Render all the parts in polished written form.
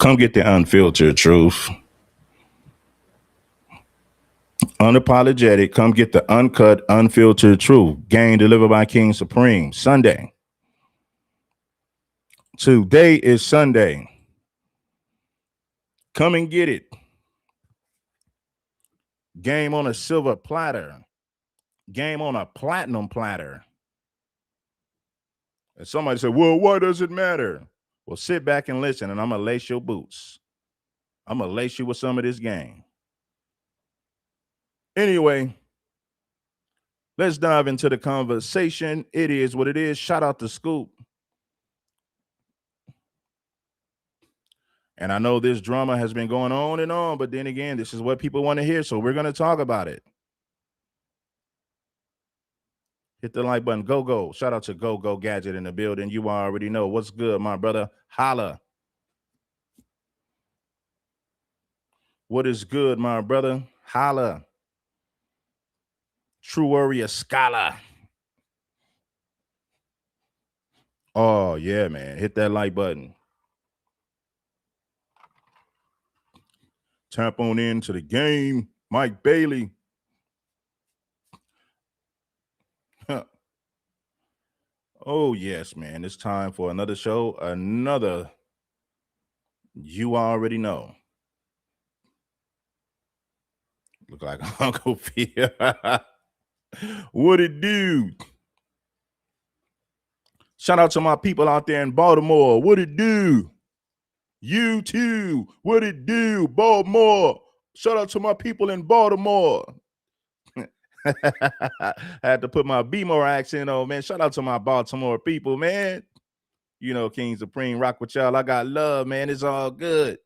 Come get the unfiltered truth. Unapologetic. Come get the uncut, unfiltered truth. Game delivered by King Supreme. Sunday. Today is Sunday. Come and get it. Game on a silver platter. Game on a platinum platter. And somebody said, well, why does it matter? Well, sit back and listen, and I'm going to lace your boots. I'm going to lace you with some of this game. Anyway, let's dive into the conversation. It is what it is. Shout out to Scoop. And I know this drama has been going on and on, but then again, this is what people want to hear, so we're going to talk about it. Hit the like button. Go. Shout out to Go Gadget in the building. You already know. What's good, my brother? Holla. What is good, my brother? Holla. True Warrior Scholar. Oh, yeah, man. Hit that like button. Tap on into the game. Mike Bailey. Oh, yes, man. It's time for another show. Another. You already know. Look like Uncle Fear. What it do? Shout out to my people out there in Baltimore. What it do? You too. What it do? Baltimore. Shout out to my people in Baltimore. I had to put my B-more accent on, man. Shout out to my Baltimore people, man. You know, King Supreme, rock with y'all. I got love, man. It's all good.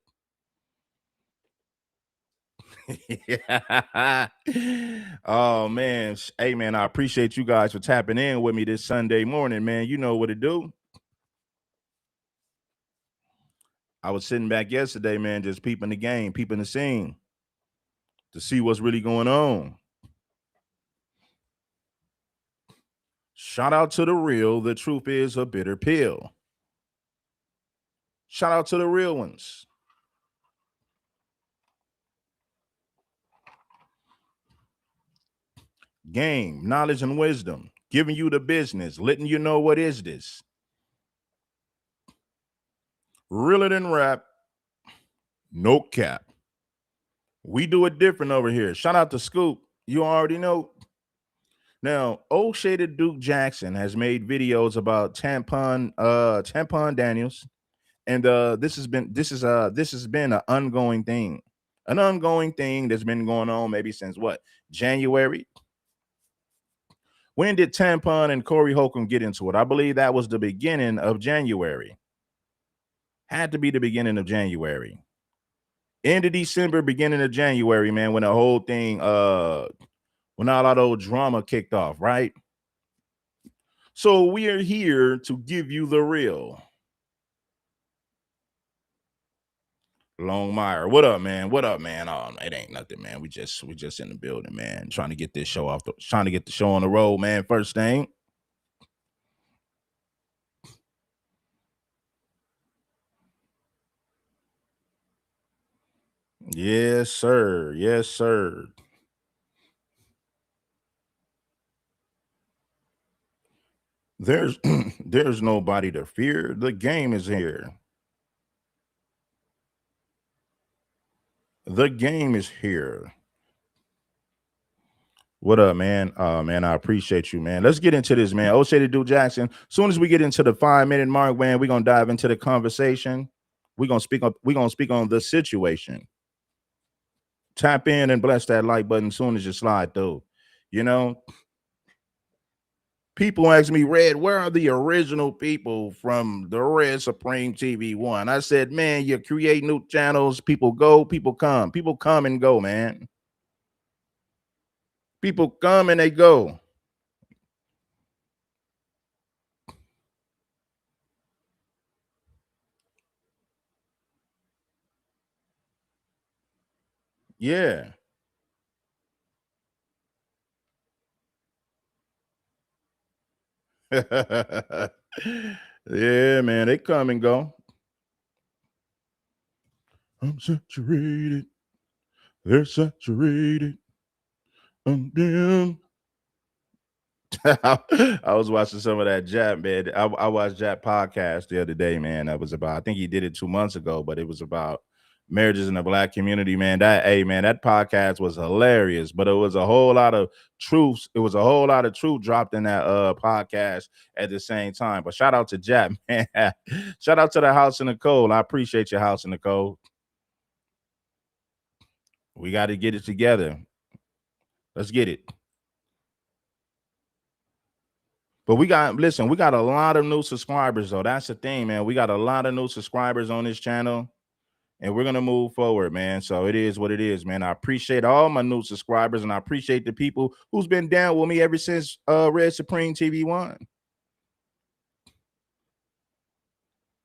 Oh, man. Hey, man, I appreciate you guys for tapping in with me this Sunday morning, man. You know what to do. I was sitting back yesterday, man, just peeping the game, peeping the scene to see what's really going on. Shout out to the real. The truth is a bitter pill. Shout out to the real ones. Game, knowledge, and wisdom. Giving you the business, letting you know what is this. Realer than rap, no cap. We do it different over here. Shout out to Scoop. You already know. Now, OSHAY the Duke Jackson has made videos about tampon Daniels, and this has been an ongoing thing, that's been going on maybe since what, January. When did Tampon and Corey Holcomb get into it? I believe that was the beginning of January. Had to be the beginning of January. End of December, beginning of January, man, when the whole thing, when all that old drama kicked off, right? So we are here to give you the real. Longmire, what up, man? What up, man? Oh, it ain't nothing, man. We just in the building, man. Trying to get this show trying to get the show on the road, man. First thing. Yes, sir. Yes, sir. There's there's nobody to fear. The game is here. The game is here. What up, man? Man, I appreciate you, man. Let's get into this, man. OSHAY the Duke Jackson. Soon as we get into the 5-minute mark, man, we're gonna dive into the conversation. We're gonna speak on the situation. Tap in and bless that like button as soon as you slide through. You know, people ask me, Red, where are the original people from the Red Supreme TV One? I said, man, you create new channels. People go, people come. People come and go, man. People come and they go. Yeah. Yeah, man, they come and go. I'm saturated. They're saturated. I'm damn. I was watching some of that Jap, man. I watched Jap podcast the other day, man. That was about, I think he did it 2 months ago, but it was about marriages in the Black community, man. That podcast was hilarious, but it was a whole lot of truths. It was a whole lot of truth dropped in that podcast at the same time. But shout out to Jap, man. Shout out to the House of Nicole. I appreciate your House of Nicole. We got to get it together. Let's get it. But we got a lot of new subscribers, though. That's the thing, man. We got a lot of new subscribers on this channel, and we're going to move forward, man. So it is what it is, man. I appreciate all my new subscribers, and I appreciate the people who's been down with me ever since Red Supreme TV 1.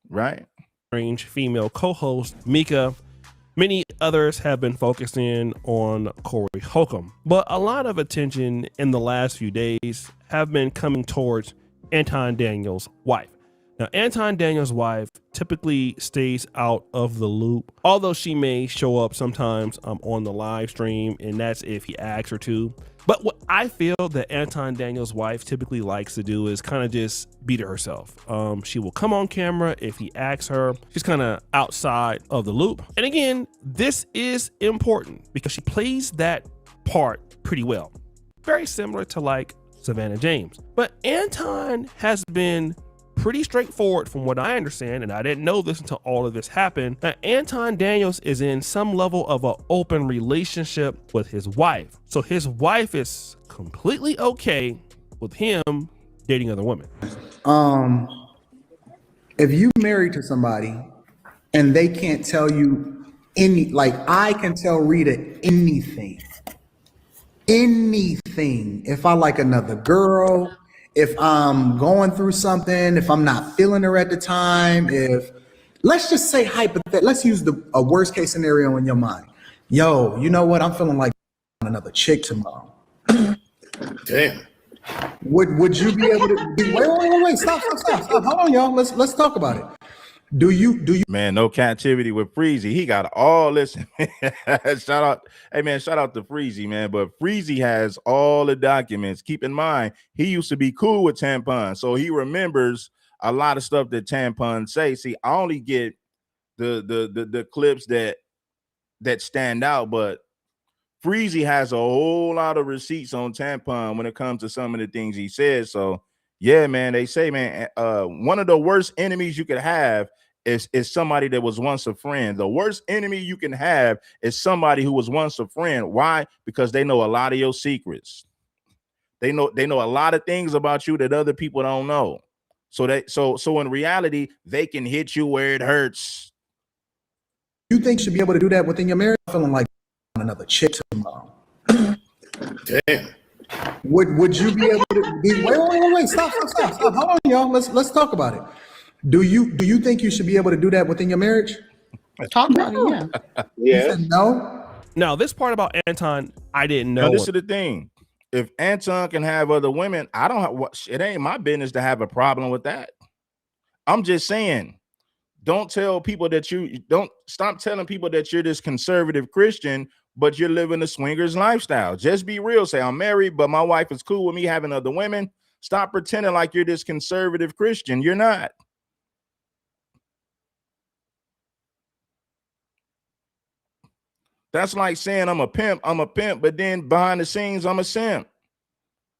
Right? Strange female co-host, Mika. Many others have been focusing on Corey Holcomb, but a lot of attention in the last few days have been coming towards Anton Daniels' wife. Now, Anton Daniels' wife typically stays out of the loop, although she may show up sometimes on the live stream, and that's if he asks her to. But what I feel that Anton Daniels' wife typically likes to do is kind of just be to herself. She will come on camera if he asks her. She's kind of outside of the loop. And again, this is important because she plays that part pretty well. Very similar to like Savannah James. But Anton has been pretty straightforward from what I understand, and I didn't know this until all of this happened, that Anton Daniels is in some level of an open relationship with his wife. So his wife is completely okay with him dating other women. If you married to somebody and they can't tell you like I can tell Rita anything, if I like another girl, if I'm going through something, if I'm not feeling her at the time, if let's just say let's use a worst case scenario in your mind. Yo, you know what? I'm feeling like another chick tomorrow. Damn. Would you be able to wait, stop. Hold on, y'all. Let's talk about it. Do you Man, no captivity with Freezy. He got all this. Shout out to Freezy, man. But Freezy has all the documents. Keep in mind, he used to be cool with Tampon, so he remembers a lot of stuff that Tampon say. See, I only get the clips that stand out, but Freezy has a whole lot of receipts on Tampon when it comes to some of the things he says. So yeah, man, they say, man, one of the worst enemies you could have is somebody that was once a friend. The worst enemy you can have is somebody who was once a friend. Why? Because they know a lot of your secrets. They know a lot of things about you that other people don't know. So in reality, they can hit you where it hurts. You think you should be able to do that within your marriage? I'm feeling like another chick tomorrow. Damn. Would you be able to wait, stop. Hold on, y'all. Let's talk about it. Do you think you should be able to do that within your marriage? Talk about it, yeah. You said no? Now, this part about Anton, I didn't know. Now, this is the thing. If Anton can have other women, it ain't my business to have a problem with that. I'm just saying, don't tell people that stop telling people that you're this conservative Christian, but you're living a swingers lifestyle. Just be real. Say, I'm married, but my wife is cool with me having other women. Stop pretending like you're this conservative Christian. You're not. That's like saying I'm a pimp, but then behind the scenes, I'm a simp.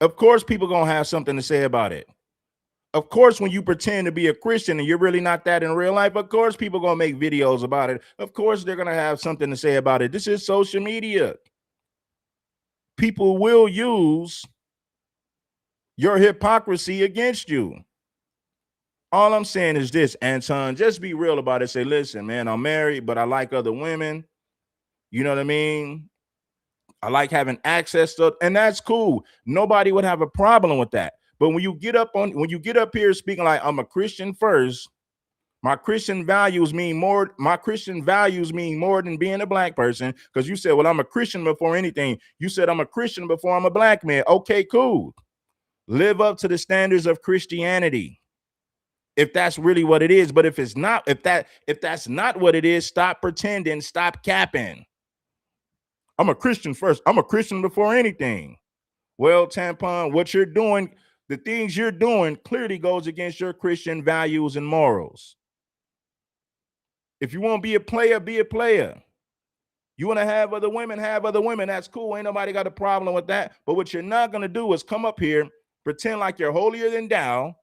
Of course, people gonna have something to say about it. Of course, when you pretend to be a Christian and you're really not that in real life, of course, people gonna make videos about it. Of course, they're gonna have something to say about it. This is social media. People will use your hypocrisy against you. All I'm saying is this, Anton, just be real about it. Say, listen, man, I'm married, but I like other women. You know what I mean? I like having access to, and that's cool. Nobody would have a problem with that. But when you get up here speaking like I'm a Christian first, my Christian values mean more than being a black person. Because you said, well, I'm a Christian before anything. You said I'm a Christian before I'm a black man. Okay, cool. Live up to the standards of Christianity. if that's really what it is. But if it's not, if that's not what it is, stop pretending, stop capping. I'm a Christian first. I'm a Christian before anything. Well, Tampon, what you're doing, the things you're doing clearly goes against your Christian values and morals. If you want to be a player, be a player. You want to have other women, that's cool. Ain't nobody got a problem with that. But what you're not going to do is come up here, pretend like you're holier than thou.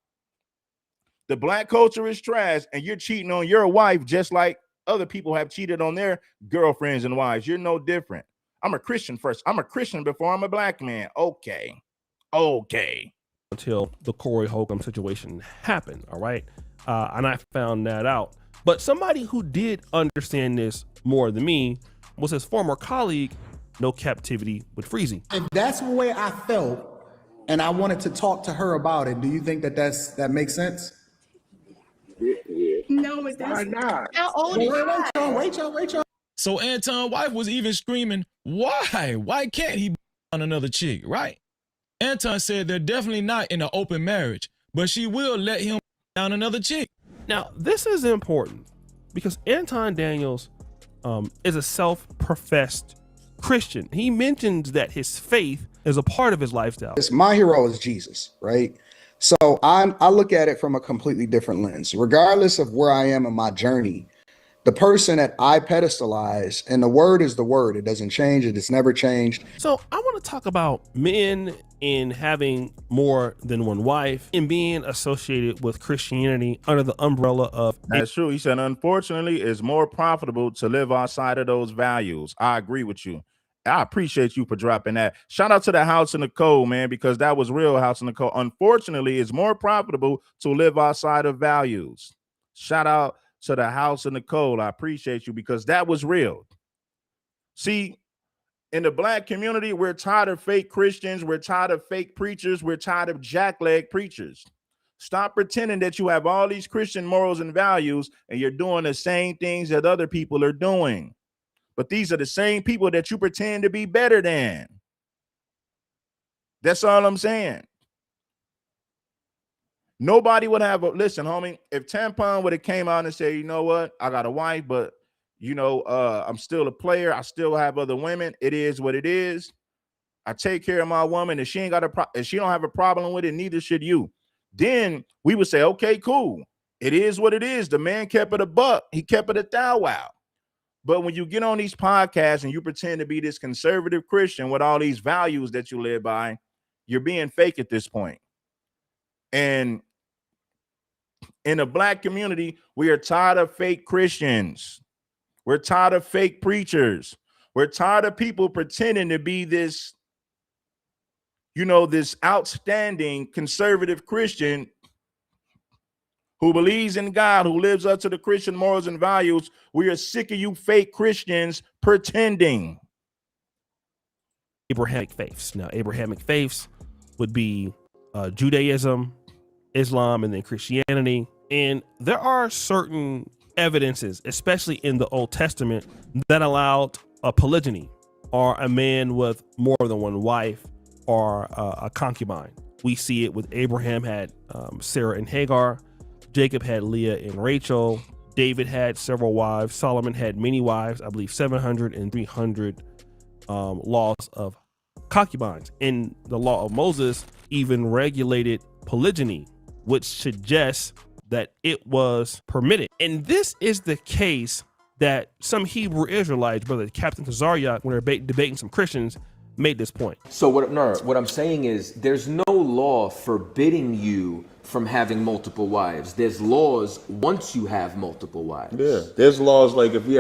The black culture is trash, and you're cheating on your wife just like other people have cheated on their girlfriends and wives. You're no different. I'm a Christian first. I'm a Christian before I'm a black man. Okay. Until the Corey Holcomb situation happened, all right? And I found that out. But somebody who did understand this more than me was his former colleague, No Captivity with Freezy. If that's the way I felt, and I wanted to talk to her about it, do you think that makes sense? No, it doesn't. Why not? How old is Wait, y'all. So Anton's wife was even screaming, why? Why can't he on another chick, right? Anton said they're definitely not in an open marriage, but she will let him down another chick. Now, this is important because Anton Daniels is a self-professed Christian. He mentions that his faith is a part of his lifestyle. My hero is Jesus, right? So I look at it from a completely different lens. Regardless of where I am in my journey, the person that I pedestalize, and the word is the word. It doesn't change. It's never changed. So I want to talk about men in having more than one wife and being associated with Christianity under the umbrella of... That's true. He said, unfortunately, it's more profitable to live outside of those values. I agree with you. I appreciate you for dropping that. Shout out to the House in the Code, man, because that was real. House in the Code. Unfortunately, it's more profitable to live outside of values. Shout out to the House in the Code. I appreciate you because that was real. See, in the black community, we're tired of fake Christians. We're tired of fake preachers. We're tired of jackleg preachers. Stop pretending that you have all these Christian morals and values and you're doing the same things that other people are doing. But these are the same people that you pretend to be better than. That's all I'm saying. Nobody would have listen, homie. If Tampon would have came out and said, you know what, I got a wife, but you know, I'm still a player. I still have other women. It is what it is. I take care of my woman. If she ain't got if she don't have a problem with it, neither should you. Then we would say, okay, cool. It is what it is. The man kept it a buck. He kept it a thou wow. But when you get on these podcasts and you pretend to be this conservative Christian with all these values that you live by, you're being fake at this point. And in the black community, we are tired of fake Christians. We're tired of fake preachers. We're tired of people pretending to be this, you know, this outstanding conservative Christian who believes in God, who lives up to the Christian morals and values. We are sick of you fake Christians pretending. Abrahamic faiths. Now, Abrahamic faiths would be Judaism, Islam, and then Christianity. And there are certain evidences, especially in the Old Testament, that allowed a polygyny, or a man with more than one wife, or a concubine. We see it with Abraham had Sarah and Hagar. Jacob had Leah and Rachel. David had several wives. Solomon had many wives, I believe 700 and 300 laws of concubines. And the law of Moses even regulated polygyny, which suggests that it was permitted. And this is the case that some Hebrew Israelites, brother Captain Tazariak, when they're debating some Christians, made this point. So what I'm saying is there's no law forbidding you from having multiple wives. There's laws once you have multiple wives. Yeah, there's laws like if you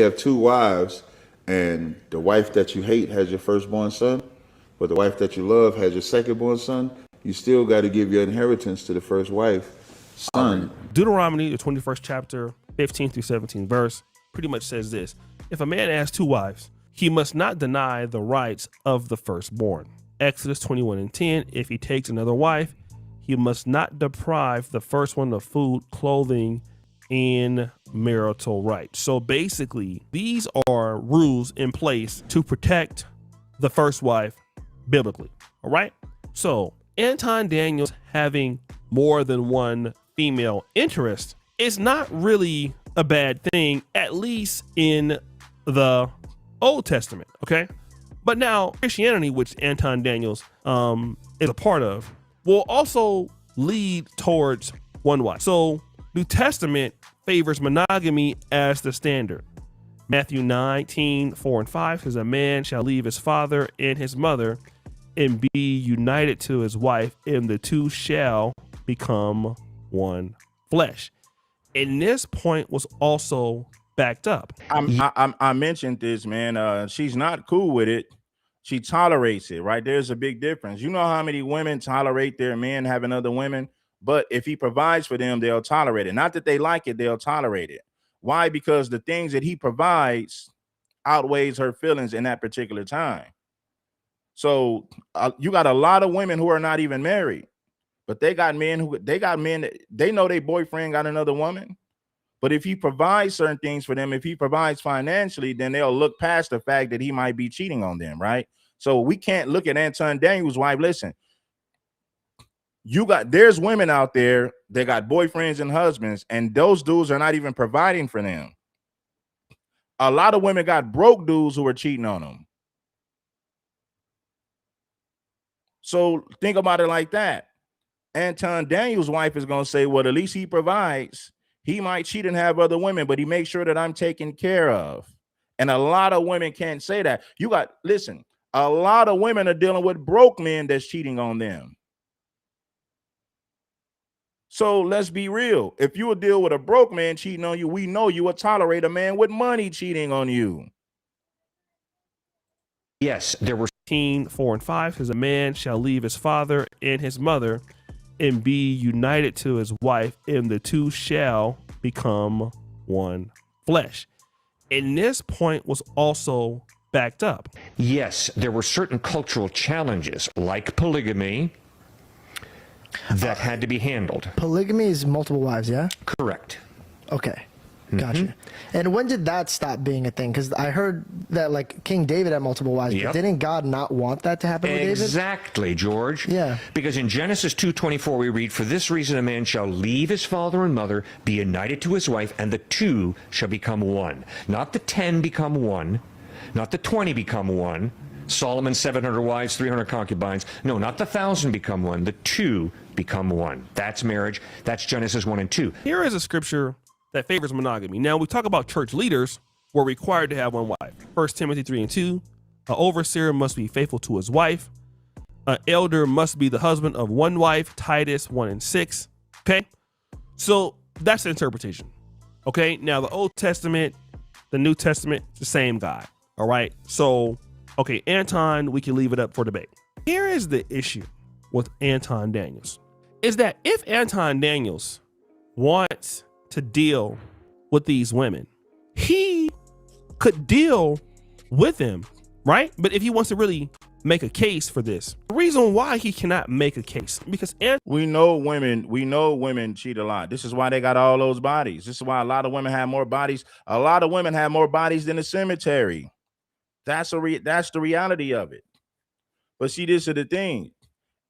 have two wives and the wife that you hate has your firstborn son, but the wife that you love has your secondborn son, you still got to give your inheritance to the first wife son. Deuteronomy, the 21st chapter, 15 through 17 verse, pretty much says this: if a man has two wives, he must not deny the rights of the firstborn. Exodus 21 and 10, if he takes another wife, he must not deprive the first one of food, clothing, and marital rights. So basically, these are rules in place to protect the first wife biblically. All right. So Anton Daniels having more than one female interest is not really a bad thing, at least in the Old Testament, okay? But now Christianity, which Anton Daniels is a part of, will also lead towards one wife. So New Testament favors monogamy as the standard. Matthew 19:4-5 says, a man shall leave his father and his mother and be united to his wife, and the two shall become one flesh. And this point was also backed up. I mentioned this, man. She's not cool with it. She tolerates it, right? There's a big difference. You know how many women tolerate their men having other women, but if he provides for them, they'll tolerate it. Not that they like it, they'll tolerate it. Why? Because the things that he provides outweighs her feelings in that particular time. So you got a lot of women who are not even married, but they got men that they know their boyfriend got another woman. But if he provides certain things for them, if he provides financially, then they'll look past the fact that he might be cheating on them, right? So we can't look at Anton Daniels' wife. Listen, there's women out there that got boyfriends and husbands, and those dudes are not even providing for them. A lot of women got broke dudes who are cheating on them. So think about it like that. Anton Daniels' wife is going to say, well, at least he provides. He might cheat and have other women, but he makes sure that I'm taken care of. And a lot of women can't say that. Listen, a lot of women are dealing with broke men that's cheating on them. So let's be real. If you would deal with a broke man cheating on you, we know you would tolerate a man with money cheating on you. Yes, there were 4-5 says, a man shall leave his father and his mother and be united to his wife, and the two shall become one flesh. And this point was also backed up. Yes, there were certain cultural challenges like polygamy that had to be handled. Polygamy is multiple wives, yeah? Correct. Okay. Gotcha. And when did that stop being a thing? Because I heard that like King David had multiple wives, but didn't God not want that to happen with David? Exactly, George. Yeah. Because in Genesis 2:24 we read, for this reason a man shall leave his father and mother, be united to his wife, and the two shall become one. Not the 10 become one, not the 20 become one. Solomon's 700 wives, 300 concubines. No, not the 1,000 become one. The two become one. That's marriage. That's Genesis 1 and 2. Here is a scripture that favors monogamy. Now, we talk about church leaders were required to have one wife. 1 Timothy 3:2, an overseer must be faithful to his wife. An elder must be the husband of one wife. Titus 1:6. Okay, so that's the interpretation. Okay, now the Old Testament, the New Testament, the same guy. All right, so okay, Anton, we can leave it up for debate. Here is the issue with Anton Daniels, is that if Anton Daniels wants to deal with these women, he could deal with them, right? But if he wants to really make a case for this, the reason why he cannot make a case, because we know women cheat a lot. This is why they got all those bodies. This is why a lot of women have more bodies. A lot of women have more bodies than the cemetery. That's the reality of it. But see, this is the thing.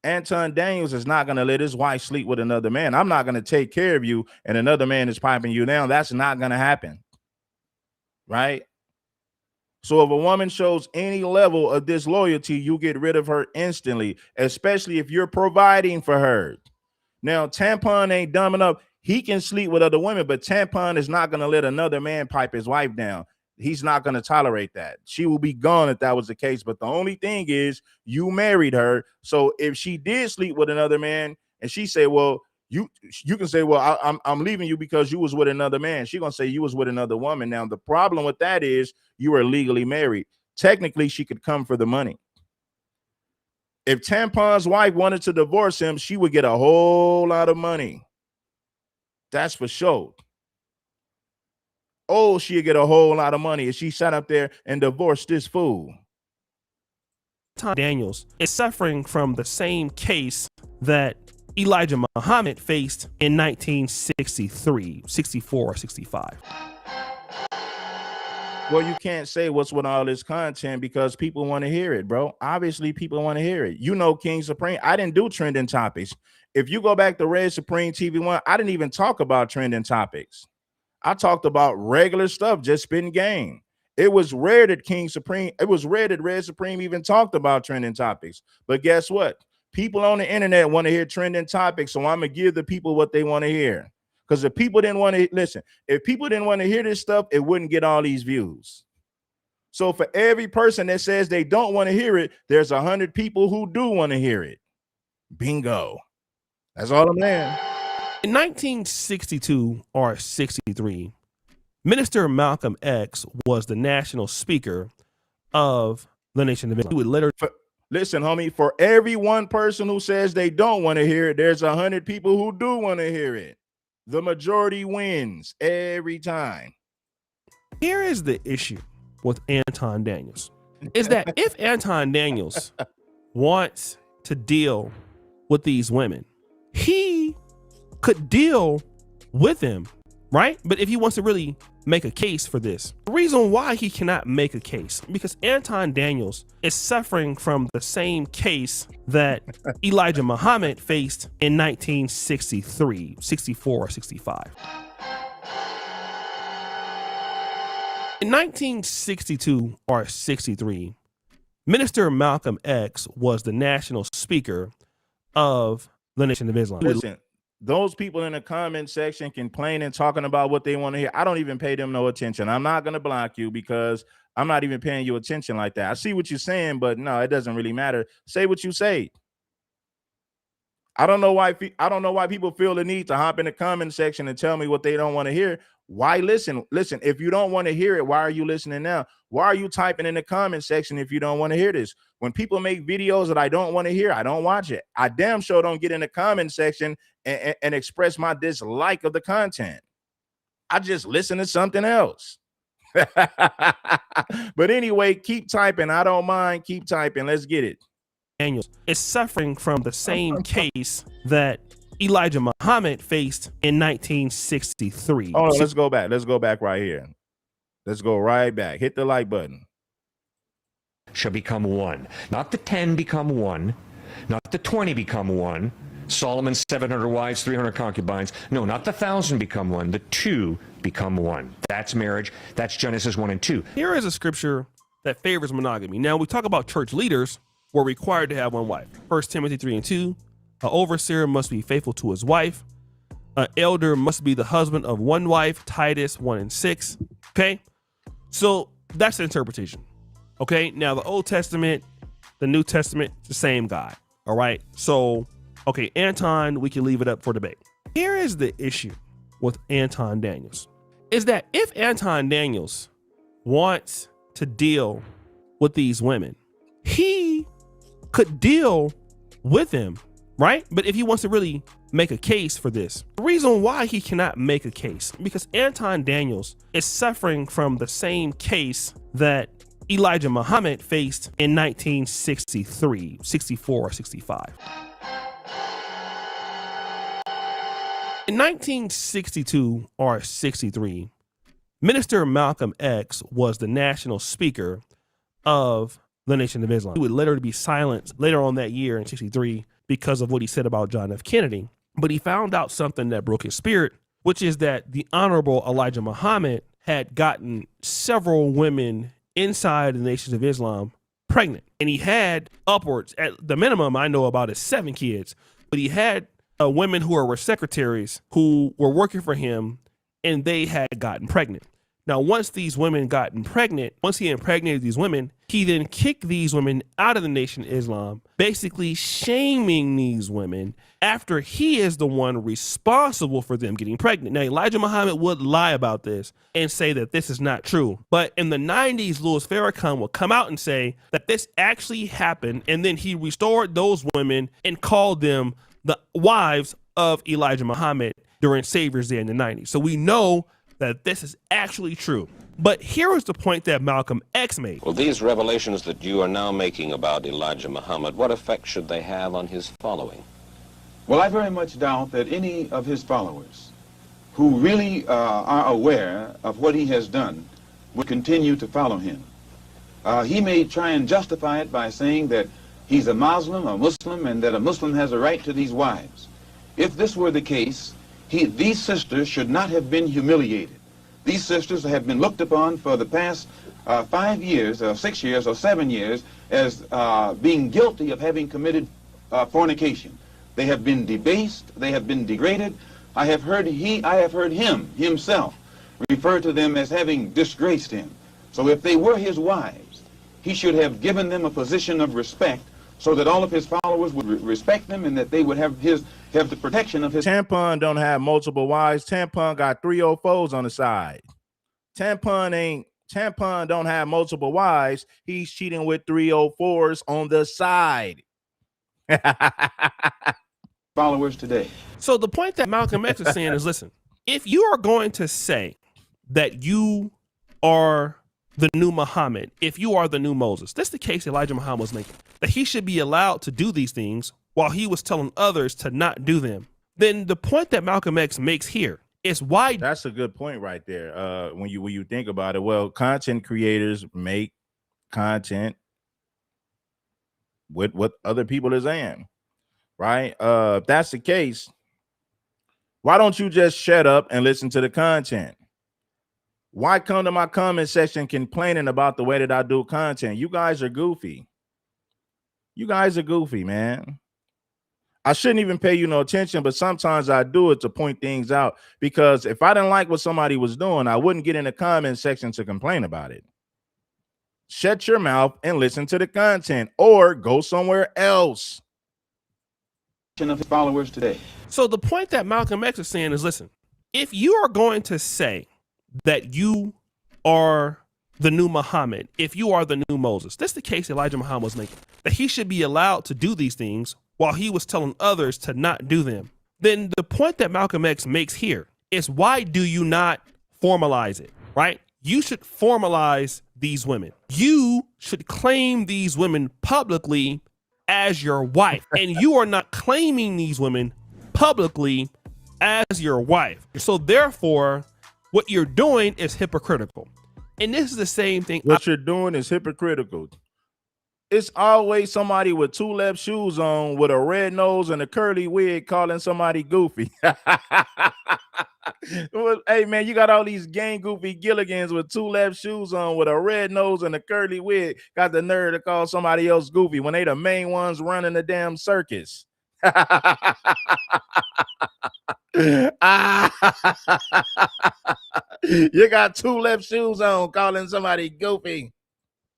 Anton Daniels is not going to let his wife sleep with another man. I'm not going to take care of you and another man is piping you down. That's not going to happen. Right? So if a woman shows any level of disloyalty, you get rid of her instantly, especially if you're providing for her. Now, Tampon ain't dumb enough. He can sleep with other women, but Tampon is not going to let another man pipe his wife down. He's not going to tolerate that. She will be gone if that was the case. But the only thing is, you married her. So if she did sleep with another man and she say, well, you can say, well, I'm leaving you because you was with another man. She's going to say you was with another woman. Now, the problem with that is you are legally married. Technically, she could come for the money. If Tampon's wife wanted to divorce him, she would get a whole lot of money. That's for sure. Oh, she'll get a whole lot of money if she sat up there and divorced this fool. Daniels is suffering from the same case that Elijah Muhammad faced in 1963, 64, or 65. Well, you can't say what's with all this content because people want to hear it, bro. Obviously, people want to hear it. You know, King Supreme, I didn't do trending topics. if you go back to Red Supreme TV1, I didn't even talk about trending topics. I talked about regular stuff, just spitting game. It was rare that Red Supreme even talked about trending topics. But guess what? People on the internet want to hear trending topics, so I'm gonna give the people what they want to hear. Because if people didn't want to listen, if people didn't want to hear this stuff, it wouldn't get all these views. So for every person that says they don't want to hear it, there's 100 people who do want to hear it. Bingo. That's all I'm saying. In 1962 or 63, Minister Malcolm X was the national speaker of the Nation of Islam. He would literally listen, homie, for every one person who says they don't want to hear it, there's 100 people who do want to hear it. The majority wins every time. Here is the issue with Anton Daniels, is that if Anton Daniels wants to deal with these women, he could deal with them, right? But if he wants to really make a case for this, the reason why he cannot make a case, because Anton Daniels is suffering from the same case that Elijah Muhammad faced in 1963, 64, or 65. In 1962 or 63, Minister Malcolm X was the national speaker of the Nation of Islam. Listen, those people in the comment section complaining, talking about what they want to hear. I don't even pay them no attention. I'm not going to block you because I'm not even paying you attention like that. I see what you're saying, but no, it doesn't really matter. Say what you say. I don't know why people feel the need to hop in the comment section and tell me what they don't want to hear. Why listen? Listen, if you don't want to hear it, why are you listening now? Why are you typing in the comment section if you don't want to hear this? When people make videos that I don't want to hear, I don't watch it. I damn sure don't get in the comment section and express my dislike of the content. I just listen to something else. But anyway, keep typing. I don't mind. Keep typing. Let's get it. Daniels is suffering from the same case that Elijah Muhammad faced in 1963. Oh, let's go back. Let's go back right here. Let's go right back. Hit the like button. Shall become one. Not the 10 become one. Not the 20 become one. Solomon's 700 wives, 300 concubines. No, not the 1,000 become one. The 2 become one. That's marriage. That's Genesis 1 and 2. Here is a scripture that favors monogamy. Now, we talk about church leaders were required to have one wife. 1 Timothy 3 and 2. An overseer must be faithful to his wife. An elder must be the husband of one wife. Titus 1 and 6. Okay. So that's the interpretation. Okay. Now the Old Testament, the New Testament, the same guy. All right. So, okay. Anton, we can leave it up for debate. Here is the issue with Anton Daniels, is that if Anton Daniels wants to deal with these women, he could deal with them, right? But if he wants to really make a case for this, the reason why he cannot make a case, because Anton Daniels is suffering from the same case that Elijah Muhammad faced in 1963, 64, or 65. In 1962 or 63, Minister Malcolm X was the national speaker of the Nation of Islam. He would literally be silenced later on that year in 63 because of what he said about John F. Kennedy. But he found out something that broke his spirit, which is that the Honorable Elijah Muhammad had gotten several women inside the Nations of Islam pregnant. And he had upwards, at the minimum I know about, is 7 kids. But he had women who were secretaries who were working for him, and they had gotten pregnant. Now, once these women gotten pregnant, once he impregnated these women, he then kicked these women out of the Nation of Islam, basically shaming these women after he is the one responsible for them getting pregnant. Now, Elijah Muhammad would lie about this and say that this is not true. But in the 90s, Louis Farrakhan would come out and say that this actually happened, and then he restored those women and called them the wives of Elijah Muhammad during Savior's Day in the 90s. So we know that this is actually true. But here is the point that Malcolm X made. Well, these revelations that you are now making about Elijah Muhammad, what effect should they have on his following? Well, I very much doubt that any of his followers who really are aware of what he has done will continue to follow him. He may try and justify it by saying that he's a Muslim, and that a Muslim has a right to these wives. If this were the case, these sisters should not have been humiliated. These sisters have been looked upon for the past 5 years, or 6 years, or 7 years as being guilty of having committed fornication. They have been debased. They have been degraded. I have heard him himself refer to them as having disgraced him. So if they were his wives, he should have given them a position of respect so that all of his followers would respect them and that they would have the protection of his. Tampon don't have multiple wives. Tampon got 304s on the side. Tampon don't have multiple wives. He's cheating with 304s on the side. Followers today. So the point that Malcolm X is saying is, listen, if you are going to say that you are the new Muhammad, if you are the new Moses, that's the case Elijah Muhammad was making, that he should be allowed to do these things while he was telling others to not do them, then the point that Malcolm X makes here is why. That's a good point right there. When you think about it, well, content creators make content with what other people are saying, right? If that's the case, why don't you just shut up and listen to the content? Why come to my comment section complaining about the way that I do content? You guys are goofy. You guys are goofy, man. I shouldn't even pay you no attention, but sometimes I do it to point things out, because if I didn't like what somebody was doing, I wouldn't get in the comment section to complain about it. Shut your mouth and listen to the content, or go somewhere else. Of his followers today. So the point that Malcolm X is saying is, listen, if you are going to say that you are the new Muhammad, if you are the new Moses, that's the case Elijah Muhammad was making, that he should be allowed to do these things while he was telling others to not do them, then the point that Malcolm X makes here is, why do you not formalize it, right? You should formalize these women. You should claim these women publicly as your wife, and you are not claiming these women publicly as your wife. So therefore, what you're doing is hypocritical. And this is the same thing. What you're doing is hypocritical. It's always somebody with 2 left shoes on with a red nose and a curly wig calling somebody goofy. Well, hey, man, you got all these gang goofy Gilligans with 2 left shoes on with a red nose and a curly wig, got the nerve to call somebody else goofy when they the main ones running the damn circus. You got 2 left shoes on calling somebody goofy.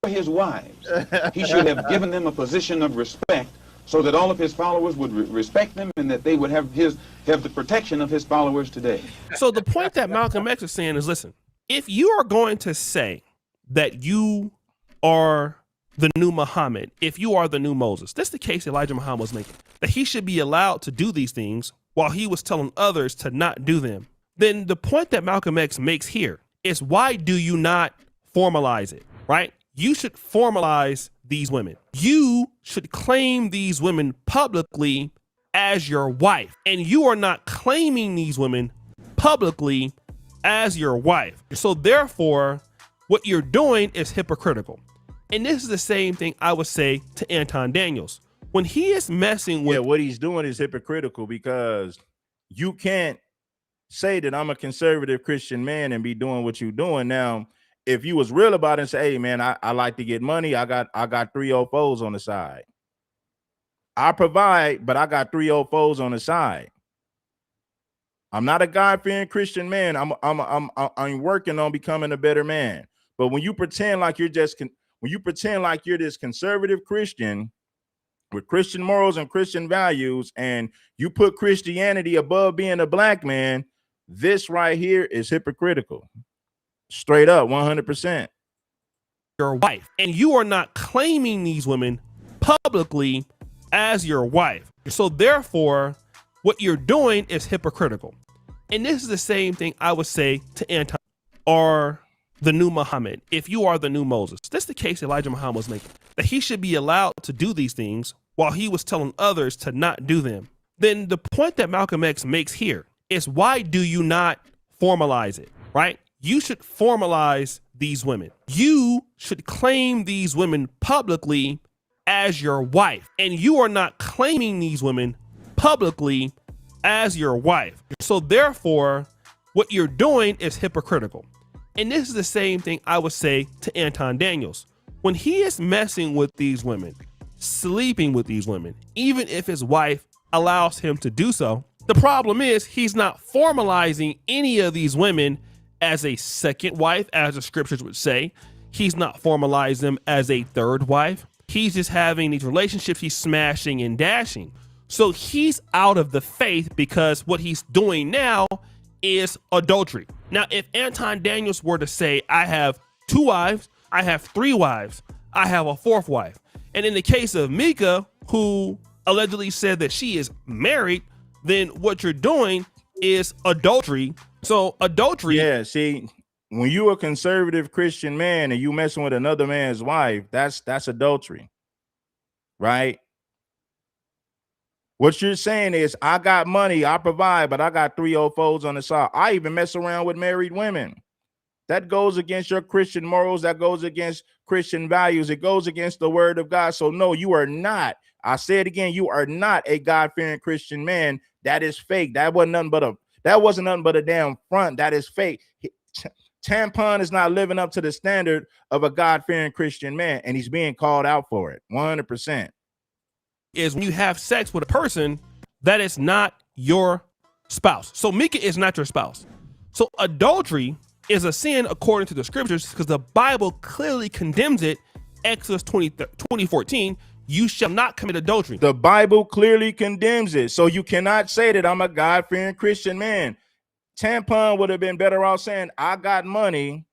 His wives, he should have given them a position of respect so that all of his followers would respect them and that they would have the protection of his followers today. So the point that Malcolm X is saying is, listen, if you are going to say that you are the new Muhammad, if you are the new Moses, that's the case Elijah Muhammad was making, that he should be allowed to do these things while he was telling others to not do them, then the point that Malcolm X makes here is, why do you not formalize it, right? You should formalize these women. You should claim these women publicly as your wife, and you are not claiming these women publicly as your wife. So therefore, what you're doing is hypocritical. And this is the same thing I would say to Anton Daniels. When he is messing with... Yeah, what he's doing is hypocritical, because you can't say that I'm a conservative Christian man and be doing what you're doing. Now, if you was real about it and say, hey, man, I like to get money, I got 304s on the side. I provide, but I got 304s on the side. I'm not a God-fearing Christian man. I'm working on becoming a better man. But when you pretend like you're this conservative Christian with Christian morals and Christian values, and you put Christianity above being a black man, this right here is hypocritical. Straight up, 100%. Your wife, and you are not claiming these women publicly as your wife. So therefore, what you're doing is hypocritical. And this is the same thing I would say to Anton, or the new Muhammad, if you are the new Moses. That's the case Elijah Muhammad was making, that he should be allowed to do these things while he was telling others to not do them. Then the point that Malcolm X makes here is, why do you not formalize it, right? You should formalize these women. You should claim these women publicly as your wife, and you are not claiming these women publicly as your wife. So therefore, what you're doing is hypocritical. And this is the same thing I would say to Anton Daniels. When he is messing with these women, sleeping with these women, even if his wife allows him to do so, the problem is he's not formalizing any of these women as a second wife, as the scriptures would say. He's not formalizing them as a third wife. He's just having these relationships he's smashing and dashing. So he's out of the faith because what he's doing now is adultery. Now, if Anton Daniels were to say, I have 2 wives, I have 3 wives, I have a 4th wife. And in the case of Mika, who allegedly said that she is married, then what you're doing is adultery. So adultery. Yeah, see, when you a conservative Christian man and you messing with another man's wife, that's adultery, right? What you're saying is, I got money, I provide, but I got 3 old foes on the side. I even mess around with married women. That goes against your Christian morals. That goes against Christian values. It goes against the word of God. So no, you are not. I say it again. You are not a God-fearing Christian man. That is fake. That wasn't nothing but a damn front. That is fake. Tampon is not living up to the standard of a God-fearing Christian man, and he's being called out for it. 100%. Is when you have sex with a person that is not your spouse. So Mika is not your spouse. So adultery is a sin according to the scriptures because the Bible clearly condemns it. Exodus 20:14, you shall not commit adultery. The Bible clearly condemns it. So you cannot say that I'm a God-fearing Christian man. Tampon would have been better off saying, I got money,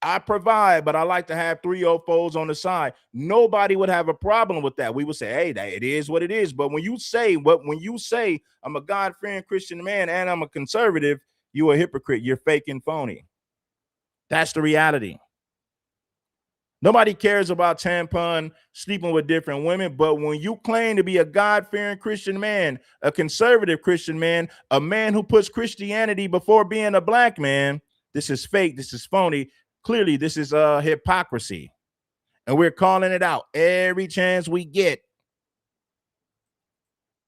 I provide, but I like to have 3 old foes on the side. Nobody would have a problem with that. We would say, hey, that it is what it is. But when you say I'm a God-fearing Christian man and I'm a conservative, you're a hypocrite. You're fake and phony. That's the reality. Nobody cares about Tampon sleeping with different women, but when you claim to be a God-fearing Christian man, a conservative Christian man, a man who puts Christianity before being a black man, this is fake. This is phony. Clearly, this is hypocrisy, and we're calling it out every chance we get.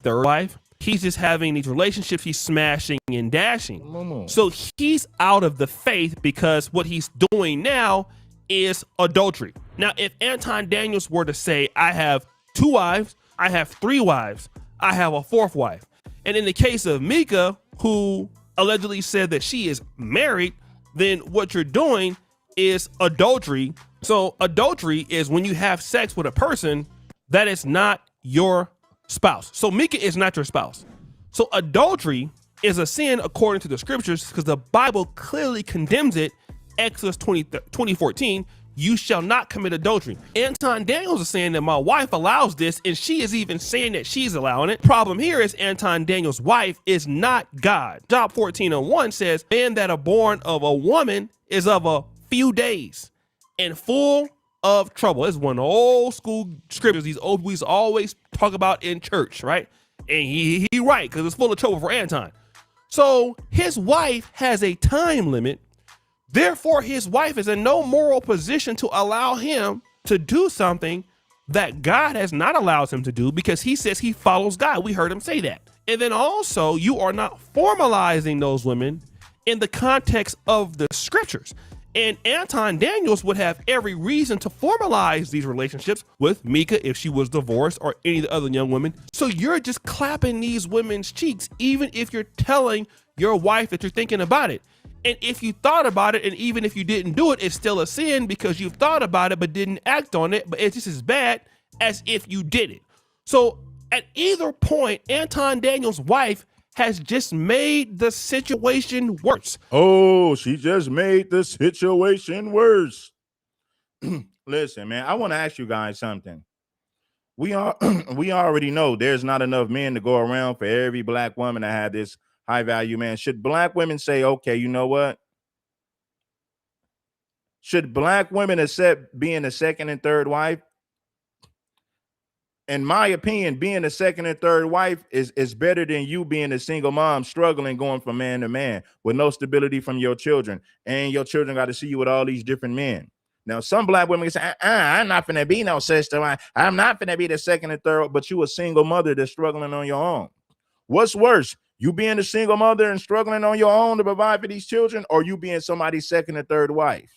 Third wife, he's just having these relationships he's smashing and dashing. So he's out of the faith because what he's doing now is adultery. Now, if Anton Daniels were to say, I have 2 wives, I have 3 wives, I have a 4th wife. And in the case of Mika, who allegedly said that she is married, then what you're doing is adultery. So adultery is when you have sex with a person that is not your spouse. So Mika is not your spouse. So adultery is a sin according to the scriptures because the Bible clearly condemns it. Exodus 20:14, you shall not commit adultery. Anton Daniels is saying that my wife allows this, and she is even saying that she's allowing it. Problem here is Anton Daniels' wife is not God. Job 14:1 says, man that are born of a woman is of a few days and full of trouble. It's one of the old school scriptures these old boys always talk about in church, right? And he right, because it's full of trouble for Anton. So his wife has a time limit. Therefore, his wife is in no moral position to allow him to do something that God has not allowed him to do because he says he follows God. We heard him say that. And then also, you are not formalizing those women in the context of the scriptures. And Anton Daniels would have every reason to formalize these relationships with Mika if she was divorced or any of the other young women. So you're just clapping these women's cheeks, even if you're telling your wife that you're thinking about it. And if you thought about it, and even if you didn't do it, it's still a sin because you've thought about it but didn't act on it. But it's just as bad as if you did it. So at either point, Anton Daniels' wife has just made the situation worse. Oh, she just made the situation worse. Listen, man, I want to ask you guys something. We already know there's not enough men to go around for every black woman to have this high value man. Should black women say, okay, you know what? Should black women accept being a second and third wife? In my opinion, being a second and third wife is better than you being a single mom struggling going from man to man with no stability from your children. And your children got to see you with all these different men. Now, some black women say, I'm not finna be no sister. I'm not finna be the second and third, but you a single mother that's struggling on your own. What's worse, You being a single mother and struggling on your own to provide for these children, or you being somebody's second or third wife?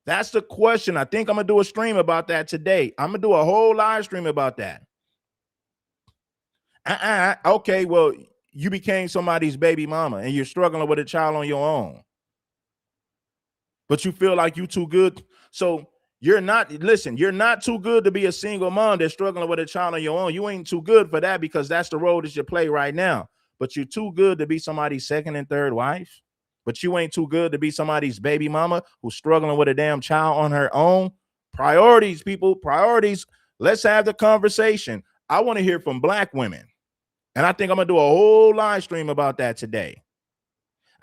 That's the question. I think I'm going to do a stream about that today. I'm going to do a whole live stream about that. Okay, well, you became somebody's baby mama and you're struggling with a child on your own. But you feel like you too good. So you're not too good to be a single mom that's struggling with a child on your own. You ain't too good for that because that's the role that you play right now. But you're too good to be somebody's second and third wife. But you ain't too good to be somebody's baby mama who's struggling with a damn child on her own. Priorities, people, priorities. Let's have the conversation. I want to hear from Black women. And I think I'm going to do a whole live stream about that today.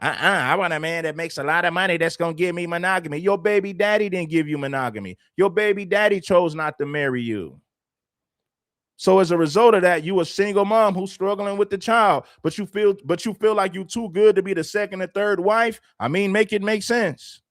I want a man that makes a lot of money that's going to give me monogamy. Your baby daddy didn't give you monogamy. Your baby daddy chose not to marry you. So as a result of that, you a single mom who's struggling with the child, but you feel like you too good to be the second or third wife. I mean, make it make sense.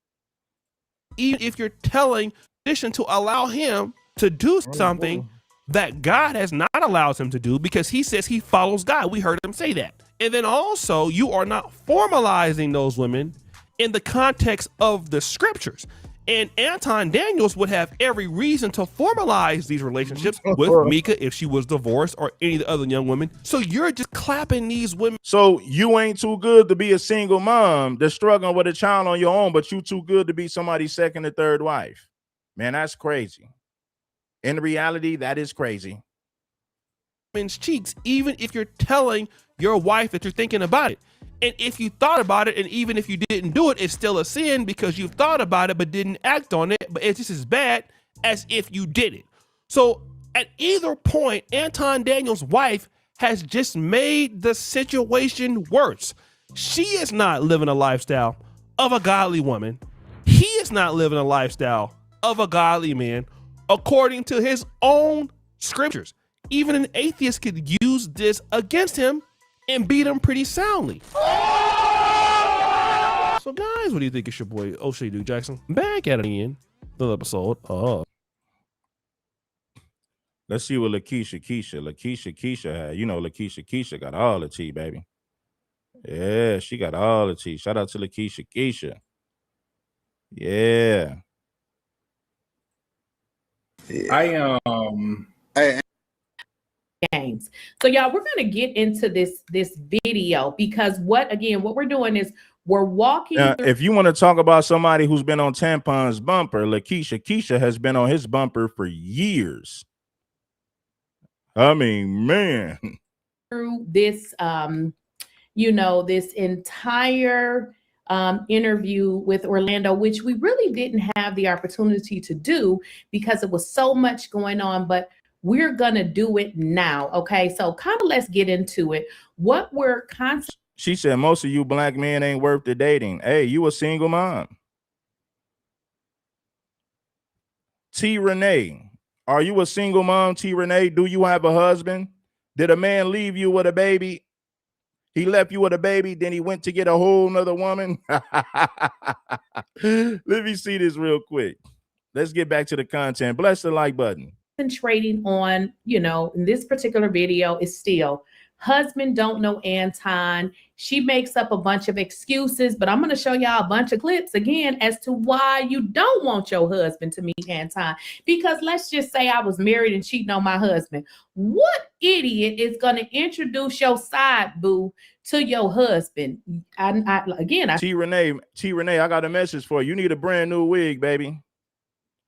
Even if you're telling tradition to allow him to do something that God has not allowed him to do because he says he follows God. We heard him say that. And then also you are not formalizing those women in the context of the scriptures. And Anton Daniels would have every reason to formalize these relationships with Mika if she was divorced or any of the other young women. So you're just clapping these women. So you ain't too good to be a single mom that's struggling with a child on your own, but you too good to be somebody's second or third wife. Man, that's crazy. In reality, that is crazy. Men's cheeks, even if you're telling your wife that you're thinking about it. And if you thought about it, and even if you didn't do it, it's still a sin because you've thought about it but didn't act on it. But it's just as bad as if you did it. So at either point, Anton Daniels' wife has just made the situation worse. She is not living a lifestyle of a godly woman. He is not living a lifestyle of a godly man according to his own scriptures. Even an atheist could use this against him and beat him pretty soundly. So guys, what do you think? It's your boy O'Shea Duke Jackson back at it again. Another episode of Let's see what Lakeisha had. You know, Lakeisha got all the tea, baby. Yeah, she got all the tea. Shout out to Lakeisha. Yeah. Games. So y'all, we're going to get into this video because what we're doing is we're walking through. If you want to talk about somebody who's been on Tampon's bumper, Lakeisha has been on his bumper for years. I mean, man. Through this this entire interview with Orlando, which we really didn't have the opportunity to do because it was so much going on, but we're gonna do it now. Okay, so kind of let's get into it. What we're constantly. She said most of you Black men ain't worth the dating. Hey, you a single mom. T. Renee, are you a single mom? T. Renee, do you have a husband? Did a man leave you with a baby? He left you with a baby, then he went to get a whole nother woman. Let me see this real quick. Let's get back to the content. Bless the like button. Concentrating on, in this particular video is still husband don't know Anton. She makes up a bunch of excuses, but I'm going to show y'all a bunch of clips again as to why you don't want your husband to meet Anton. Because let's just say I was married and cheating on my husband. What idiot is going to introduce your side boo to your husband? T. Renee, I got a message for you. You need a brand new wig, baby.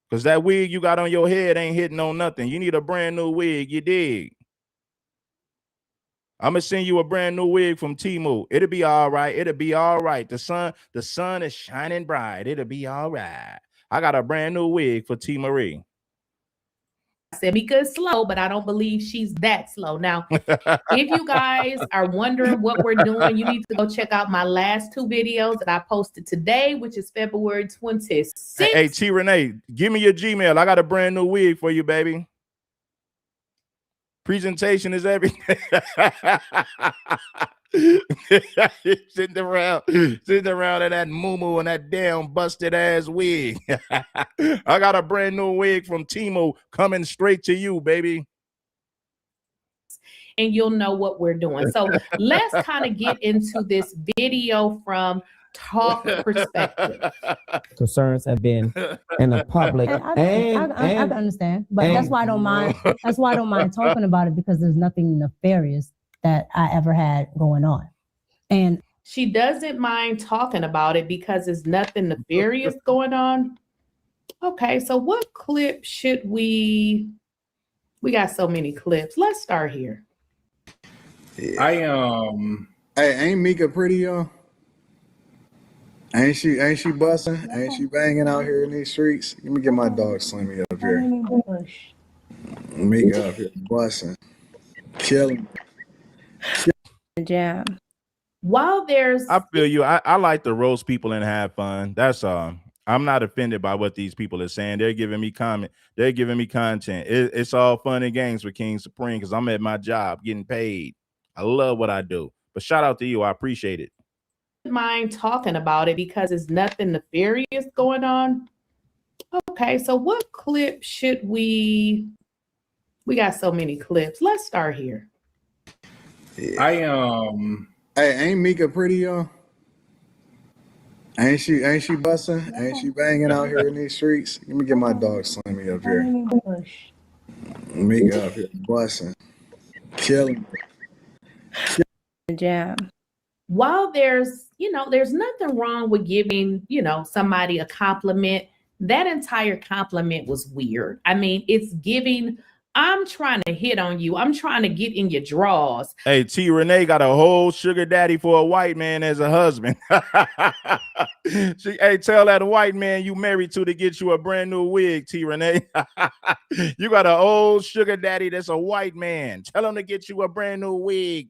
Because that wig you got on your head ain't hitting on nothing. You need a brand new wig, you dig? I'm going to send you a brand new wig from Temu. It'll be all right. It'll be all right. The sun is shining bright. It'll be all right. I got a brand new wig for T. Marie. I said Mika is slow, but I don't believe she's that slow. Now, if you guys are wondering what we're doing, you need to go check out my last two videos that I posted today, which is February 26th. Hey, T. Renee, give me your Gmail. I got a brand new wig for you, baby. Presentation is everything. sitting around in that moo and that damn busted ass wig. I got a brand new wig from Temu coming straight to you, baby. and you'll know what we're doing. So let's kind of get into this video from talk perspective. Concerns have been in the public, I can understand, but that's why I don't mind. That's why I don't mind talking about it, because there's nothing nefarious that I ever had going on. And she doesn't mind talking about it because there's nothing nefarious going on. Okay, so what clip should we got so many clips. Let's start here. Yeah. Hey, ain't Mika pretty, y'all? Ain't she busting? Ain't she banging out here in these streets? Let me get my dog Slimmy up here. Mika up here busting. Killing. Jam. While there's I feel you. I like to roast people and have fun. That's all. I'm not offended by what these people are saying. They're giving me comment. They're giving me content. It's all fun and games with King Supreme because I'm at my job getting paid. I love what I do. But shout out to you. I appreciate it. Mind talking about it because there's nothing nefarious going on. Okay, so what clip should we got so many clips. Let's start here. Yeah. Hey, ain't Mika pretty, y'all? Ain't she busting? Ain't she banging out here in these streets? Let me get my dog Slimmy up here. Mika up here busting. Killing. Jam. While there's nothing wrong with giving, somebody a compliment. That entire compliment was weird. I mean, it's giving, I'm trying to hit on you. I'm trying to get in your drawers. Hey, T. Renee got a whole sugar daddy for a white man as a husband. Hey, tell that white man you married to get you a brand new wig, T. Renee. You got an old sugar daddy that's a white man. Tell him to get you a brand new wig.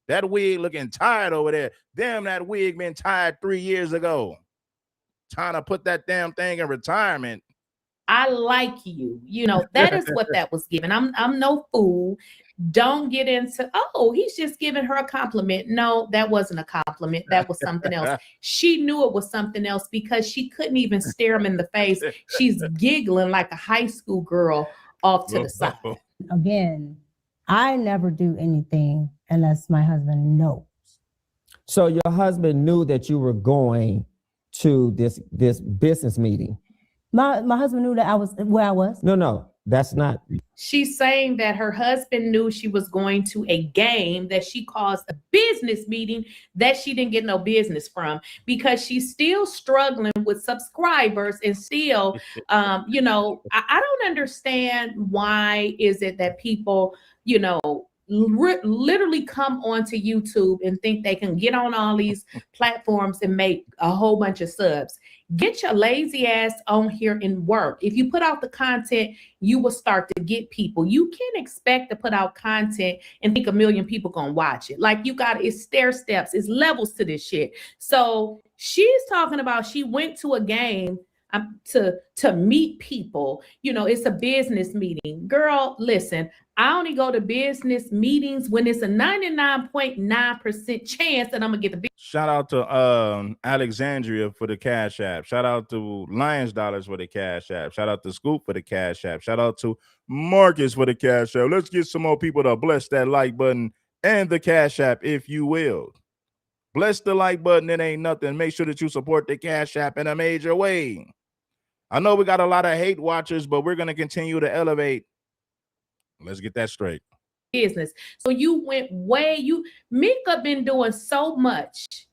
That wig looking tired over there. Damn, that wig been tired 3 years ago. Trying to put that damn thing in retirement. I like you. That is what that was given. I'm no fool. Don't get into, he's just giving her a compliment. No, that wasn't a compliment. That was something else. She knew it was something else because she couldn't even stare him in the face. She's giggling like a high school girl off to the side. Again, I never do anything unless my husband knows. So your husband knew that you were going to this business meeting. My husband knew that I was where I was. No, that's not. She's saying that her husband knew she was going to a game that she calls a business meeting that she didn't get no business from because she's still struggling with subscribers and still, I don't understand why is it that people, literally come onto YouTube and think they can get on all these platforms and make a whole bunch of subs. Get your lazy ass on here and work. If you put out the content, you will start to get people. You can't expect to put out content and think 1 million people gonna watch it. Like it's stair steps, it's levels to this shit. So she's talking about she went to a game to meet people. It's a business meeting. Girl, listen, I only go to business meetings when it's a 99.9% chance that I'm gonna get the business. Shout out to Alexandria for the Cash App. Shout out to Lions Dollars for the Cash App. Shout out to Scoop for the Cash App. Shout out to Marcus for the Cash App. Let's get some more people to bless that like button and the Cash App, if you will. Bless the like button. It ain't nothing. Make sure that you support the Cash App in a major way. I know we got a lot of hate watchers, but we're going to continue to elevate. Let's get that straight. Business. So you went Mika been doing so much,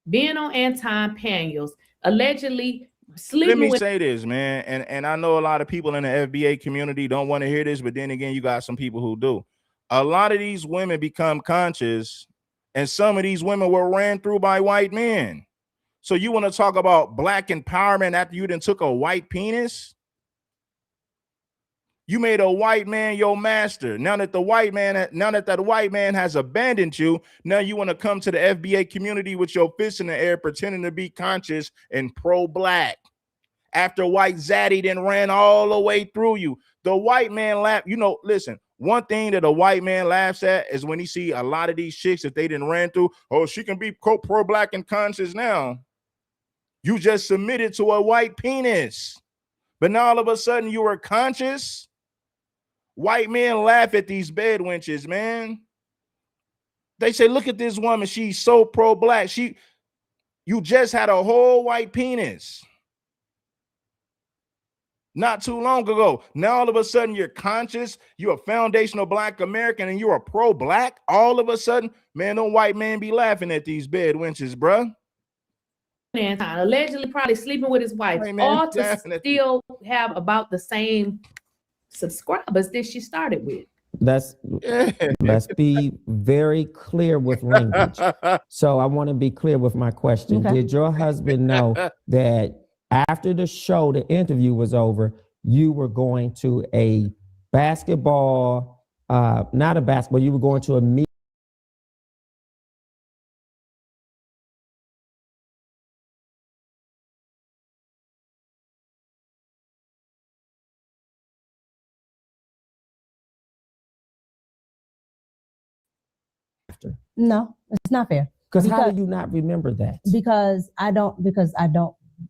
being on Anton panels, allegedly sleeping. Let me say this, man, and I know a lot of people in the FBA community don't want to hear this, but then again, you got some people who do. A lot of these women become conscious, and some of these women were ran through by white men. So you want to talk about black empowerment after you then took a white penis? You made a white man your master. Now that that white man has abandoned you, now you want to come to the FBA community with your fists in the air, pretending to be conscious and pro-black. After white zaddy then ran all the way through you. The white man laughed. Listen, one thing that a white man laughs at is when he see a lot of these chicks that they didn't ran through. Oh, she can be pro-black and conscious now. You just submitted to a white penis. But now all of a sudden you were conscious. White men laugh at these bed wenches, man. They say, look at this woman. She's so pro-black. You just had a whole white penis not too long ago. Now all of a sudden you're conscious. You're a foundational black American and you're a pro-black. All of a sudden, man, them white men be laughing at these bed wenches, bruh. Anton, allegedly probably sleeping with his wife, Hey, man, all to still have about the same subscribers that she started with. Let's be very clear with language. So I want to be clear with my question. Okay. Did your husband know that after the show, the interview was over, you were going to a basketball, not a basketball, you were going to a meet? No, it's not fair. Because how do you not remember that? Because I don't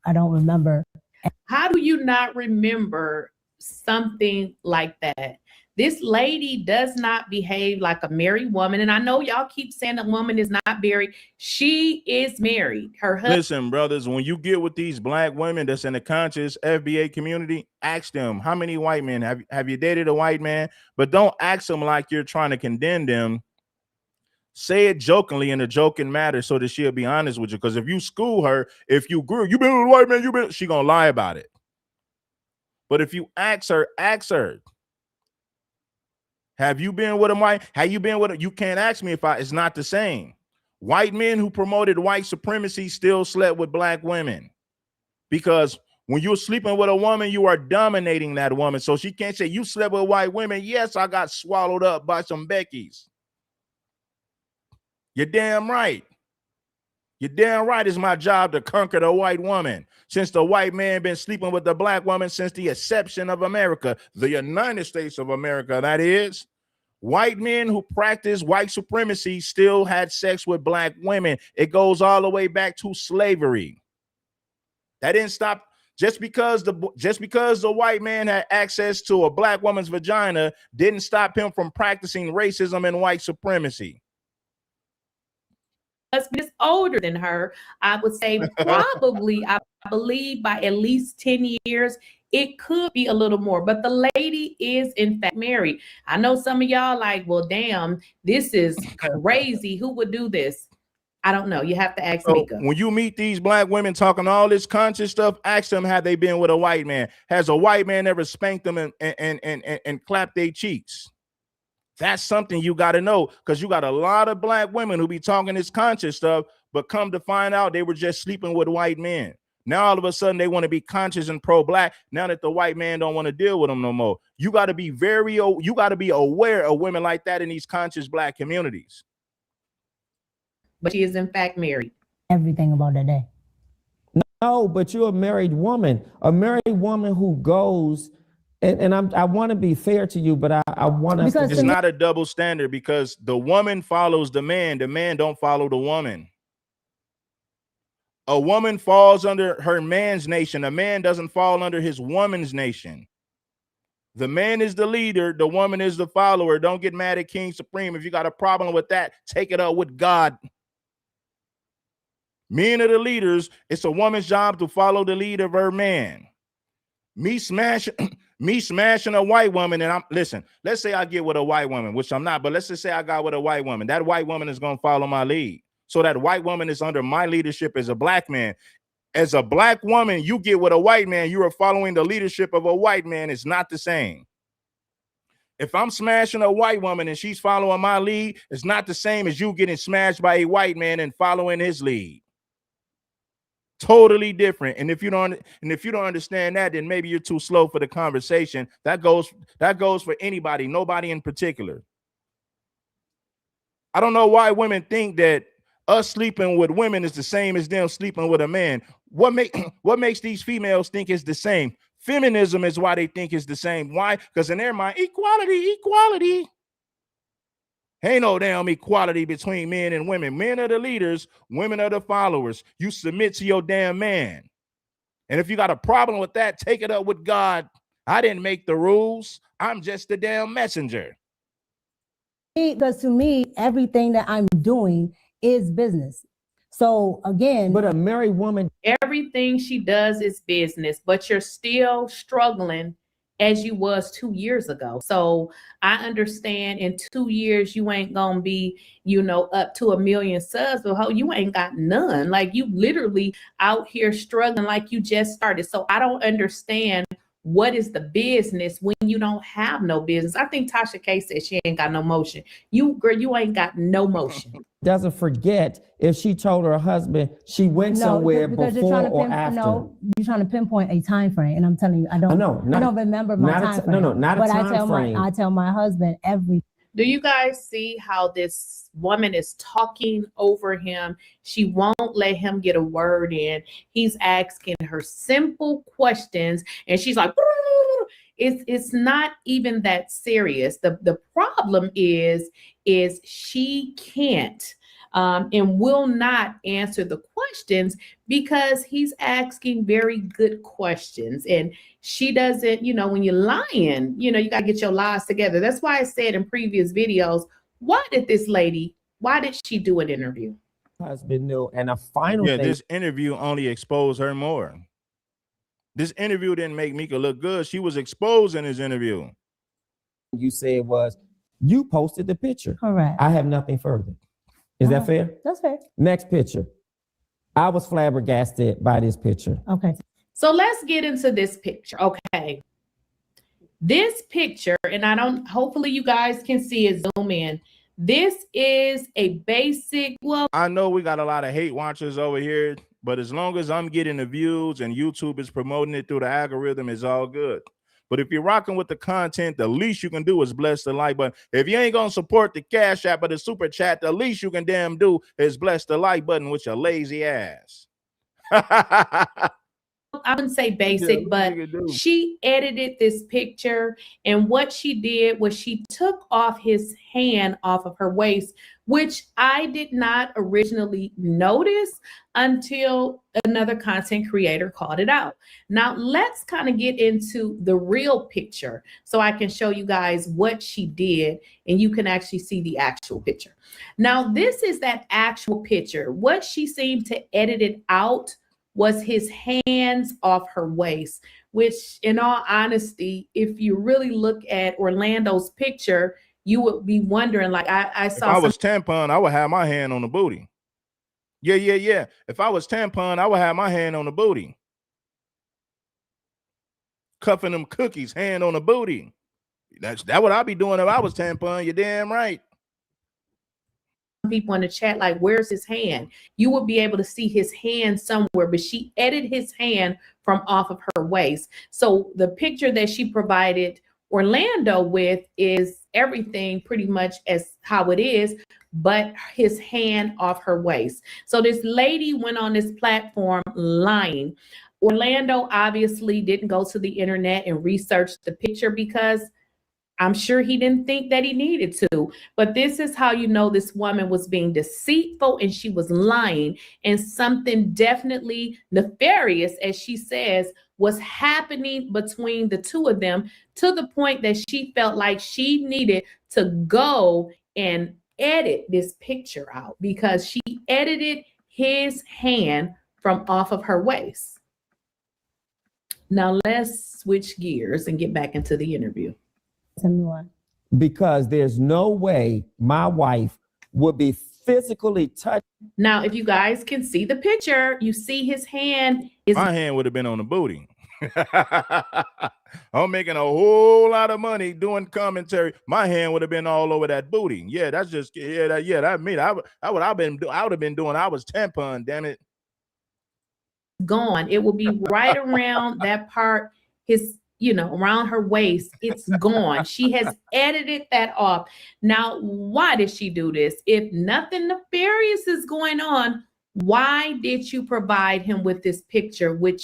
remember. How do you not remember something like that? This lady does not behave like a married woman. And I know y'all keep saying a woman is not married. She is married. Her husband. Listen, brothers, when you get with these black women that's in the conscious FBA community, ask them, how many white men have you dated a white man? But don't ask them like you're trying to condemn them. Say it jokingly in a joking matter so that she'll be honest with you. Because if you school her, if you grew, you been with a white man, she gonna lie about it. But if you ask her, have you been with a white? Have you been with a? You can't ask me if it's not the same. White men who promoted white supremacy still slept with black women. Because when you're sleeping with a woman, you are dominating that woman. So she can't say, you slept with white women. Yes, I got swallowed up by some Beckys. You're damn right. You're damn right. It's my job to conquer the white woman. Since the white man been sleeping with the black woman since the inception of America, the United States of America, that is. White men who practice white supremacy still had sex with black women. It goes all the way back to slavery. That didn't stop just because the white man had access to a black woman's vagina didn't stop him from practicing racism and white supremacy. Husband is older than her. I would say probably, I believe by at least 10 years. It could be a little more, but the lady is in fact married. I know some of y'all like, well, damn, this is crazy. Who would do this? I don't know. You have to ask Mika. When you meet these black women talking all this conscious stuff, ask them, have they been with a white man? Has a white man ever spanked them and clapped their cheeks? That's something you got to know, because you got a lot of black women who be talking this conscious stuff, but come to find out they were just sleeping with white men. Now all of a sudden they want to be conscious and pro-black. Now that the white man don't want to deal with them no more. You got to be aware of women like that in these conscious black communities. But she is in fact married. Everything about that day. No, but you're a married woman who goes. And I want to be fair to you, but I want to. It's not a double standard, because the woman follows the man don't follow the woman. A woman falls under her man's nation. A man doesn't fall under his woman's nation. The man is the leader. The woman is the follower. Don't get mad at King Supreme. If you got a problem with that, take it up with God. Men are the leaders. It's a woman's job to follow the lead of her man. Me smashing a white woman, and let's say I get with a white woman, which I'm not, but let's just say I got with a white woman. That white woman is going to follow my lead. So that white woman is under my leadership as a black man. As a black woman, you get with a white man, you are following the leadership of a white man. It's not the same. If I'm smashing a white woman and she's following my lead, it's not the same as you getting smashed by a white man and following his lead. Totally different. And if you don't understand that, then maybe you're too slow for the conversation. That goes for anybody, nobody in particular. I don't know why women think that us sleeping with women is the same as them sleeping with a man. What makes these females think it's the same? Feminism is why they think it's the same. Why? Because in their mind, equality. Ain't no damn equality between men and women. Men are the leaders, women are the followers. You submit to your damn man. And if you got a problem with that, take it up with God. I didn't make the rules. I'm just the damn messenger. Because to me, everything that I'm doing is business. So again, But a married woman, Everything she does is business, but you're still struggling as you was 2 years ago. So I understand in 2 years you ain't gonna be, up to 1 million subs, but you ain't got none. Like you literally out here struggling like you just started. So I don't understand what is the business when you don't have no business. I think Tasha K said she ain't got no motion. You ain't got no motion. doesn't forget if she told her husband she went somewhere because before or after. No, you're trying to pinpoint a time frame, and I'm telling you, I don't remember my time frame. Not a time frame. I tell my husband every. Do you guys see how this woman is talking over him? She won't let him get a word in. He's asking her simple questions, and she's like, it's not even that serious. The problem is she can't and will not answer the questions because he's asking very good questions. And she doesn't, when you're lying, you got to get your lies together. That's why I said in previous videos, why did she do an interview? Husband knew. And a final thing. This interview only exposed her more. This interview didn't make Mika look good. She was exposed in his interview. You said was, you posted the picture. Correct. I have nothing further. Is that fair? That's fair. Next picture. I was flabbergasted by this picture. Okay. So let's get into this picture. Okay. This picture, and hopefully you guys can see it, zoom in. This is a basic, I know we got a lot of hate watchers over here, but as long as I'm getting the views and YouTube is promoting it through the algorithm, it's all good. But if you're rocking with the content, the least you can do is bless the like button. If you ain't going to support the Cash App or the Super Chat, the least you can damn do is bless the like button with your lazy ass. I wouldn't say basic, but she edited this picture, and what she did was she took off his hand off of her waist, which I did not originally notice until another content creator called it out. Now let's kind of get into the real picture so I can show you guys what she did and you can actually see the actual picture. Now this is that actual picture. What she seemed to edit it out was his hands off her waist, which in all honesty, if you really look at Orlando's picture, you would be wondering, like I saw. If I was Tampon, I would have my hand on the booty. Yeah. If I was Tampon, I would have my hand on the booty. Cuffing them cookies, hand on the booty. That's what I'd be doing if I was Tampon. You're damn right. People in the chat like, where's his hand? You would be able to see his hand somewhere, but she edited his hand from off of her waist. So the picture that she provided Orlando with is everything pretty much as how it is, but his hand off her waist. So this lady went on this platform lying. Orlando obviously didn't go to the internet and research the picture because I'm sure he didn't think that he needed to, but this is how you know this woman was being deceitful and she was lying, and something definitely nefarious, as she says, was happening between the two of them to the point that she felt like she needed to go and edit this picture out because she edited his hand from off of her waist. Now let's switch gears and get back into the interview. Tell me why. Because there's no way my wife would be physically touched. Now, if you guys can see the picture, you see his hand. My hand would have been on the booty. I'm making a whole lot of money doing commentary. My hand would have been all over that booty. Yeah, that's just that mean I would have been doing. I was Tampon, damn it. Gone. It will be right around that part. Around her waist, it's gone. She has edited that off. Now, why did she do this? If nothing nefarious is going on, why did you provide him with this picture with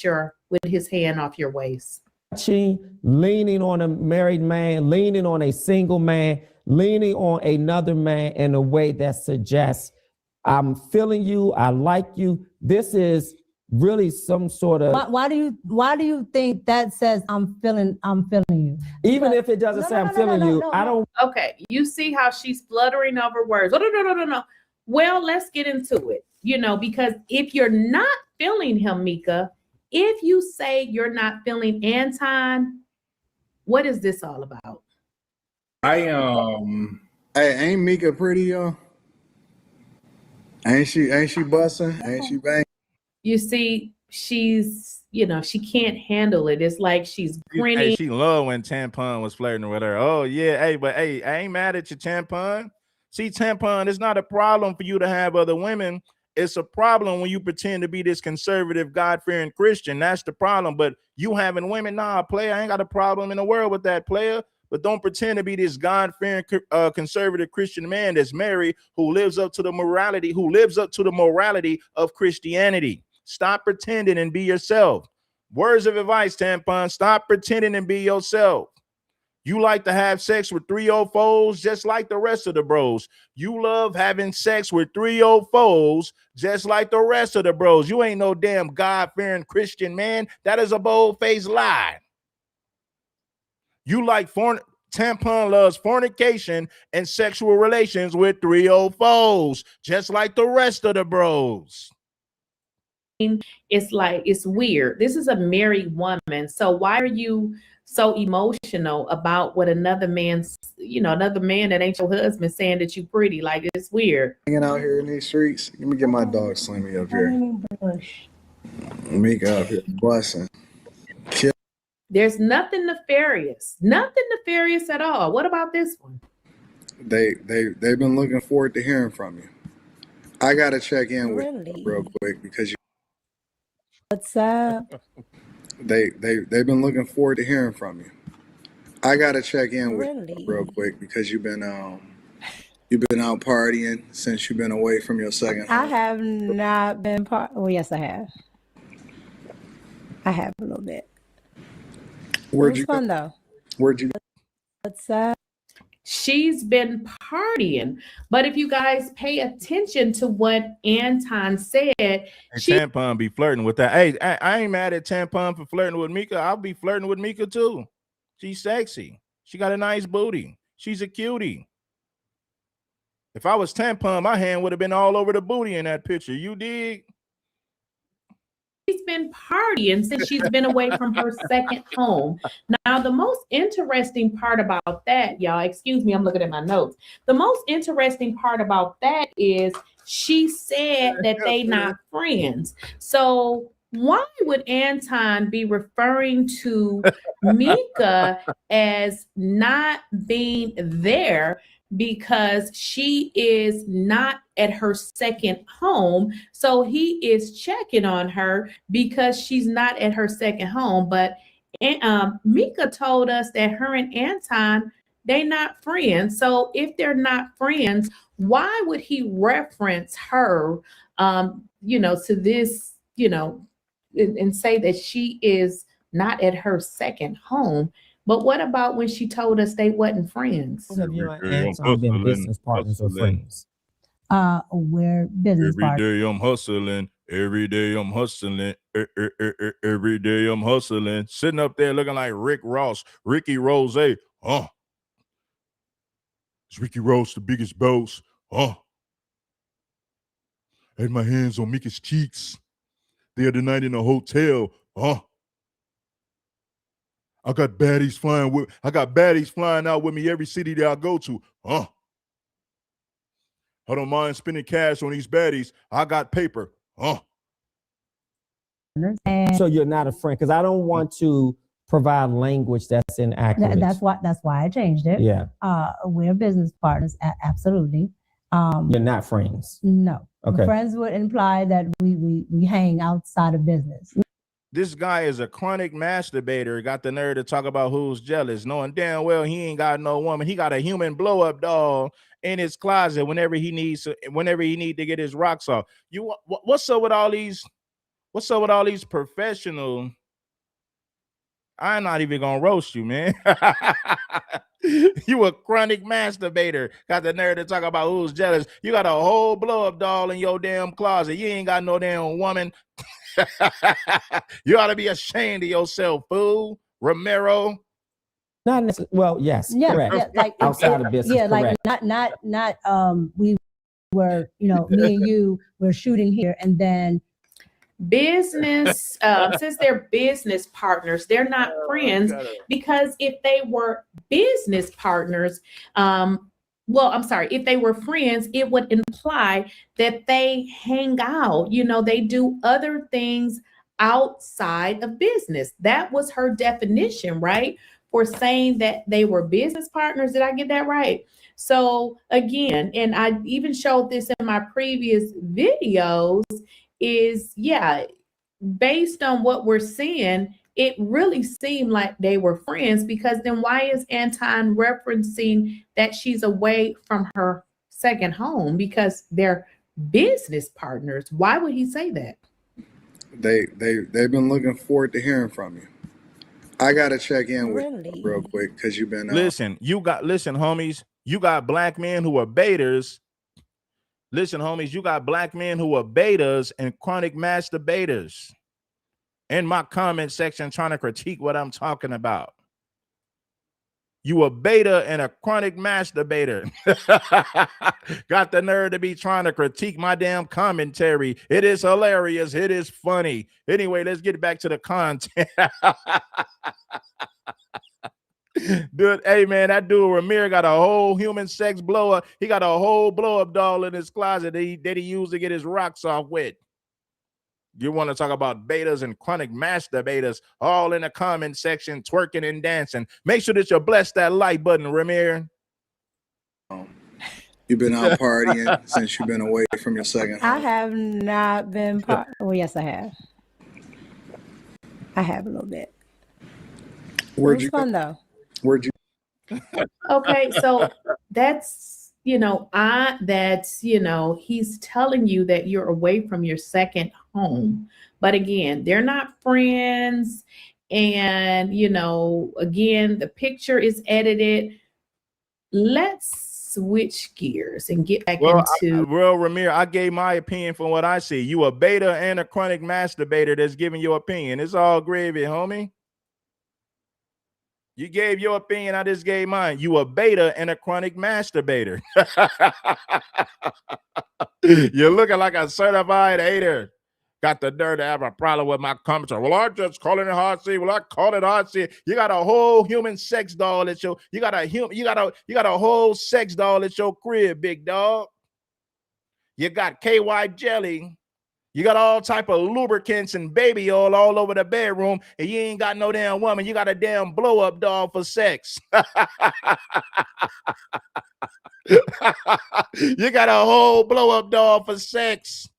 his hand off your waist? Leaning on a married man, leaning on a single man, leaning on another man in a way that suggests, I'm feeling you, I like you. This is really some sort of. Why do you think that says I'm feeling you? Even if it doesn't say I'm feeling you, I don't. Okay, you see how she's fluttering over words. Oh, no. Well, let's get into it. Because if you're not feeling him, Mika, if you say you're not feeling Anton, what is this all about? Hey, ain't Mika pretty, y'all? Ain't she busting? Ain't she bang? You see, she's, she can't handle it. It's like she's grinning. Hey, she loved when Tampon was flirting with her. Oh, yeah. Hey, but hey, I ain't mad at you, Tampon. See, Tampon, it's not a problem for you to have other women. It's a problem when you pretend to be this conservative, God-fearing Christian. That's the problem. But you having women, nah, player, I ain't got a problem in the world with that, player. But don't pretend to be this God-fearing conservative Christian man that's married who lives up to the morality of Christianity. Stop pretending and be yourself. Words of advice, Tampon. Stop pretending and be yourself. You like to have sex with 304s just like the rest of the bros. You love having sex with 304s just like the rest of the bros. You ain't no damn God-fearing Christian man. That is a bold-faced lie. You like Tampon loves fornication and sexual relations with 304s just like the rest of the bros. It's like, it's weird. This is a married woman. So why are you so emotional about what another man that ain't your husband saying that you pretty? Like, it's weird. Hanging out here in these streets. Let me get my dog Slimmy up here. Mika up here busting. There's nothing nefarious at all. What about this one? They've been looking forward to hearing from you. I gotta check in with you real quick because What's up? They've been looking forward to hearing from you. I gotta check in with you real quick because you've been out partying since you've been away from your second home. I have not been well, yes, I have. I have a little bit. Where'd it was fun though. Where'd you? What's up? She's been partying. But if you guys pay attention to what Anton said, Tampon be flirting with that. Hey, I ain't mad at Tampon for flirting with Mika. I'll be flirting with Mika too. She's sexy. She got a nice booty. She's a cutie. If I was Tampon, my hand would have been all over the booty in that picture. You dig? She's been partying since she's been away from her second home. Now, the most interesting part about that, y'all, excuse me, I'm looking at my notes. The most interesting part about that is she said that they not friends. So why would Anton be referring to Mika as not being there? Because she is not at her second home. So he is checking on her because she's not at her second home. But Mika told us that her and Anton, they not friends. So if they're not friends, why would he reference her, to this, and say that she is not at her second home? But what about when she told us they wasn't friends? Have you and Anton been business partners or friends? We're business partners. Every day I'm hustling. Every day I'm hustling. Every day I'm hustling. Sitting up there looking like Ricky Rose. Is Ricky Rose the biggest boss? Had my hands on Mika's cheeks the other night in a hotel. I got baddies flying out with me every city that I go to. I don't mind spending cash on these baddies. I got paper. So you're not a friend, because I don't want to provide language that's inaccurate. That's why I changed it. Yeah. We're business partners, absolutely. You're not friends. No. Okay. Friends would imply that we hang outside of business. This guy is a chronic masturbator. Got the nerve to talk about who's jealous, knowing damn well he ain't got no woman. He got a human blow-up doll in his closet whenever he need to get his rocks off. What's up with all these? What's up with all these professional? I'm not even gonna roast you, man. You a chronic masturbator. Got the nerve to talk about who's jealous. You got a whole blow up doll in your damn closet. You ain't got no damn woman. You ought to be ashamed of yourself, fool. Romero. Not necessarily. Well, yes, Yeah, correct. yeah, like Outside of business, yeah, like correct. not we were, me and you were shooting here, and then Business, since they're business partners, they're not friends, because if they were business partners, well, I'm sorry, if they were friends, it would imply that they hang out, they do other things outside of business. That was her definition, right? For saying that they were business partners. Did I get that right? So again, and I even showed this in my previous videos, is based on what we're seeing, it really seemed like they were friends, because then why is Anton referencing that she's away from her second home? Because they're business partners. Why would he say that? They've been looking forward to hearing from you. I gotta check in with you real quick because you've been listen, homies, you got black men who are baiters. Listen, homies, you got black men who are betas and chronic masturbators in my comment section trying to critique what I'm talking about. You a beta and a chronic masturbator. Got the nerve to be trying to critique my damn commentary. It is hilarious. It is funny. Anyway, let's get back to the content. Dude, hey man, that dude Ramir got a whole human sex blower. He got a whole blow-up doll in his closet that he used to get his rocks off with. You want to talk about betas and chronic masturbators, all in the comment section, twerking and dancing. Make sure that you bless that like button, Ramir. You've been out partying since you've been away from your second home. I have not been oh yes, I have. I have a little bit. Where'd it was you fun go? though. Where'd you? Okay, so that's, he's telling you that you're away from your second home. But again, they're not friends. And, again, the picture is edited. Let's switch gears and get back into. Ramir, I gave my opinion from what I see. You a beta and a chronic masturbator that's giving your opinion. It's all gravy, homie. You gave your opinion, I just gave mine. You a beta and a chronic masturbator. You're looking like a certified hater. Got the nerve to have a problem with my commentary. Well, I just call it a hard seat. Well, I call it hard seat. You got a whole human sex doll at your. You got a whole sex doll at your crib, big dog. You got KY jelly. You got all type of lubricants and baby oil all over the bedroom, and you ain't got no damn woman. You got a damn blow-up doll for sex. You got a whole blow-up doll for sex.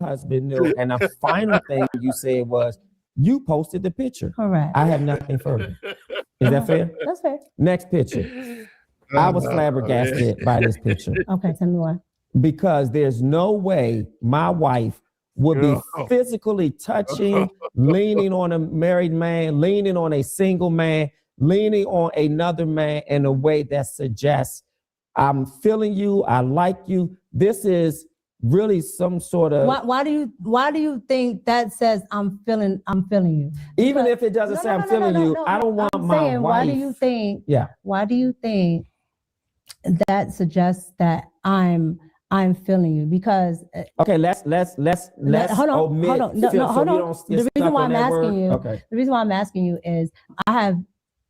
Husband knew. And the final thing you said was, you posted the picture. Correct. I have nothing further. Is that fair? That's fair. Next picture. I was flabbergasted by this picture. Okay, tell me why. Because there's no way my wife would be physically touching, leaning on a married man, leaning on a single man, leaning on another man in a way that suggests I'm feeling you, I like you. This is really some sort of. Why do you think that says I'm feeling you? Even if it doesn't say I'm feeling you, I don't want my wife. Why do you think? Yeah. Why do you think that suggests that I'm feeling you? Because okay, let's hold on. The reason why I'm asking you, the reason why I'm asking you is I have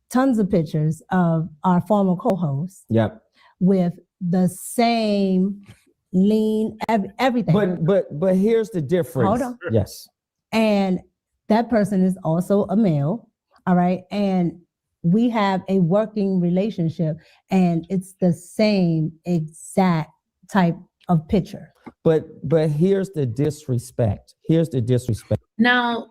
tons of pictures of our former co-hosts. Yep. With the same lean, everything. But here's the difference. Hold on. Yes. And that person is also a male. All right. And we have a working relationship, and it's the same exact type of picture. But here's the disrespect. Now,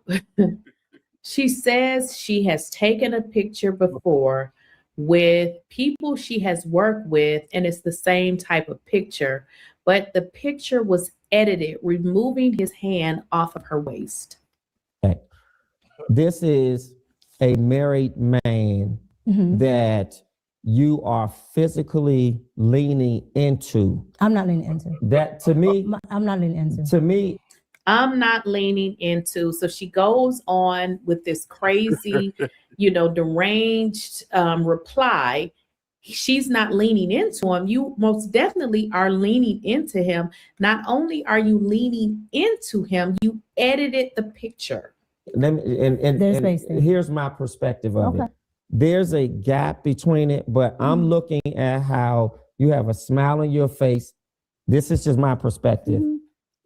she says she has taken a picture before with people she has worked with, and it's the same type of picture, but the picture was edited, removing his hand off of her waist. Okay. This is a married man that you are physically leaning into. I'm not leaning into. That to me, I'm not leaning into. to me, I'm not leaning into. So she goes on with this crazy, deranged reply. She's not leaning into him. You most definitely are leaning into him. Not only are you leaning into him, you edited the picture. let me, and here's my perspective of it. There's a gap between it, but I'm looking at how you have a smile on your face. This is just my perspective.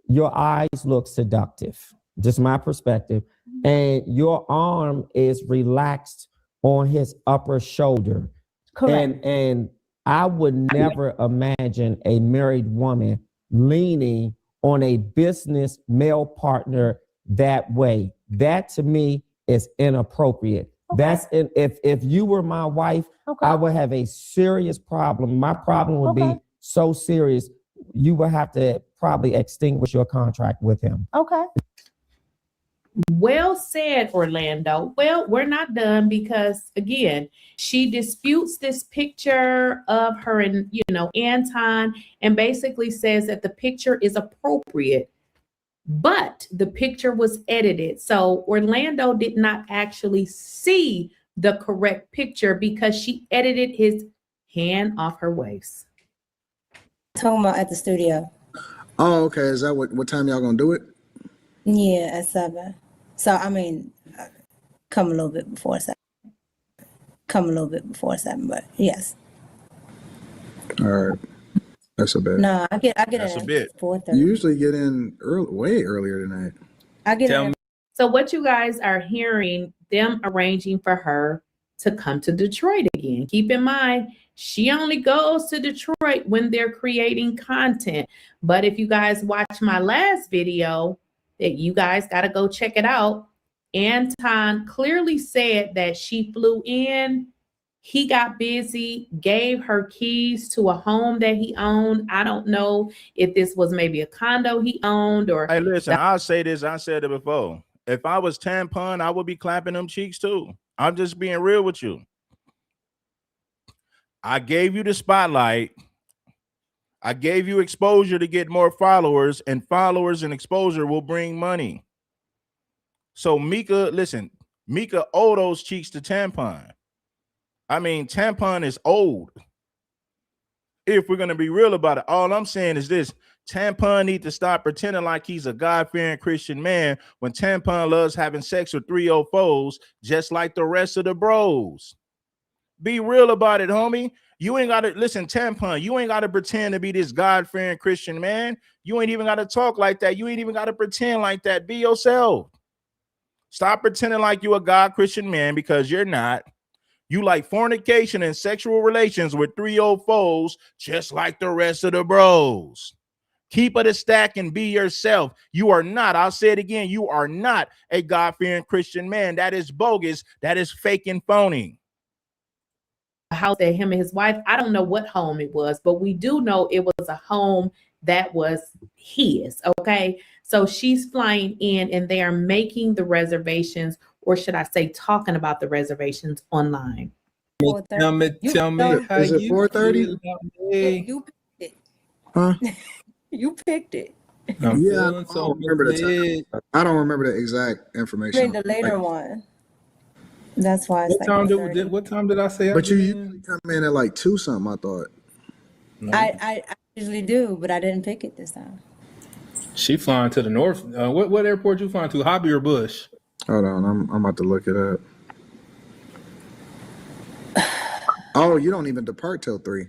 Your eyes look seductive, just my perspective. And your arm is relaxed on his upper shoulder. Correct. And I would never imagine a married woman leaning on a business male partner that way. That to me is inappropriate. That's if you were my wife, I would have a serious problem. My problem would be so serious, you would have to probably extinguish your contract with him. Okay. Well said, Orlando. Well, we're not done because, again, she disputes this picture of her and, Anton, and basically says that the picture is appropriate, but the picture was edited. So Orlando did not actually see the correct picture because she edited his hand off her waist. Talking about at the studio. Oh, okay. Is that what time y'all gonna do it? Yeah, at 7. So I mean, come a little bit before 7. But yes. All right. That's a bit. No, I get That's in a bit. at 4:30. You usually get in early, way earlier than that. I get in. So what you guys are hearing, them arranging for her to come to Detroit again. Keep in mind, she only goes to Detroit when they're creating content. But if you guys watch my last video, that you guys got to go check it out, Anton clearly said that she flew in, he got busy, gave her keys to a home that he owned. I don't know if this was maybe a condo he owned or... Hey, listen, I'll say this. I said it before. If I was Tampon, I would be clapping them cheeks too. I'm just being real with you. I gave you the spotlight. I gave you exposure to get more followers, and followers and exposure will bring money. So Mika, listen, Mika owed those cheeks to Tampon. I mean, Tampon is old. If we're going to be real about it, all I'm saying is this: Tampon need to stop pretending like he's a God-fearing Christian man when Tampon loves having sex with 304s just like the rest of the bros. Be real about it, homie. You ain't got to listen, Tampon. You ain't got to pretend to be this God-fearing Christian man. You ain't even got to talk like that. You ain't even got to pretend like that. Be yourself. Stop pretending like you a God-Christian man, because you're not. You like fornication and sexual relations with 304s just like the rest of the bros. Keep it a stack and be yourself. You are not, I'll say it again, you are not a God-fearing Christian man. That is bogus. That is fake and phony. House that him and his wife, I don't know what home it was, but we do know it was a home that was his. Okay, so she's flying in and they are making the reservations, or should I say talking about the reservations online. Tell me how is it you 4:30? feel about me. You picked it. Huh? You picked it. I'm Yeah, feeling I so don't remember the good. time. I don't remember the exact I information. mean, the later one. That's why it's What like time 4:30. what time did I say? But you I usually come in at like 2 something, I thought. I usually do, but I didn't pick it this time. She flying to the north. What airport you flying to? Hobby or Bush? Hold on, I'm about to look it up. Oh, you don't even depart till 3.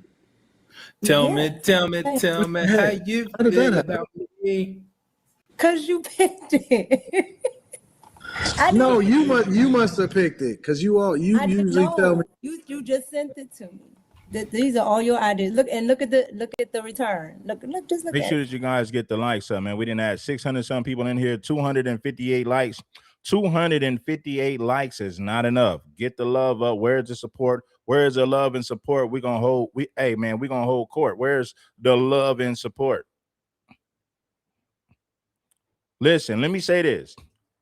Tell me how you How did that feel happen? about me. Cause you picked it. No, you must have picked it, because you usually tell me. You just sent it to me. These are all your ideas. Look at the return. Look Make at sure it. that you guys get the likes up, man. We didn't have 600 some people in here, 258 likes. 258 likes is not enough. Get the love up. Where's the support? Where's the love and support? We're gonna hold court. Where's the love and support? Listen, let me say this.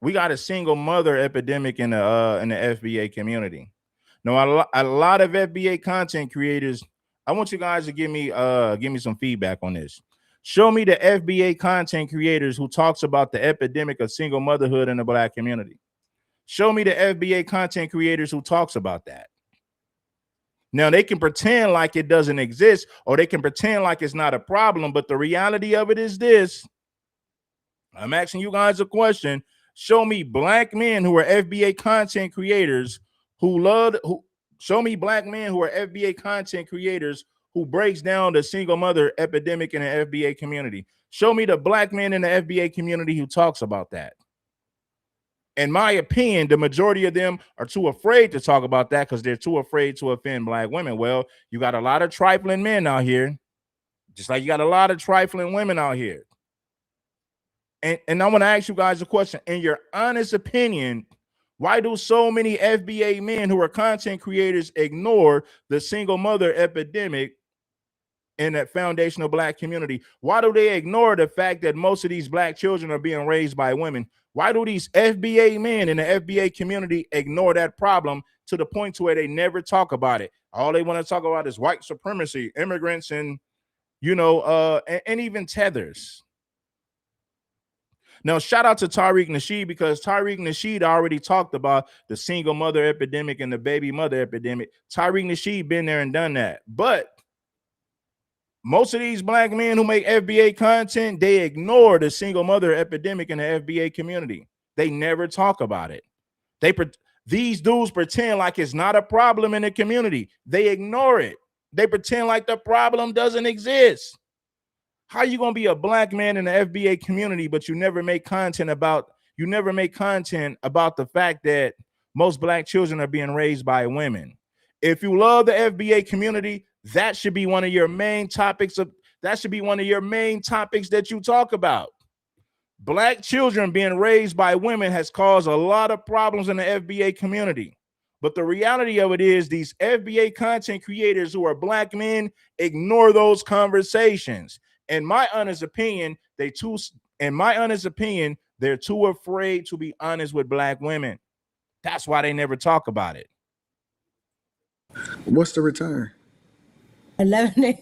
We got a single mother epidemic in the FBA community. Now, a lot of FBA content creators, I want you guys to give me some feedback on this. Show me the FBA content creators who talks about the epidemic of single motherhood in the Black community. Show me the FBA content creators who talks about that. Now, they can pretend like it doesn't exist, or they can pretend like it's not a problem, but the reality of it is this. I'm asking you guys a question. Show me Black men who are FBA content creators show me Black men who are FBA content creators who breaks down the single mother epidemic in the FBA community. Show me the Black men in the FBA community who talks about that. In my opinion, the majority of them are too afraid to talk about that because they're too afraid to offend Black women. Well, you got a lot of trifling men out here, just like you got a lot of trifling women out here. And I want to ask you guys a question. In your honest opinion, why do so many FBA men who are content creators ignore the single mother epidemic in that foundational Black community? Why do they ignore the fact that most of these Black children are being raised by women? Why do these FBA men in the FBA community ignore that problem to the point to where they never talk about it? All they want to talk about is white supremacy, immigrants, and and even tethers. Now, shout out to Tariq Nasheed, because Tariq Nasheed already talked about the single mother epidemic and the baby mother epidemic. Tariq Nasheed been there and done that. But most of these Black men who make FBA content, they ignore the single mother epidemic in the FBA community. They never talk about it. These dudes pretend like it's not a problem in the community. They ignore it. They pretend like the problem doesn't exist. How are you going to be a Black man in the FBA community, but you never make content about the fact that most Black children are being raised by women? If you love the FBA community, that should be one of your main topics that you talk about. Black children being raised by women has caused a lot of problems in the FBA community. But the reality of it is these FBA content creators who are Black men ignore those conversations. In my honest opinion, they're too afraid to be honest with Black women. That's why they never talk about it. What's the return? 11.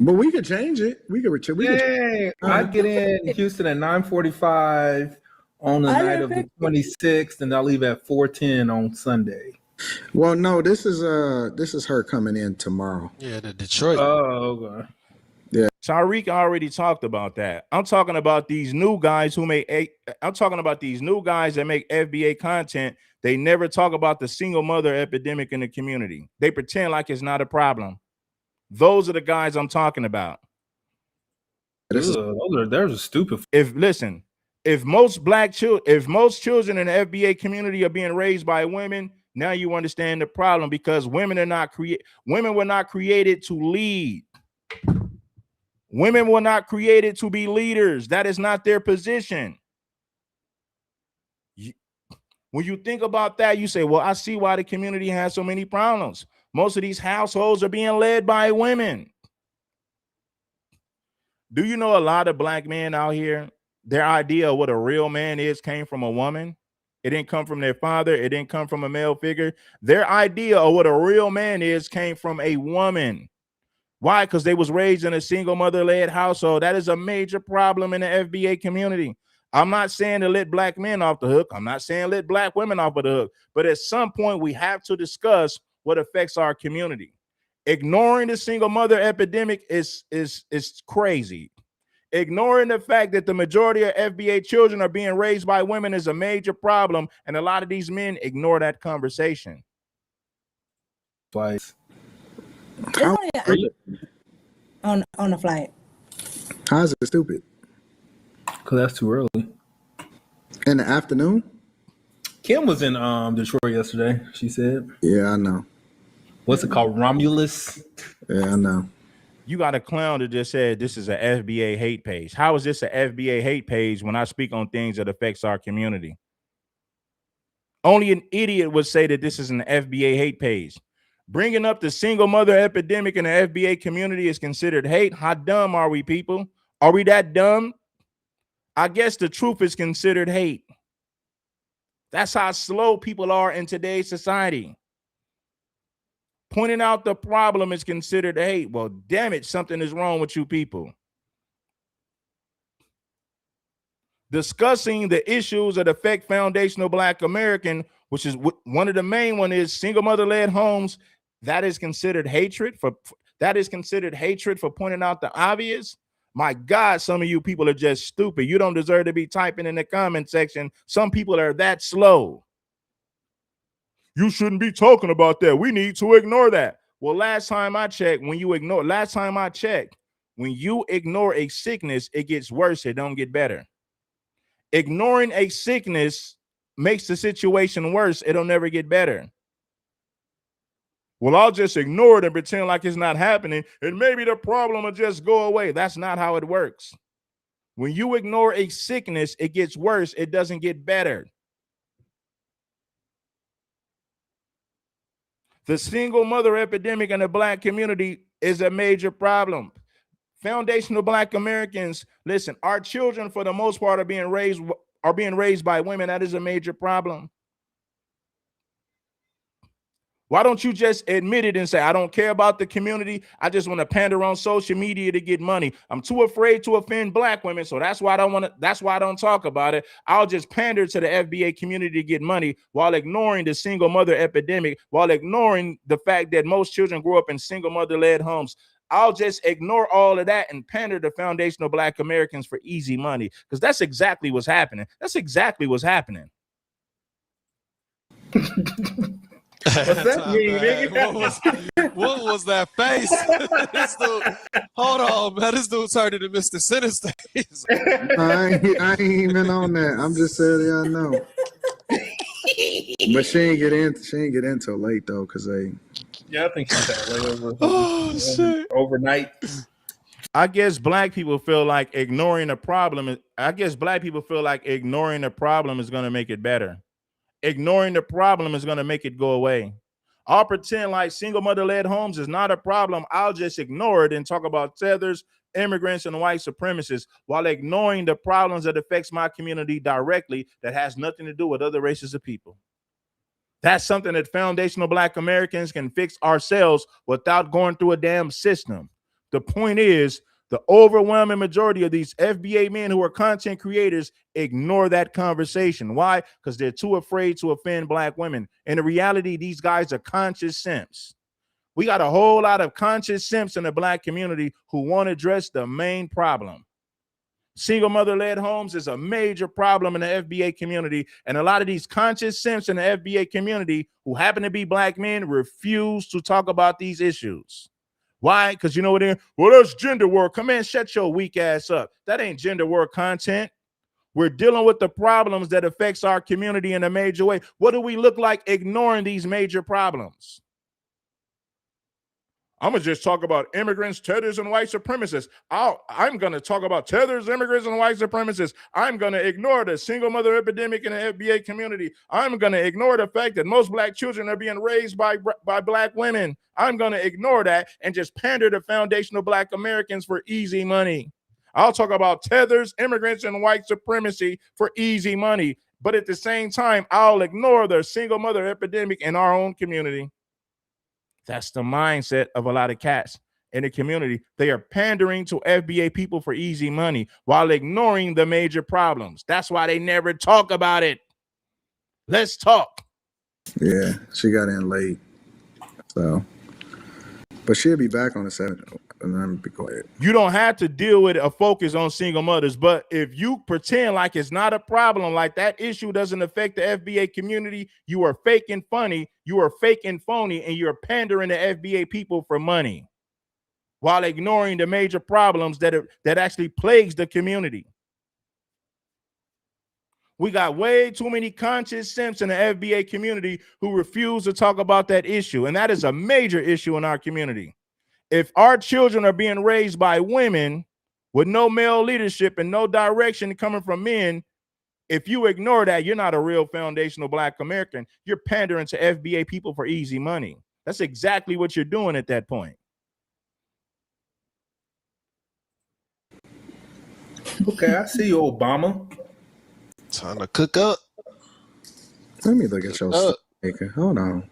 But we could change it. We could return. I get in Houston at 9:45 on the night of the 26th, and I leave at 4:10 on Sunday. Well, no, this is her coming in tomorrow. Yeah, the Detroit. Oh, okay. Yeah. Tariq already talked about that. I'm talking about these new guys that make FBA content. They never talk about the single mother epidemic in the community. They pretend like it's not a problem. Those are the guys I'm talking about. Those are stupid. If most children in the FBA community are being raised by women, now you understand the problem, because women were not created to lead. Women were not created to be leaders. That is not their position. When you think about that, you say, well, I see why the community has so many problems. Most of these households are being led by women. Do you know a lot of Black men out here, their idea of what a real man is came from a woman? It didn't come from their father. It didn't come from a male figure. Their idea of what a real man is came from a woman. Why? Because they was raised in a single mother-led household. That is a major problem in the FBA community. I'm not saying to let Black men off the hook. I'm not saying let Black women off of the hook. But at some point, we have to discuss what affects our community. Ignoring the single mother epidemic is crazy. Ignoring the fact that the majority of FBA children are being raised by women is a major problem, and a lot of these men ignore that conversation. On a flight. How is it stupid? Because that's too early. In the afternoon? Kim was in Detroit yesterday, she said. Yeah, I know. What's it called? Romulus? Yeah, I know. You got a clown that just said this is an FBA hate page. How is this an FBA hate page when I speak on things that affects our community? Only an idiot would say that this is an FBA hate page. Bringing up the single mother epidemic in the FBA community is considered hate. How dumb are we, people? Are we that dumb? I guess the truth is considered hate. That's how slow people are in today's society. Pointing out the problem is considered hate. Well, damn it, something is wrong with you people. Discussing the issues that affect foundational Black American, which is one of the main one is single mother-led homes. That is considered hatred for pointing out the obvious. My God, some of you people are just stupid. You don't deserve to be typing in the comment section. Some people are that slow. You shouldn't be talking about that. We need to ignore that. Well, last time I checked, when you ignore a sickness, it gets worse. It don't get better. Ignoring a sickness makes the situation worse. It'll never get better. Well, I'll just ignore it and pretend like it's not happening, and maybe the problem will just go away. That's not how it works. When you ignore a sickness, it gets worse. It doesn't get better. The single mother epidemic in the Black community is a major problem. Foundational Black Americans, listen, our children for the most part are being raised by women. That is a major problem. Why don't you just admit it and say, I don't care about the community. I just want to pander on social media to get money. I'm too afraid to offend Black women, so that's why I don't talk about it. I'll just pander to the FBA community to get money while ignoring the single mother epidemic, while ignoring the fact that most children grow up in single mother-led homes. I'll just ignore all of that and pander to foundational Black Americans for easy money, because that's exactly what's happening. That's exactly what's happening. What's that mean, nigga? What was that face? This dude, hold on, man. This dude turned into Mr. Sinister. I ain't even on that. I'm just saying, y'all know. But she ain't get in till late though, cause Yeah, I think she's got layover. Oh shit! Overnight. I guess Black people feel like ignoring the problem. Black people feel like ignoring the problem is going to make it better. Ignoring the problem is going to make it go away. I'll pretend like single mother-led homes is not a problem. I'll just ignore it and talk about tethers, immigrants, and white supremacists while ignoring the problems that affects my community directly that has nothing to do with other races of people. That's something that foundational Black Americans can fix ourselves without going through a damn system. The point is, the overwhelming majority of these FBA men who are content creators ignore that conversation. Why? Because they're too afraid to offend Black women. In reality, these guys are conscious simps. We got a whole lot of conscious simps in the Black community who won't address the main problem. Single mother-led homes is a major problem in the FBA community, and a lot of these conscious simps in the FBA community who happen to be Black men refuse to talk about these issues. Why? Because you know what? Well, that's gender war. Come in, shut your weak ass up. That ain't gender war content. We're dealing with the problems that affects our community in a major way. What do we look like ignoring these major problems? I'm going to just talk about immigrants, tethers, and white supremacists. I'm going to talk about tethers, immigrants, and white supremacists. I'm going to ignore the single mother epidemic in the FBA community. I'm going to ignore the fact that most Black children are being raised by Black women. I'm going to ignore that and just pander to foundational Black Americans for easy money. I'll talk about tethers, immigrants, and white supremacy for easy money. But at the same time, I'll ignore the single mother epidemic in our own community. That's the mindset of a lot of cats in the community. They are pandering to FBA people for easy money while ignoring the major problems. That's why they never talk about it. Let's talk. Yeah, she got in late. So, but she'll be back on the 7th. And then be quiet. You don't have to deal with a focus on single mothers, but if you pretend like it's not a problem, like that issue doesn't affect the FBA community, you are fake and funny, you are fake and phony, and you're pandering to FBA people for money while ignoring the major problems that actually plagues the community. We got way too many conscious simps in the FBA community who refuse to talk about that issue, and that is a major issue in our community. If our children are being raised by women with no male leadership and no direction coming from men, if you ignore that, you're not a real foundational Black American. You're pandering to FBA people for easy money. That's exactly what you're doing at that point. Okay, I see you, Obama. Time to cook up. Let me look at your stuff, Mika. Hold on.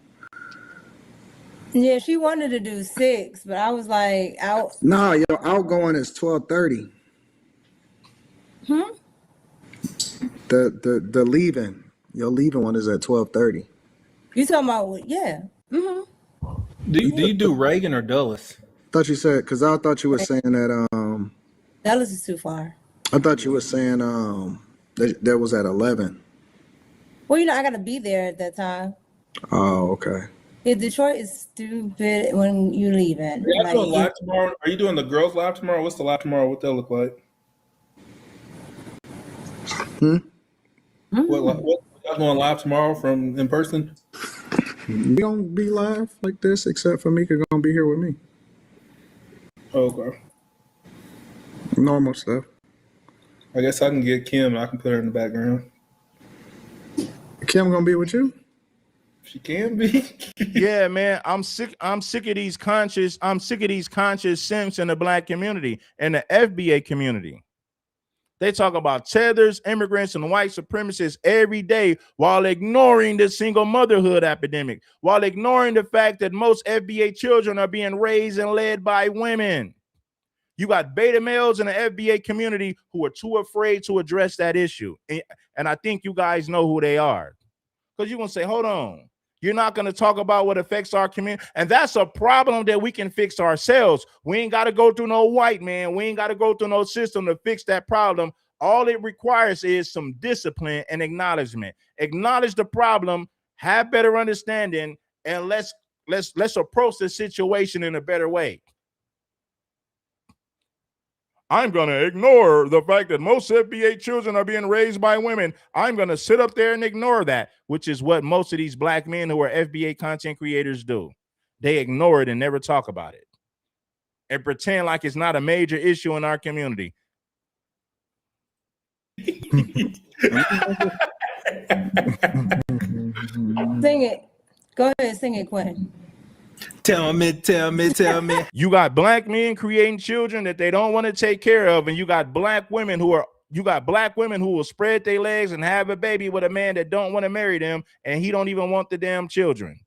Yeah, she wanted to do 6, but I was like, out. No, your outgoing is 12:30. The leaving. Your leaving one is at 12:30. You talking about, yeah. Do you do Reagan or Dulles? Thought you said, because I thought you were saying that Dallas is too far. I thought you were saying that was at 11. Well, I got to be there at that time. Oh, okay. Yeah, Detroit is stupid when you leaving. Are you doing live tomorrow? Are you doing the girls live tomorrow? What's the live tomorrow? What that look like? What y'all going live tomorrow from in person? We gonna be live like this, except for Mika gonna be here with me. Okay. Normal stuff. I guess I can get Kim and I can put her in the background. Kim gonna be with you? She can be. Yeah, man. I'm sick of these conscious simps in the black community and the FBA community. They talk about tethers, immigrants, and white supremacists every day while ignoring the single motherhood epidemic, while ignoring the fact that most FBA children are being raised and led by women. You got beta males in the FBA community who are too afraid to address that issue. And I think you guys know who they are. Because you're going to say, hold on. You're not going to talk about what affects our community. And that's a problem that we can fix ourselves. We ain't got to go through no white man. We ain't got to go through no system to fix that problem. All it requires is some discipline and acknowledgement. Acknowledge the problem, have better understanding, and let's approach the situation in a better way. I'm going to ignore the fact that most FBA children are being raised by women. I'm going to sit up there and ignore that, which is what most of these black men who are FBA content creators do. They ignore it and never talk about it and pretend like it's not a major issue in our community. Sing it. Go ahead, sing it, Quinn. Tell me. You got black men creating children that they don't want to take care of, and you got black women who will spread their legs and have a baby with a man that don't want to marry them, and he don't even want the damn children.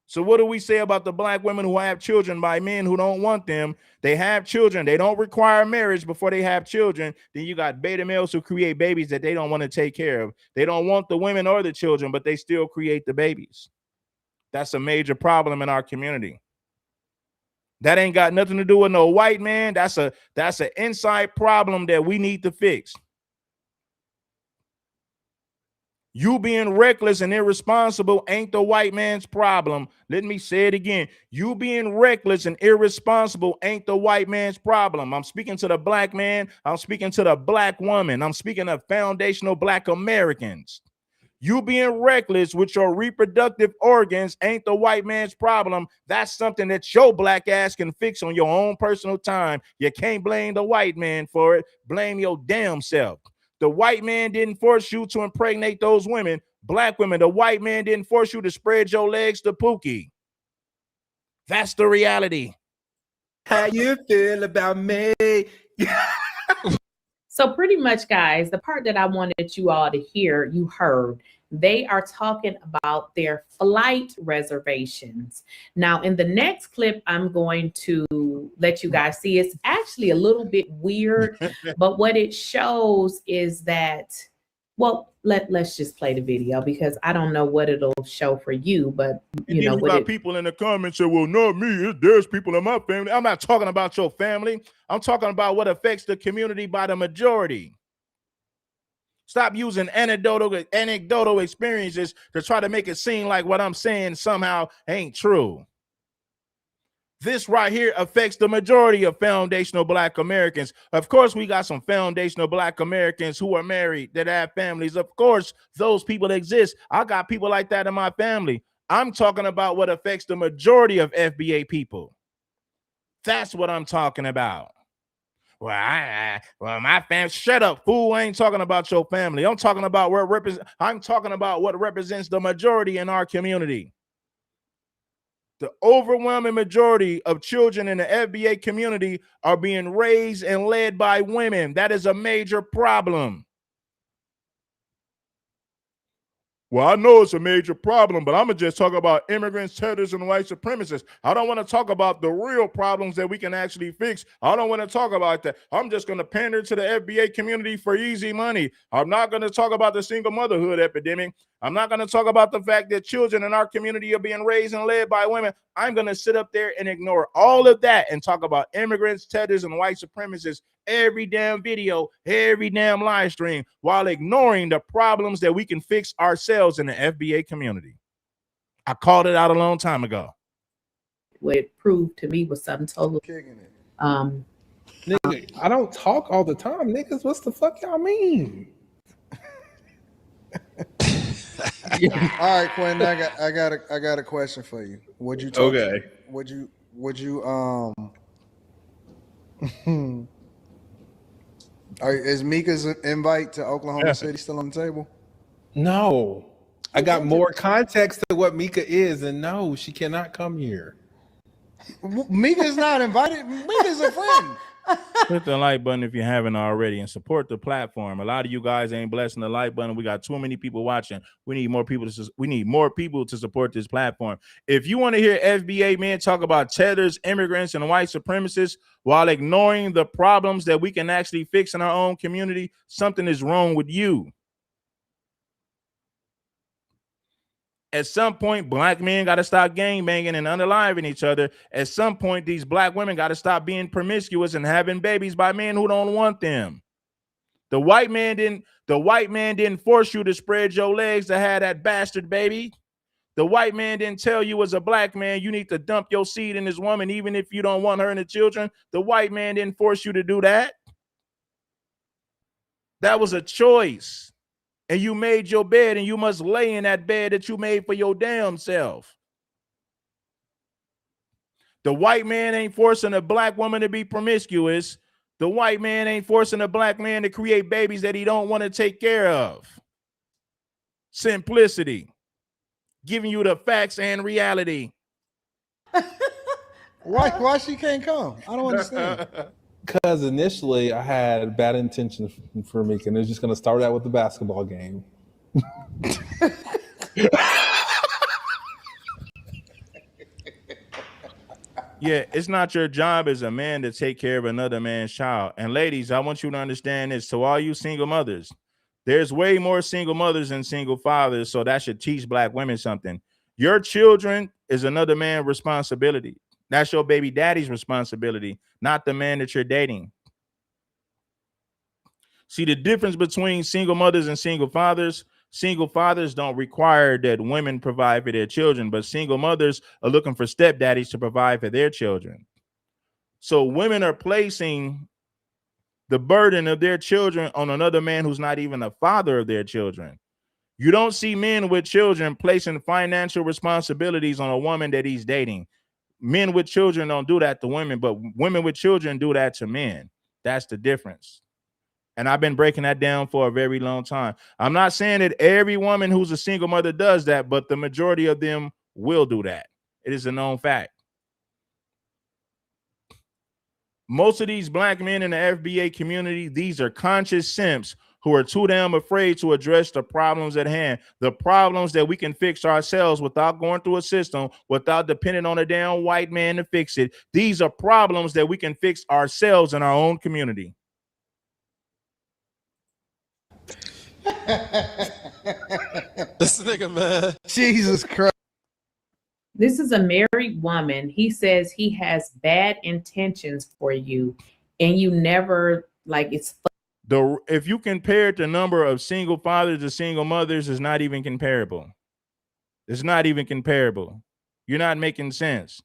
So what do we say about the black women who have children by men who don't want them? They have children. They don't require marriage before they have children. Then you got beta males who create babies that they don't want to take care of. They don't want the women or the children, but they still create the babies. That's a major problem in our community. That ain't got nothing to do with no white man. That's an inside problem that we need to fix. You being reckless and irresponsible ain't the white man's problem. Let me say it again. You being reckless and irresponsible ain't the white man's problem. I'm speaking to the black man. I'm speaking to the black woman. I'm speaking of foundational black Americans. You being reckless with your reproductive organs ain't the white man's problem. That's something that your black ass can fix on your own personal time. You can't blame the white man for it. Blame your damn self. The white man didn't force you to impregnate those women. Black women, the white man didn't force you to spread your legs to Pookie. That's the reality. How you feel about me? So pretty much, guys, the part that I wanted you all to hear, you heard. They are talking about their flight reservations. Now, in the next clip, I'm going to let you guys see. It's actually a little bit weird, but what it shows is that, well, let's just play the video because I don't know what it'll show for you, but you know what got people in the comments say, well, not me, there's people in my family. I'm not talking about your family. I'm talking about what affects the community by the majority. Stop using anecdotal experiences to try to make it seem like what I'm saying somehow ain't true. This right here affects the majority of foundational black Americans. Of course, we got some foundational black Americans who are married that have families. Of course, those people exist. I got people like that in my family. I'm talking about what affects the majority of FBA people. That's what I'm talking about. Well, my family. Shut up, fool! I ain't talking about your family. I'm talking about I'm talking about what represents the majority in our community. The overwhelming majority of children in the FBA community are being raised and led by women. That is a major problem. Well, I know it's a major problem, but I'm going to just talk about immigrants, terrorists, and white supremacists. I don't want to talk about the real problems that we can actually fix. I don't want to talk about that. I'm just going to pander to the FBA community for easy money. I'm not going to talk about the single motherhood epidemic. I'm not going to talk about the fact that children in our community are being raised and led by women. I'm going to sit up there and ignore all of that and talk about immigrants, terrorists, and white supremacists every damn video, every damn live stream, while ignoring the problems that we can fix ourselves in the FBA community. I called it out a long time ago. What it proved to me was something totally. Nigga, I don't talk all the time, niggas. What's the fuck y'all mean? All right, Quentin, I got a question for you. Would you talk? Okay. Would you is Mika's invite to Oklahoma City still on the table? No. I got more context to what Mika is, and no, she cannot come here. Mika's not invited. Mika's a friend. Hit the like button if you haven't already and support the platform. A lot of you guys ain't blessing the like button. We got too many people watching. We need more people to support this platform. If you want to hear FBA men talk about terrorists, immigrants, and white supremacists while ignoring the problems that we can actually fix in our own community, something is wrong with you. At some point, black men got to stop gangbanging and unaliving each other. At some point, these black women got to stop being promiscuous and having babies by men who don't want them. The white man didn't force you to spread your legs to have that bastard baby. The white man didn't tell you as a black man you need to dump your seed in this woman even if you don't want her and the children. The white man didn't force you to do that. That was a choice. And you made your bed, and you must lay in that bed that you made for your damn self. The white man ain't forcing a black woman to be promiscuous. The white man ain't forcing a black man to create babies that he don't want to take care of. Simplicity. Giving you the facts and reality. Why she can't come? I don't understand. Because initially I had bad intentions for Mika, and it was just going to start out with the basketball game. Yeah, it's not your job as a man to take care of another man's child. And ladies, I want you to understand this. To all you single mothers, there's way more single mothers than single fathers, so that should teach black women something. Your children is another man's responsibility. That's your baby daddy's responsibility, not the man that you're dating. See the difference between single mothers and single fathers? Single fathers don't require that women provide for their children, but single mothers are looking for stepdaddies to provide for their children. So women are placing the burden of their children on another man who's not even the father of their children. You don't see men with children placing financial responsibilities on a woman that he's dating. Men with children don't do that to women, but women with children do that to men. That's the difference. And I've been breaking that down for a very long time. I'm not saying that every woman who's a single mother does that, but the majority of them will do that. It is a known fact. Most of these black men in the FBA community, these are conscious simps who are too damn afraid to address the problems at hand, the problems that we can fix ourselves without going through a system, without depending on a damn white man to fix it. These are problems that we can fix ourselves in our own community. This nigga, man. Jesus Christ. This is a married woman. He says he has bad intentions for you, and you never it's. If you compare the number of single fathers to single mothers, is not even comparable. It's not even comparable. You're not making sense.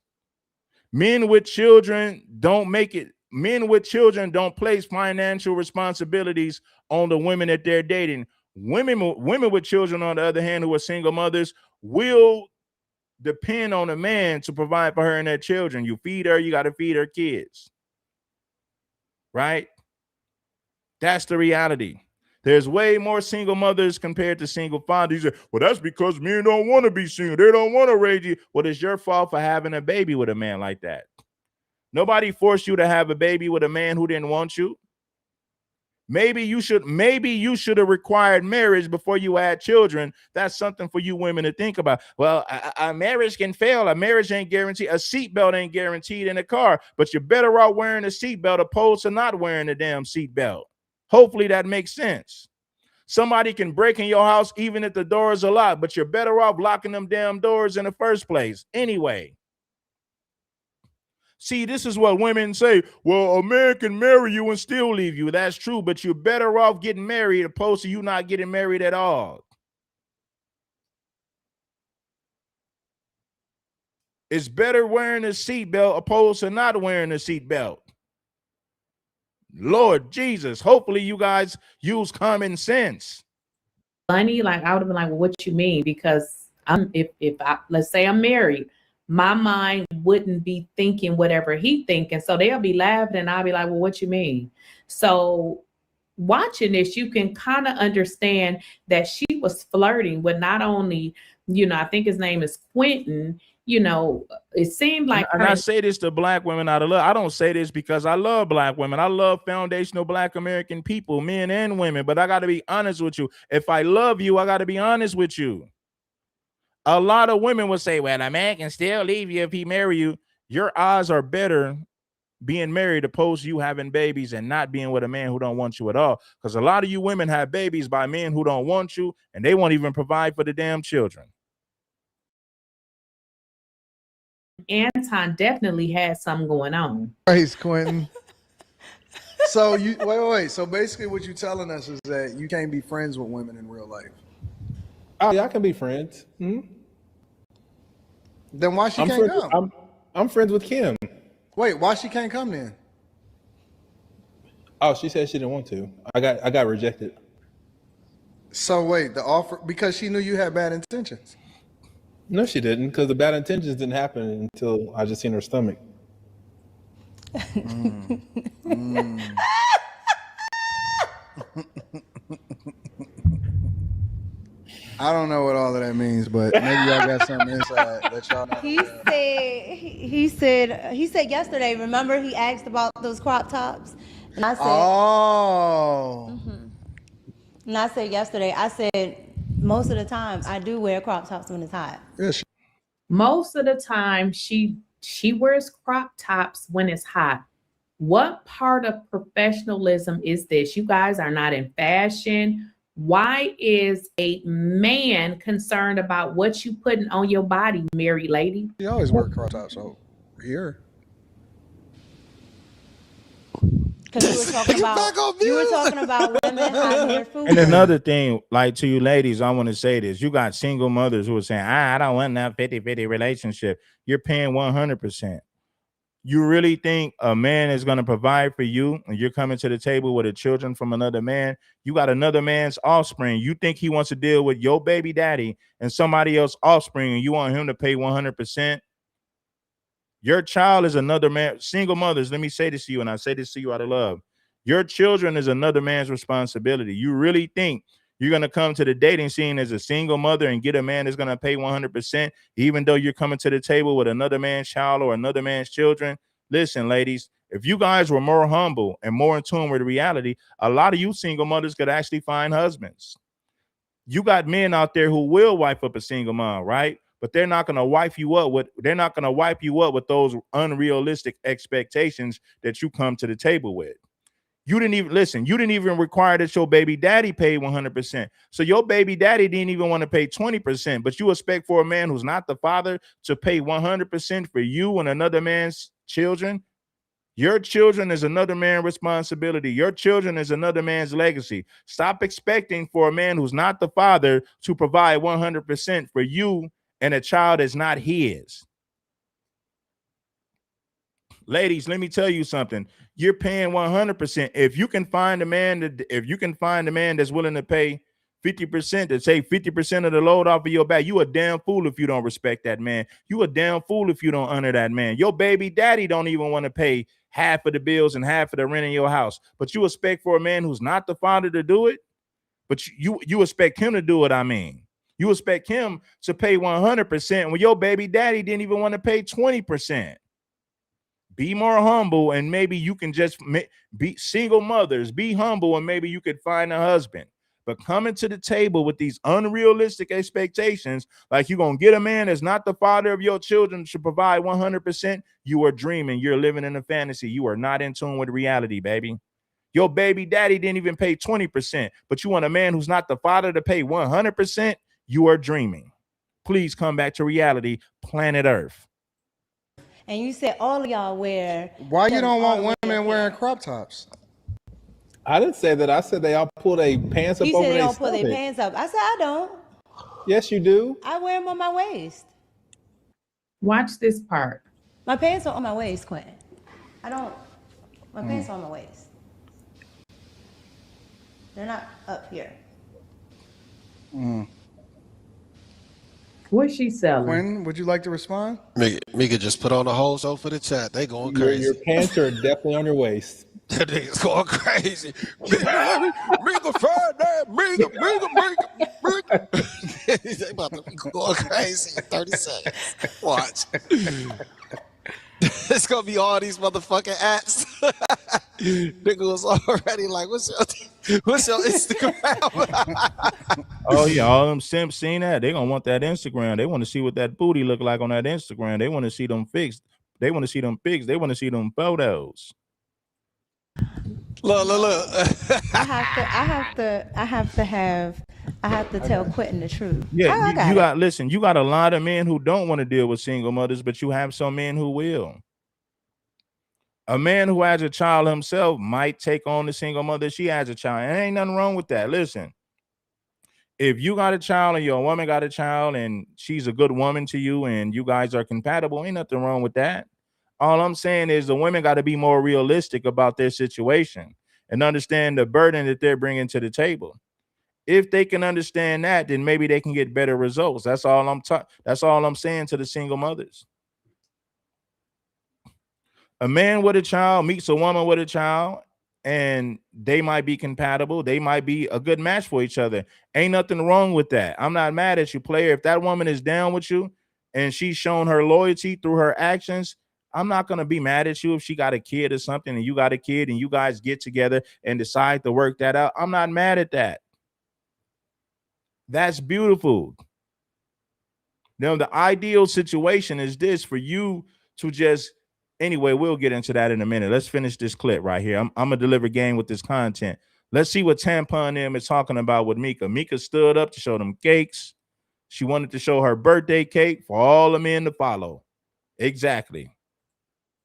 Men with children don't make it. Men with children don't place financial responsibilities on the women that they're dating. Women with children, on the other hand, who are single mothers, will depend on a man to provide for her and their children. You feed her, you got to feed her kids. Right? That's the reality. There's way more single mothers compared to single fathers. You say, well, that's because men don't want to be single. They don't want to raise you. Well, it's your fault for having a baby with a man like that. Nobody forced you to have a baby with a man who didn't want you. Maybe you should have required marriage before you had children. That's something for you women to think about. Well, a marriage can fail. A marriage ain't guaranteed. A seatbelt ain't guaranteed in a car, but you're better off wearing a seatbelt opposed to not wearing a damn seatbelt. Hopefully that makes sense. Somebody can break in your house even if the doors are locked, but you're better off locking them damn doors in the first place. Anyway. See, this is what women say. Well, a man can marry you and still leave you. That's true, but you're better off getting married opposed to you not getting married at all. It's better wearing a seatbelt opposed to not wearing a seatbelt. Lord Jesus, hopefully you guys use common sense. Funny, like I would have been like, well, what you mean? Because let's say I'm married, my mind wouldn't be thinking whatever he thinking. So they'll be laughing and I'll be like, well, what you mean? So watching this, you can kind of understand that she was flirting with not only, I think his name is Quentin, it seemed like. And I say this to black women out of love. I don't say this because I love black women. I love foundational black American people, men and women. But I got to be honest with you. If I love you, I got to be honest with you. A lot of women will say, well, a man can still leave you if he marry you. Your odds are better being married opposed to you having babies and not being with a man who don't want you at all. Because a lot of you women have babies by men who don't want you, and they won't even provide for the damn children. Anton definitely had something going on. Praise Quentin. So you wait. So basically what you're telling us is that you can't be friends with women in real life. Oh, yeah, I can be friends. Mm-hmm. Then why she can't come? I'm friends with Kim. Wait, why she can't come then? Oh, she said she didn't want to. I got rejected. So wait, the offer because she knew you had bad intentions. No, she didn't, because the bad intentions didn't happen until I just seen her stomach. I don't know what all of that means, but maybe y'all got something inside that y'all know. He said yesterday, remember he asked about those crop tops? And I said, And I said yesterday, most of the time I do wear crop tops when it's hot. Yes. Most of the time she wears crop tops when it's hot. What part of professionalism is this? You guys are not in fashion. Why is a man concerned about what you putting on your body, married lady? You always wear crop tops over here. Because you were talking about women hiding their food. And another thing, like to you ladies, I want to say this. You got single mothers who are saying, I don't want that 50-50 relationship. You're paying 100%. You really think a man is going to provide for you and you're coming to the table with the children from another man? You got another man's offspring. You think he wants to deal with your baby daddy and somebody else's offspring and you want him to pay 100%? Your child is another man. Single mothers, let me say this to you, and I say this to you out of love. Your children is another man's responsibility. You really think you're going to come to the dating scene as a single mother and get a man that's going to pay 100%, even though you're coming to the table with another man's child or another man's children? Listen, ladies, if you guys were more humble and more in tune with reality, a lot of you single mothers could actually find husbands. You got men out there who will wife up a single mom, right? But they're not going to wipe you up with those unrealistic expectations that you come to the table with. You didn't even require that your baby daddy pay 100%. So your baby daddy didn't even want to pay 20%, but you expect for a man who's not the father to pay 100% for you and another man's children. Your children is another man's responsibility. Your children is another man's legacy. Stop expecting for a man who's not the father to provide 100% for you and a child is not his. Ladies, let me tell you something. You're paying 100%. If you can find a man that's willing to pay 50%, to take 50% of the load off of your back, you a damn fool if you don't respect that man. You a damn fool if you don't honor that man. Your baby daddy don't even want to pay half of the bills and half of the rent in your house, but you expect for a man who's not the father to do it? But you expect him to do what I mean. You expect him to pay 100% when your baby daddy didn't even want to pay 20%. Be more humble, and maybe you can just be single mothers. Be humble, and maybe you could find a husband. But coming to the table with these unrealistic expectations, like you're going to get a man that's not the father of your children to provide 100%, you are dreaming. You're living in a fantasy. You are not in tune with reality, baby. Your baby daddy didn't even pay 20%, but you want a man who's not the father to pay 100%? You are dreaming. Please come back to reality, planet Earth. And you said all of y'all wear. Why you don't want women wearing crop tops? I didn't say that. I said they all pull their pants up You over said they their don't pull their stomach. pants up. I said I don't. Yes, you do. I wear them on my waist. Watch this part. My pants are on my waist, Quentin. I don't. My pants are on my waist. They're not up here. What's she selling? Quentin, would you like to respond? Mika just put on the whole show for the chat. They going Your crazy. pants are definitely on your waist. That nigga's going crazy. Mika Friday, Mika. They about to be going crazy in 30 seconds. Watch. It's gonna be all these motherfucking apps. Nigga was already like, what's your Instagram? Oh yeah, all them simps seen that. They gonna want that Instagram. They want to see what that booty look like on that Instagram. They want to see them fixed. They want to see them pics. They want to see them photos. Look. I have to tell Quentin the truth. Yeah, I you got listen. You got a lot of men who don't want to deal with single mothers, but you have some men who will. A man who has a child himself might take on the single mother. She has a child, and ain't nothing wrong with that. Listen, if you got a child and your woman got a child, and she's a good woman to you, and you guys are compatible, ain't nothing wrong with that. All I'm saying is the women got to be more realistic about their situation and understand the burden that they're bringing to the table. If they can understand that, then maybe they can get better results. That's all I'm saying to the single mothers. A man with a child meets a woman with a child, and they might be compatible. They might be a good match for each other. Ain't nothing wrong with that. I'm not mad at you, player. If that woman is down with you and she's shown her loyalty through her actions, I'm not going to be mad at you if she got a kid or something and you got a kid and you guys get together and decide to work that out. I'm not mad at that. That's beautiful. Now, the ideal situation is this for you to just, anyway, we'll get into that in a minute. Let's finish this clip right here. I'm going to deliver game with this content. Let's see what Tampon M is talking about with Mika. Mika stood up to show them cakes. She wanted to show her birthday cake for all the men to follow. Exactly.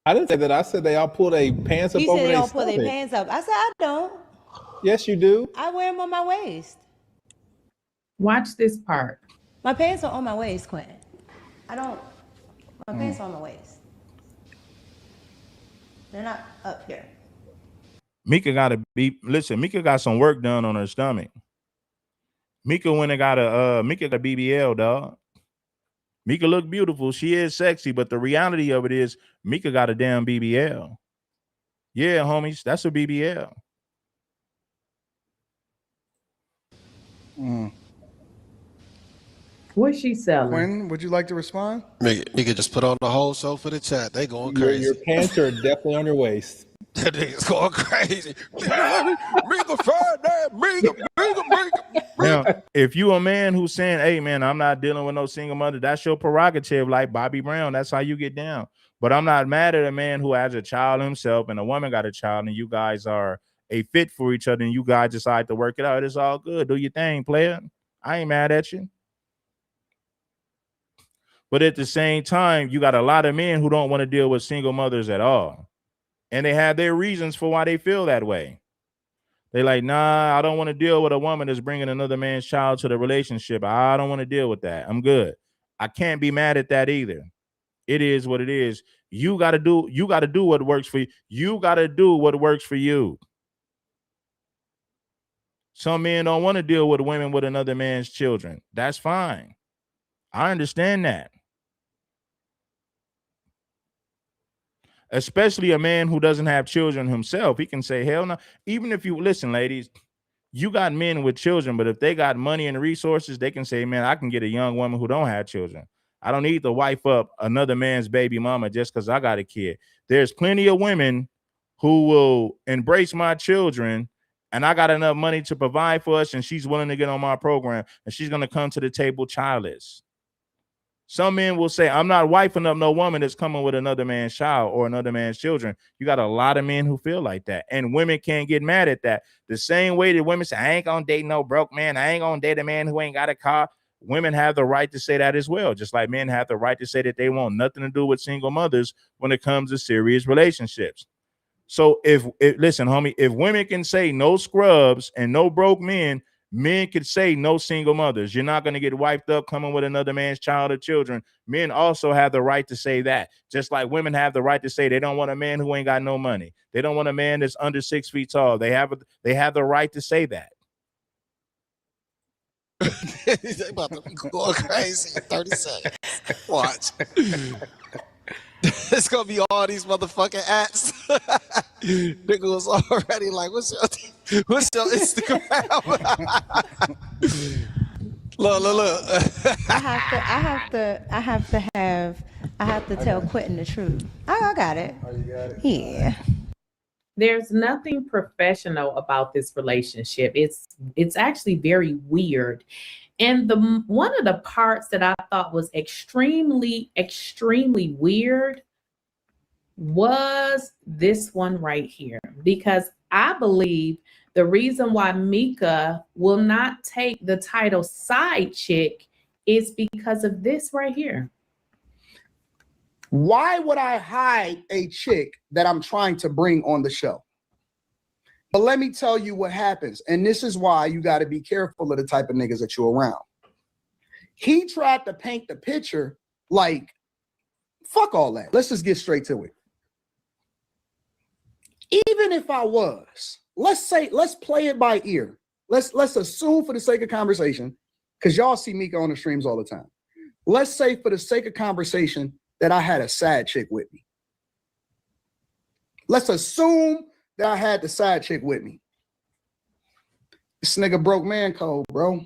I didn't say that. I said they all pull their pants up You over said they their don't pull their stomach. pants up. I said I don't. Yes, you do. I wear them on my waist. Watch this part. My pants are on my waist, Quentin. I don't. My pants are on my waist. They're not up here. Mika got to be, listen, Mika got some work done on her stomach. Mika went and got a BBL, dog. Mika look beautiful. She is sexy, but the reality of it is Mika got a damn BBL. Yeah, homies, that's a BBL. What's she selling? Quentin, would you like to respond? Mika just put on the whole show for the chat. They going crazy. Your pants are definitely on your waist. That nigga's going crazy. Mika Friday, Mika. Now, if you a man who's saying, hey, man, I'm not dealing with no single mother, that's your prerogative, like Bobby Brown. That's how you get down. But I'm not mad at a man who has a child himself and a woman got a child and you guys are a fit for each other and you guys decide to work it out. It's all good. Do your thing, player. I ain't mad at you. But at the same time, you got a lot of men who don't want to deal with single mothers at all. And they have their reasons for why they feel that way. They like, nah, I don't want to deal with a woman that's bringing another man's child to the relationship. I don't want to deal with that. I'm good. I can't be mad at that either. It is what it is. You got to do what works for you. You got to do what works for you. Some men don't want to deal with women with another man's children. That's fine. I understand that. Especially a man who doesn't have children himself. He can say, hell no. Even if you, listen, ladies, you got men with children, but if they got money and resources, they can say, man, I can get a young woman who don't have children. I don't need to wife up another man's baby mama just because I got a kid. There's plenty of women who will embrace my children, and I got enough money to provide for us, and she's willing to get on my program, and she's going to come to the table childless. Some men will say, I'm not wifing up no woman that's coming with another man's child or another man's children. You got a lot of men who feel like that, and women can't get mad at that. The same way that women say, I ain't gonna date no broke man. I ain't gonna date a man who ain't got a car. Women have the right to say that as well, just like men have the right to say that they want nothing to do with single mothers when it comes to serious relationships. So if listen, homie, if women can say no scrubs and no broke men, men could say no single mothers. You're not going to get wiped up coming with another man's child or children. Men also have the right to say that, just like women have the right to say they don't want a man who ain't got no money. They don't want a man that's under 6 feet tall. They have the right to say that. They about to be going crazy in 30 seconds. Watch. It's gonna be all these motherfucking ads. Nigga was already like, what's your Instagram? Look. I have to tell Quentin the truth. I got it. Oh, you got it? Yeah. There's nothing professional about this relationship. It's actually very weird. And one of the parts that I thought was extremely, extremely weird was this one right here, because I believe the reason why Mika will not take the title side chick is because of this right here. Why would I hide a chick that I'm trying to bring on the show? But let me tell you what happens. And this is why you got to be careful of the type of niggas that you're around. He tried to paint the picture like, fuck all that. Let's just get straight to it. Even if I was, let's play it by ear. Let's assume for the sake of conversation, because y'all see Mika on the streams all the time. Let's say for the sake of conversation that I had a side chick with me. Let's assume that I had the side chick with me. This nigga broke man code, bro.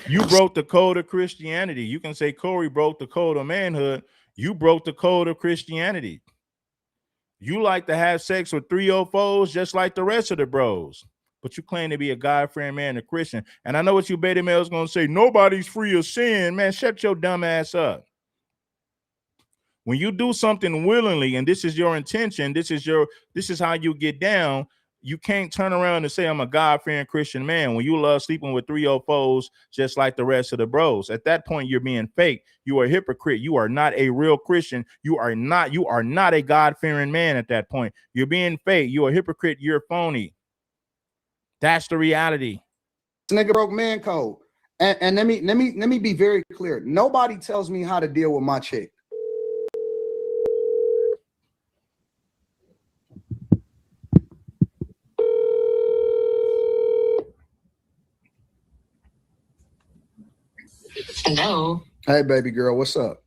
You broke the code of Christianity. You can say Corey broke the code of manhood. You broke the code of Christianity. You like to have sex with 304s just like the rest of the bros, but you claim to be a God-fearing man, a Christian. And I know what you beta males gonna say, nobody's free of sin. Man, shut your dumb ass up. When you do something willingly and this is your intention, this is how you get down, you can't turn around and say I'm a God-fearing Christian man when you love sleeping with 304s just like the rest of the bros. At that point, you're being fake. You are a hypocrite. You are not a real Christian. You are not a God-fearing man at that point. You're being fake. You're a hypocrite. You're phony. That's the reality. This nigga broke man code. And let me be very clear. Nobody tells me how to deal with my chick. Hello. Hey, baby girl, what's up?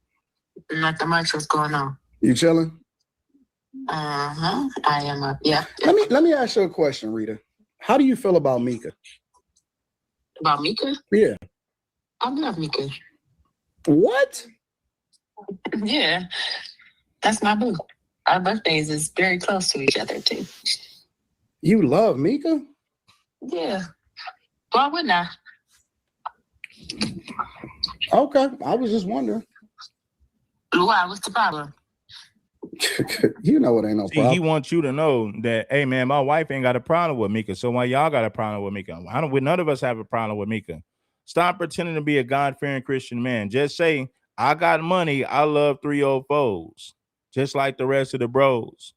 Nothing much. What's going on? You chilling? I am up. Yeah. Let me ask you a question, Rita. How do you feel about Mika? About Mika? Yeah. I love Mika. What? Yeah. That's my boo. Our birthdays is very close to each other too. You love Mika? Yeah. Why wouldn't I? Okay, I was just wondering. Why? What's the problem? You know it ain't no problem. He wants you to know that, hey man, my wife ain't got a problem with Mika. So why y'all got a problem with Mika? None of us have a problem with Mika. Stop pretending to be a God-fearing Christian man. Just say, I got money. I love 304s, just like the rest of the bros.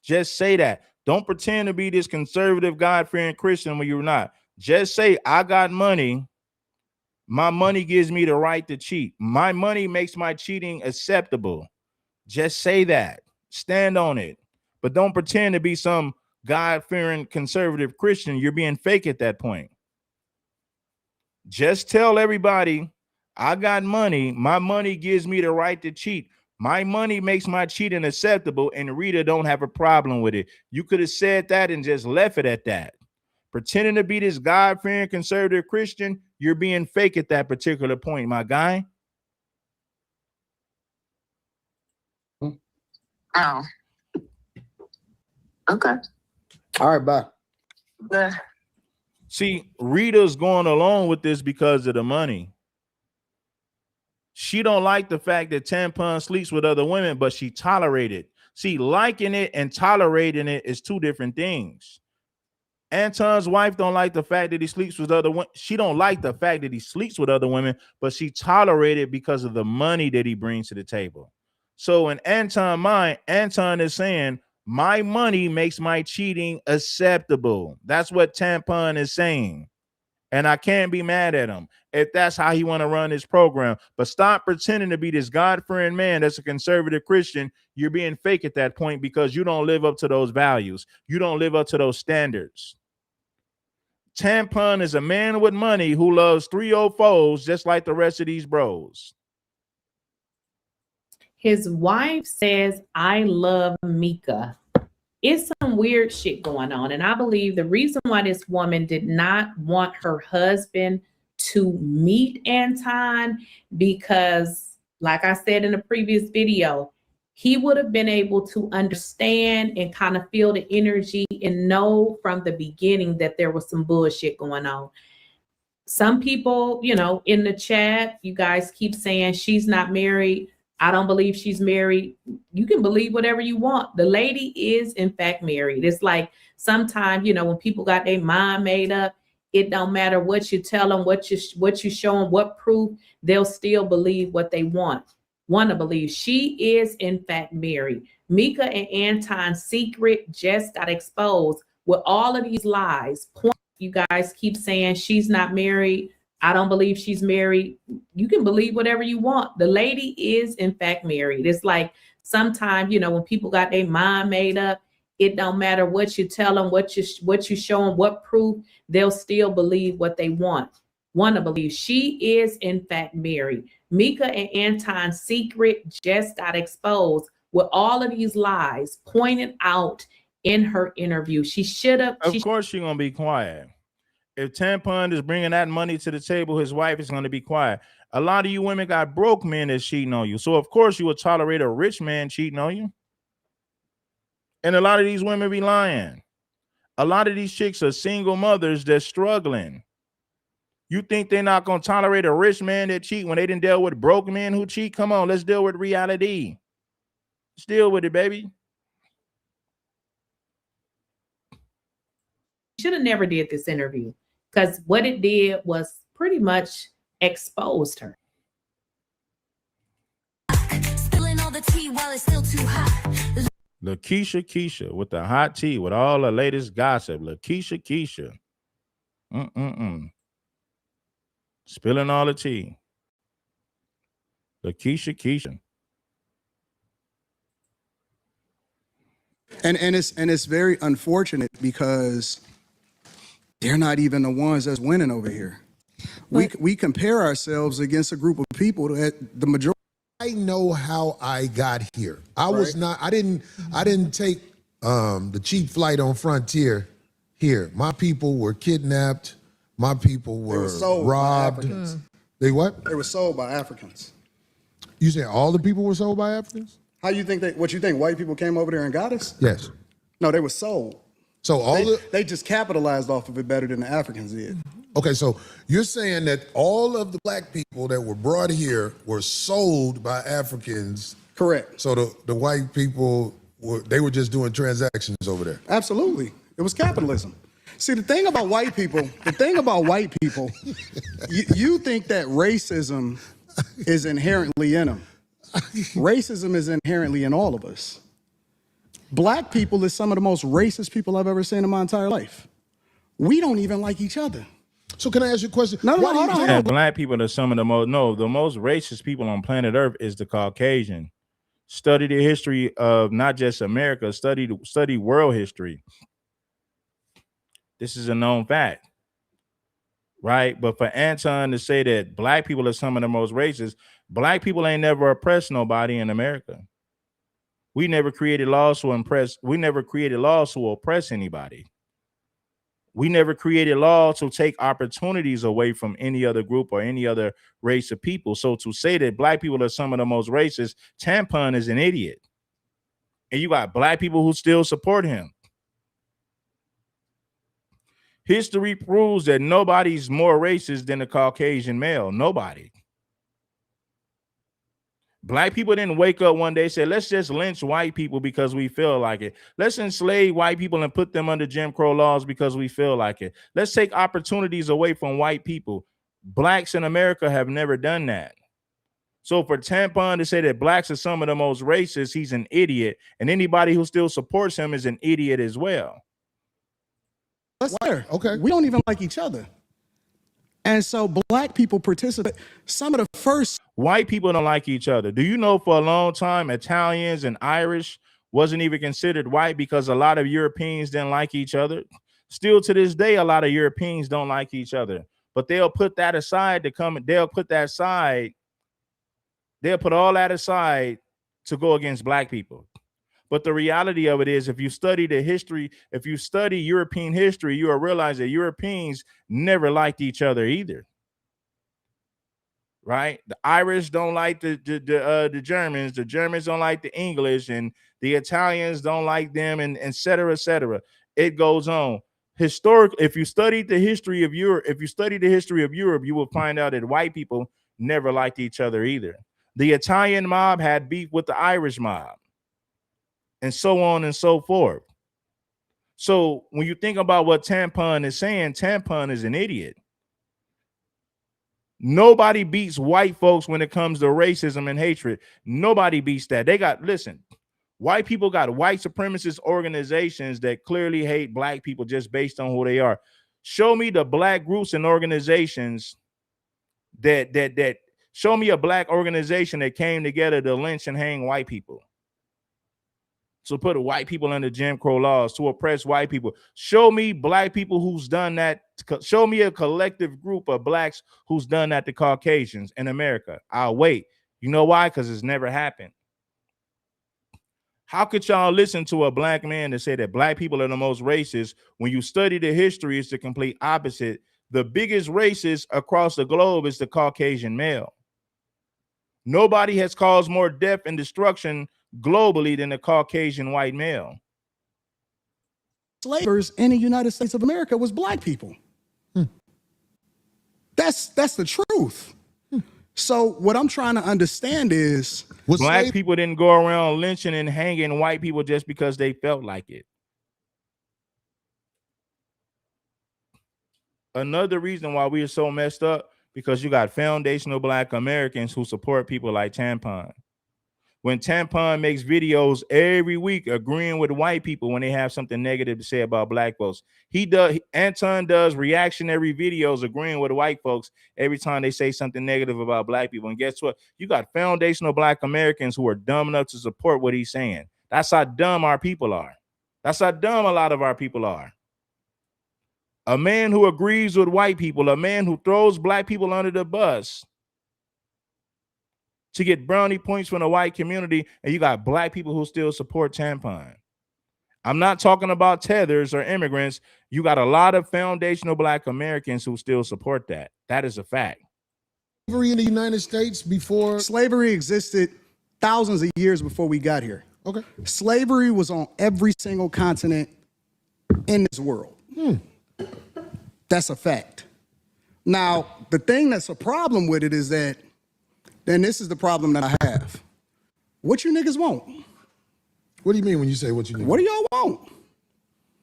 Just say that. Don't pretend to be this conservative, God-fearing Christian when you're not. Just say, I got money. My money gives me the right to cheat. My money makes my cheating acceptable. Just say that. Stand on it. But don't pretend to be some God-fearing conservative Christian. You're being fake at that point. Just tell everybody, I got money. My money gives me the right to cheat. My money makes my cheating acceptable, and Rita don't have a problem with it. You could have said that and just left it at that. Pretending to be this God-fearing conservative Christian, you're being fake at that particular point, my guy. Oh. Okay. All right, bye. See, Rita's going along with this because of the money. She don't like the fact that Tampon sleeps with other women, but she tolerated. See, liking it and tolerating it is two different things. Anton's wife don't like the fact that he sleeps with other women. She don't like the fact that he sleeps with other women, but she tolerated because of the money that he brings to the table. So in Anton's mind, Anton is saying, my money makes my cheating acceptable. That's what Tampon is saying. And I can't be mad at him if that's how he want to run his program. But stop pretending to be this God-fearing man that's a conservative Christian. You're being fake at that point because you don't live up to those values. You don't live up to those standards. Tampon is a man with money who loves 304s just like the rest of these bros. His wife says, I love Mika. It's some weird shit going on. And I believe the reason why this woman did not want her husband to meet Anton, because like I said in the previous video, he would have been able to understand and kind of feel the energy and know from the beginning that there was some bullshit going on. Some people, you know, in the chat, you guys keep saying she's not married. I don't believe she's married. You can believe whatever you want. The lady is in fact married. It's like sometimes, you know, when people got their mind made up, it don't matter what you tell them, what you show them, what proof, they'll still believe what they want to believe. She is in fact married. Mika and Anton's secret just got exposed with all of these lies. You guys keep saying she's not married. I don't believe she's married. You can believe whatever you want. The lady is in fact married. It's like sometimes, you know, when people got their mind made up, it don't matter what you tell them, what you show them, what proof, they'll still believe what they want to believe. She is in fact married. Mika and Anton's secret just got exposed with all of these lies pointed out in her interview. She should have. Of course she's going to be quiet. If Tampon is bringing that money to the table, his wife is going to be quiet. A lot of you women got broke men that's cheating on you. So, of course, you would tolerate a rich man cheating on you. And a lot of these women be lying. A lot of these chicks are single mothers that's struggling. You think they're not going to tolerate a rich man that cheat when they didn't deal with broke men who cheat? Come on, let's deal with reality. Let's deal with it, baby. Should have never did this interview. Because what it did was pretty much exposed her. Spilling all the tea while it's still too hot. Keisha with the hot tea with all the latest gossip. Keisha. Spilling all the tea. Keisha. And it's very unfortunate because they're not even the ones that's winning over here. We compare ourselves against a group of people that the majority. I know how I got here. I didn't take the cheap flight on Frontier here. My people were kidnapped. My people were robbed. They what? They were sold by Africans. You say all the people were sold by Africans? How you think what you think white people came over there and got us? Yes. No, they were sold. So they just capitalized off of it better than the Africans did. Okay, so you're saying that all of the black people that were brought here were sold by Africans. Correct. So the white people were just doing transactions over there. Absolutely. It was capitalism. See, the thing about white people, you think that racism is inherently in them. Racism is inherently in all of us. Black people is some of the most racist people I've ever seen in my entire life. We don't even like each other. So can I ask you a question? No, hold on. Black people are some of the most racist people on planet Earth is the Caucasian. Study the history of not just America, study world history. This is a known fact. right? But for Anton to say that black people are some of the most racist, black people ain't never oppressed nobody in America. We never created laws to impress. We never created laws to oppress anybody. We never created laws to take opportunities away from any other group or any other race of people. So to say that black people are some of the most racist, Tampon is an idiot. And you got black people who still support him. History proves that nobody's more racist than a Caucasian male. Nobody. Black people didn't wake up one day and say, let's just lynch white people because we feel like it. Let's enslave white people and put them under Jim Crow laws because we feel like it. Let's take opportunities away from white people. Blacks in America have never done that. So for Tampon to say that blacks are some of the most racist, he's an idiot. And anybody who still supports him is an idiot as well. Let's there. Okay. We don't even like each other. And so black people participate. Some of the first white people don't like each other. Do you know for a long time Italians and Irish wasn't even considered white because a lot of Europeans didn't like each other? Still to this day, a lot of Europeans don't like each other. But they'll put that aside to come. They'll put that aside. They'll put all that aside to go against black people. But the reality of it is, if you study the history, if you study European history, you will realize that Europeans never liked each other either. Right? The Irish don't like the Germans. The Germans don't like the English, and the Italians don't like them, and et cetera, et cetera. It goes on. Historically, if you study the history of Europe, you will find out that white people never liked each other either. The Italian mob had beef with the Irish mob, and so on and so forth. So when you think about what Tampon is saying, Tampon is an idiot. Nobody beats white folks when it comes to racism and hatred. Nobody beats that. Listen, white people got white supremacist organizations that clearly hate black people just based on who they are. Show me the black groups and organizations that show me a black organization that came together to lynch and hang white people. So put white people under Jim Crow laws to oppress white people. Show me black people who's done that. Show me a collective group of blacks who's done that to Caucasians in America. I'll wait. You know why? Because it's never happened. How could y'all listen to a black man to say that black people are the most racist when you study the history? It's the complete opposite. The biggest racist across the globe is the Caucasian male. Nobody has caused more death and destruction globally than the Caucasian white male. Slavers in the United States of America was black people. That's the truth. So what I'm trying to understand is black people didn't go around lynching and hanging white people just because they felt like it. Another reason why we are so messed up, because you got foundational black Americans who support people like Tampon. When Tampon makes videos every week agreeing with white people when they have something negative to say about black folks, Anton does reactionary videos agreeing with white folks every time they say something negative about black people. And guess what? You got foundational black Americans who are dumb enough to support what he's saying. That's how dumb our people are. That's how dumb a lot of our people are. A man who agrees with white people, a man who throws black people under the bus to get brownie points from the white community, and you got black people who still support Tampon. I'm not talking about tethers or immigrants. You got a lot of foundational black Americans who still support that. That is a fact. Slavery in the United States before? Slavery existed thousands of years before we got here. Okay. Slavery was on every single continent in this world. That's a fact. Now, the thing that's a problem with it is that, then this is the problem that I have. What you niggas want? What do you mean when you say what you niggas want? What do y'all want?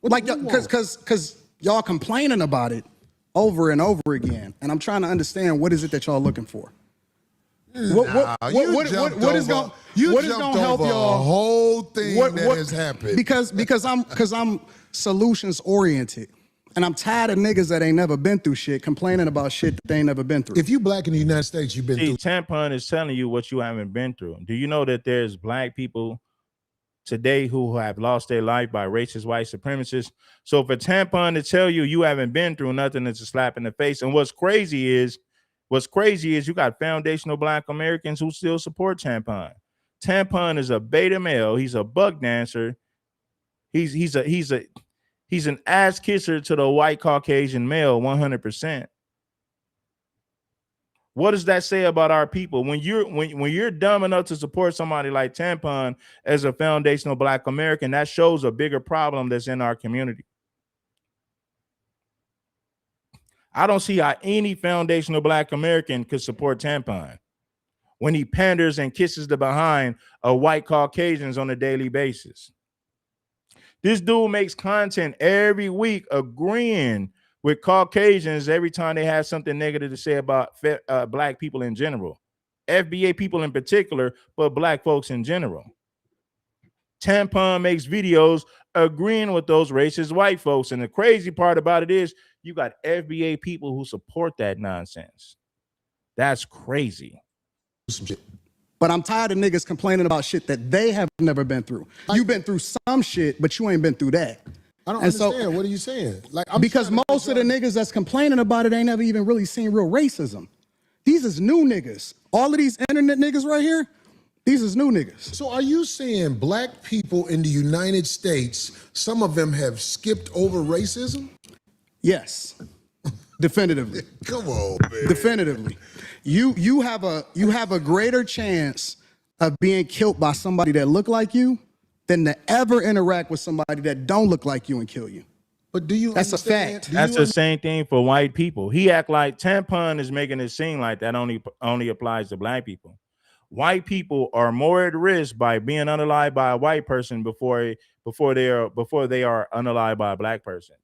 Like, because y'all complaining about it over and over again, and I'm trying to understand what is it that y'all looking for? What is going to help y'all? A whole thing that has happened. Because I'm solutions oriented. And I'm tired of niggas that ain't never been through shit complaining about shit that they ain't never been through. If you black in the United States, you've been through. Tampon is telling you what you haven't been through. Do you know that there's black people today who have lost their life by racist white supremacists. So for Tampon to tell you you haven't been through nothing, it's a slap in the face. And what's crazy is you got foundational Black Americans who still support Tampon. Tampon is a beta male. He's a buck dancer. He's an ass kisser to the white Caucasian male, 100%. What does that say about our people? When you're dumb enough to support somebody like Tampon as a foundational Black American, that shows a bigger problem that's in our community. I don't see how any foundational Black American could support Tampon when he panders and kisses the behind of white Caucasians on a daily basis. This dude makes content every week agreeing with Caucasians every time they have something negative to say about Black people in general, FBA people in particular, but Black folks in general. Tampon makes videos agreeing with those racist white folks. And the crazy part about it is you got FBA people who support that nonsense. That's crazy. But I'm tired of niggas complaining about shit that they have never been through. You've been through some shit, but you ain't been through that. I don't understand. What are you saying? Like, because most of the niggas that's complaining about it ain't never even really seen real racism. These is new niggas. All of these internet niggas right here, these is new niggas. So are you saying Black people in the United States, some of them have skipped over racism? Yes, definitively. Come on, man. Definitively. You have a greater chance of being killed by somebody that look like you than to ever interact with somebody that don't look like you and kill you. But do you That's a fact. That's the same thing for white people. He act like Tampon is making it seem like that only applies to Black people. White people are more at risk by being unalived by a white person before they are unalived by a Black person.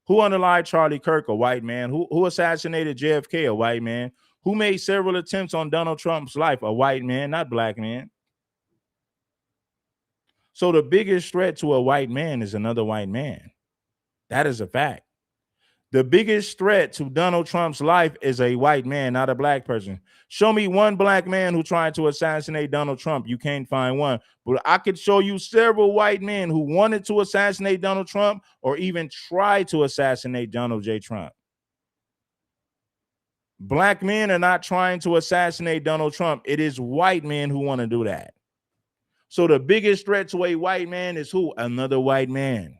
Who unalived Charlie Kirk, a white man? Who assassinated JFK, a white man? Who made several attempts on Donald Trump's life, a white man, not Black man? So the biggest threat to a white man is another white man. That is a fact. The biggest threat to Donald Trump's life is a white man, not a Black person. Show me one Black man who tried to assassinate Donald Trump. You can't find one. But I could show you several white men who wanted to assassinate Donald Trump or even tried to assassinate Donald J. Trump. Black men are not trying to assassinate Donald Trump. It is white men who want to do that. So the biggest threat to a white man is who? Another white man.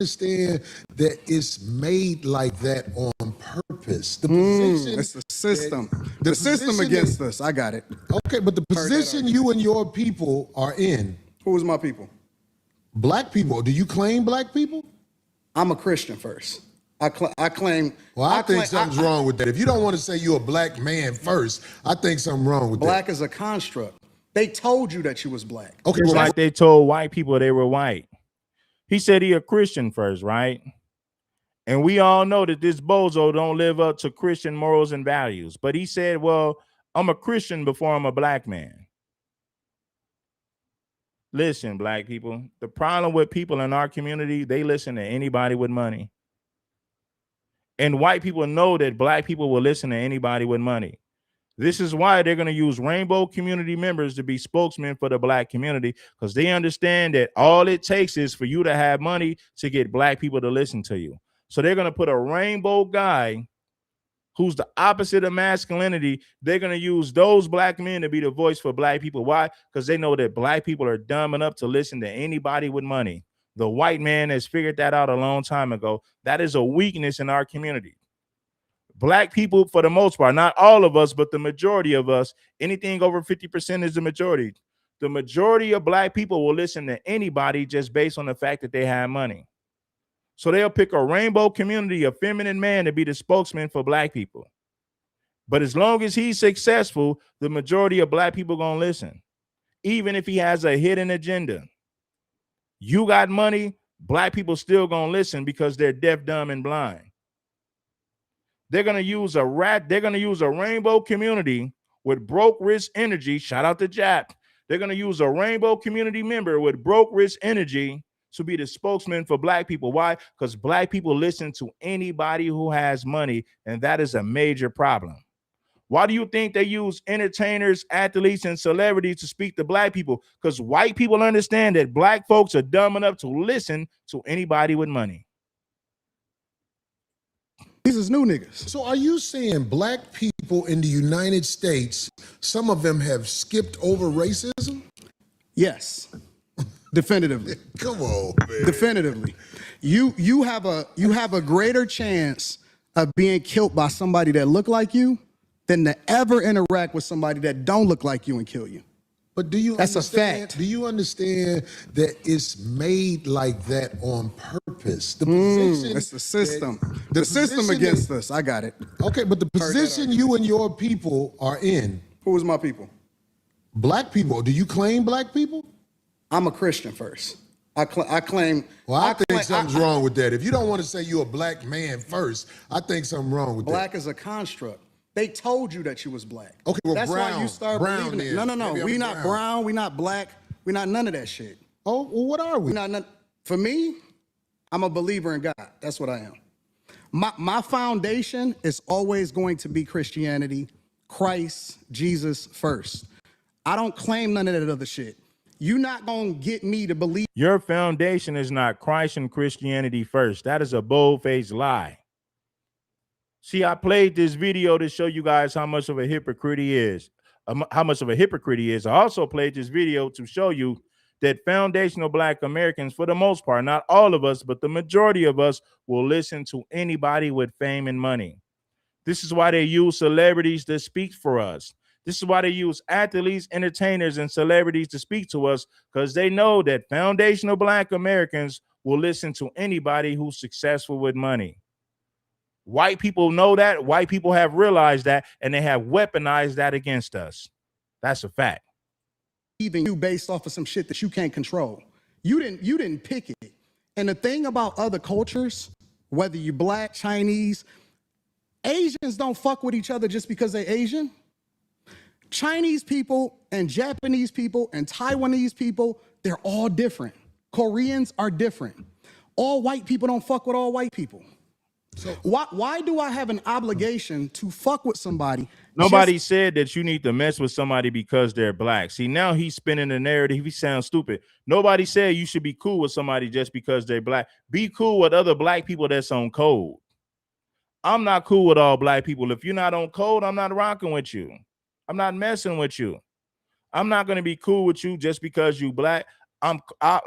Understand that it's made like that on purpose. The position, it's the system. The system against us. I got it. Okay, but the position you and your people are in. Who is my people? Black people. Do you claim Black people? I'm a Christian first. I claim. Well, I think something's wrong with that. If you don't want to say you're a Black man first, I think something wrong with Black that. is a construct. They told you that you was Black. Okay, Just like they told white people they were white. He said he a Christian first, right? And we all know that this bozo don't live up to Christian morals and values. But he said, well, I'm a Christian before I'm a Black man. Listen, Black people, the problem with people in our community, they listen to anybody with money. And white people know that Black people will listen to anybody with money. This is why they're going to use rainbow community members to be spokesmen for the Black community, because they understand that all it takes is for you to have money to get Black people to listen to you. So they're going to put a rainbow guy who's the opposite of masculinity. They're going to use those Black men to be the voice for Black people. Why? Because they know that Black people are dumb enough to listen to anybody with money. The white man has figured that out a long time ago. That is a weakness in our community. Black people, for the most part, not all of us, but the majority of us, anything over 50% is the majority. The majority of Black people will listen to anybody just based on the fact that they have money. So they'll pick a rainbow community, a feminine man, to be the spokesman for Black people. But as long as he's successful, the majority of Black people gonna listen, even if he has a hidden agenda. You got money, Black people still gonna listen because they're deaf, dumb, and blind. They're gonna use a rainbow community with broke rich energy. Shout out to Jap. They're gonna use a rainbow community member with broke rich energy to be the spokesman for Black people. Why? Because Black people listen to anybody who has money, and that is a major problem. Why do you think they use entertainers, athletes, and celebrities to speak to black people? Because white people understand that black folks are dumb enough to listen to anybody with money. These is new niggas. So are you saying black people in the United States, some of them have skipped over racism? Yes. Definitively. Come on, man. Definitively. You have a greater chance of being killed by somebody that look like you than to ever interact with somebody that don't look like you and kill you. But do you That's understand, a fact. Do you understand that it's made like that on purpose? The position It's the system. the The system position against that- us. I got it. Okay, but the position you and your people are in. Who is my people? Black people. Do you claim black people? I'm a Christian first. I claim. Well, I think something's wrong with that. If you don't want to say you're a black man first, I think something wrong with Black that. is a construct. They told you that you was black. Okay, well, that's brown. why you start Brown believing it. then. No. Maybe We I'm not brown. brown. We not black. We not none of that shit. Oh, well, what are we? We not none. For me, I'm a believer in God. That's what I am. My foundation is always going to be Christianity, Christ, Jesus first. I don't claim none of that other shit. You're not gonna get me to believe. Your foundation is not Christ and Christianity first. That is a bold-faced lie. See, I played this video to show you guys how much of a hypocrite he is. I also played this video to show you that foundational black Americans, for the most part, not all of us, but the majority of us, will listen to anybody with fame and money. This is why they use celebrities to speak for us. This is why they use athletes, entertainers, and celebrities to speak to us, because they know that foundational black Americans will listen to anybody who's successful with money. White people know that. White people have realized that, and they have weaponized that against us. That's a fact. Even you based off of some shit that you can't control. You didn't pick it. And the thing about other cultures, whether you black, Chinese, Asians don't fuck with each other just because they're Asian. Chinese people and Japanese people and Taiwanese people, they're all different. Koreans are different. All white people don't fuck with all white people. So why do I have an obligation to fuck with somebody? Nobody said that you need to mess with somebody because they're black. See, now he's spinning the narrative. He sounds stupid. Nobody said you should be cool with somebody just because they're black. Be cool with other black people that's on code. I'm not cool with all black people. If you're not on code, I'm not rocking with you. I'm not messing with you. I'm not going to be cool with you just because you black.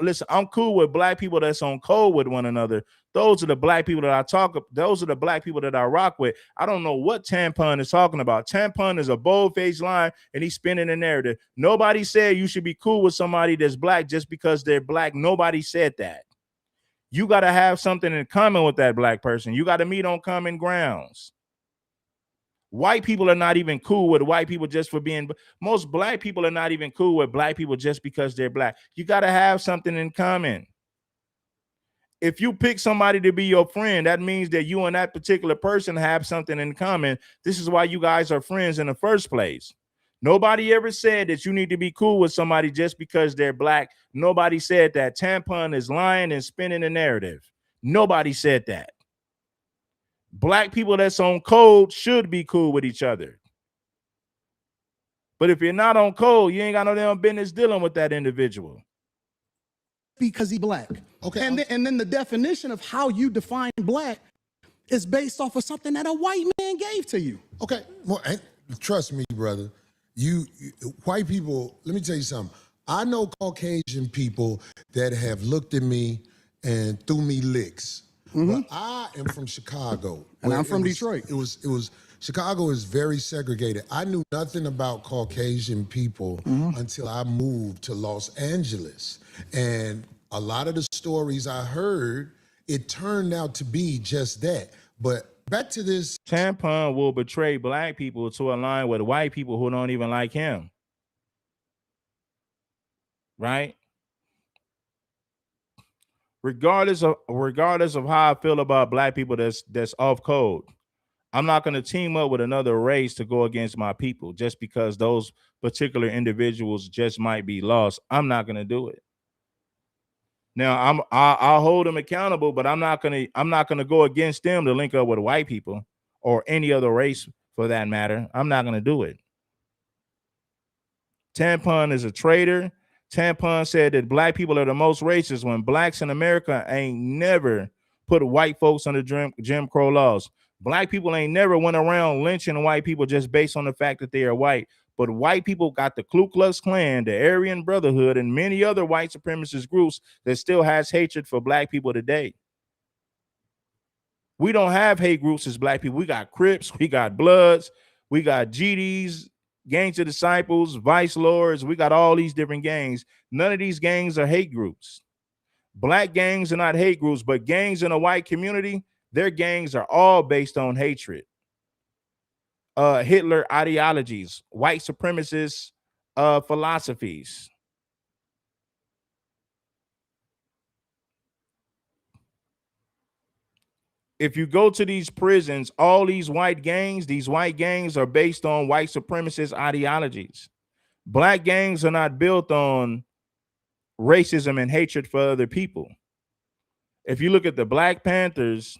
Listen, I'm cool with black people that's on code with one another. Those are the black people that I talk. Those are the black people that I rock with. I don't know what Tampon is talking about. Tampon is a bold-faced line, and he's spinning the narrative. Nobody said you should be cool with somebody that's black just because they're black. Nobody said that. You got to have something in common with that black person. You got to meet on common grounds. White people are not even cool with white people just for being. Most black people are not even cool with black people just because they're black. You got to have something in common. If you pick somebody to be your friend, that means that you and that particular person have something in common. This is why you guys are friends in the first place. Nobody ever said that you need to be cool with somebody just because they're black. Nobody said that. Tampon is lying and spinning the narrative. Nobody said that. Black people that's on code should be cool with each other. But if you're not on code, you ain't got no damn business dealing with that individual. Because he's black. Okay. And then the definition of how you define black is based off of something that a white man gave to you. Okay, well, trust me, brother. You white people, let me tell you something. I know Caucasian people that have looked at me and threw me licks. But I am from Chicago. And I'm from Detroit. It was Chicago is very segregated. I knew nothing about Caucasian people until I moved to Los Angeles. And a lot of the stories I heard, it turned out to be just that. But back to this. Tampon will betray black people to align with white people who don't even like him. Right? Regardless of how I feel about black people that's off code, I'm not going to team up with another race to go against my people just because those particular individuals just might be lost. I'm not going to do it. Now I'll hold them accountable, but I'm not gonna go against them to link up with white people or any other race for that matter. I'm not going to do it. Tampon is a traitor. Tampon said that black people are the most racist when blacks in America ain't never put white folks under Jim Crow laws. Black people ain't never went around lynching white people just based on the fact that they are white. But white people got the Ku Klux Klan, the Aryan Brotherhood, and many other white supremacist groups that still has hatred for black people today. We don't have hate groups as black people. We got Crips, we got Bloods, we got GDs, Gangs of Disciples, Vice Lords. We got all these different gangs. None of these gangs are hate groups. Black gangs are not hate groups, but gangs in a white community, their gangs are all based on hatred. Hitler ideologies, white supremacist philosophies. If you go to these prisons, all these white gangs are based on white supremacist ideologies. Black gangs are not built on racism and hatred for other people. If you look at the Black Panthers,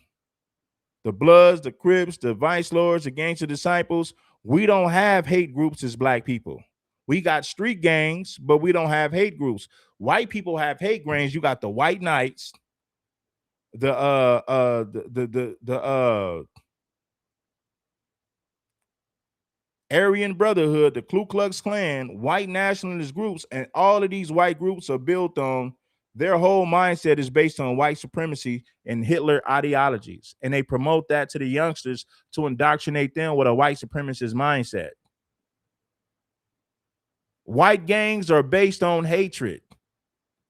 the Bloods, the Crips, the Vice Lords, the Gangs of Disciples, we don't have hate groups as black people. We got street gangs, but we don't have hate groups. White people have hate gangs. You got the White Knights, the Aryan Brotherhood, the Ku Klux Klan, white nationalist groups, and all of these white groups are built on, their whole mindset is based on white supremacy and Hitler ideologies. And they promote that to the youngsters to indoctrinate them with a white supremacist mindset. White gangs are based on hatred.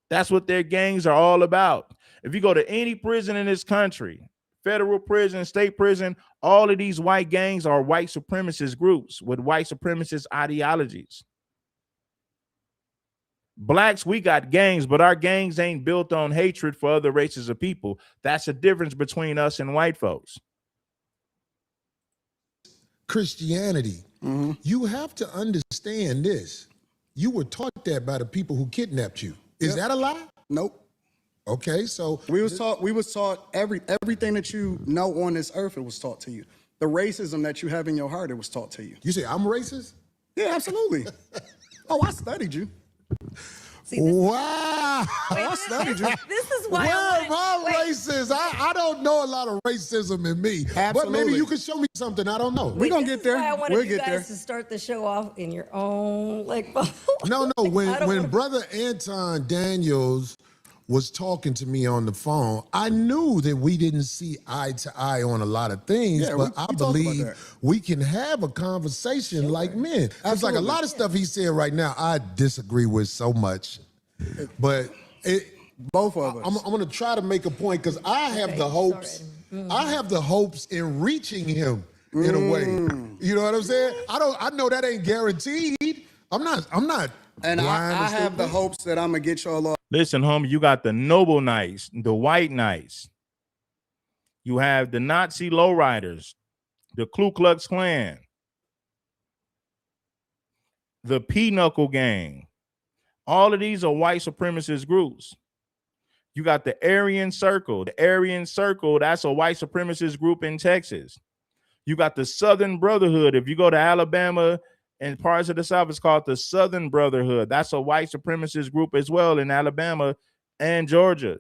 That's what their gangs are all about. If you go to any prison in this country, federal prison, state prison, all of these white gangs are white supremacist groups with white supremacist ideologies. Blacks, we got gangs, but our gangs ain't built on hatred for other races of people. That's the difference between us and white folks. Christianity. Mm-hmm. You have to understand this. You were taught that by the people who kidnapped you. Is that a lie? Nope. Okay, so we was taught everything that you know on this earth, it was taught to you. The racism that you have in your heart, it was taught to you. You say I'm racist? Yeah, absolutely. Oh, I studied you. Wow. I studied you. This is why I'm racist. I don't know a lot of racism in me. Absolutely. But maybe you can show me something I don't know. We're going to get there. I wanted We'll you get guys there. to start the show off in your own No, when Brother Anton Daniels was talking to me on the phone, I knew that we didn't see eye to eye on a lot of things, but I believe we can have a conversation like men. It's like a lot of stuff he said right now, I disagree with so much. But both of us. I'm going to try to make a point because I have the hopes. I have the hopes in reaching him in a way. You know what I'm saying? I know that ain't guaranteed. I'm not. And I have the hopes that I'm gonna get y'all off. Listen, homie, you got the noble knights, the white knights. You have the Nazi lowriders, the Ku Klux Klan, the Pinochle Gang. All of these are white supremacist groups. You got the Aryan Circle. The Aryan Circle, that's a white supremacist group in Texas. You got the Southern Brotherhood. If you go to Alabama and parts of the South, it's called the Southern Brotherhood. That's a white supremacist group as well in Alabama and Georgia.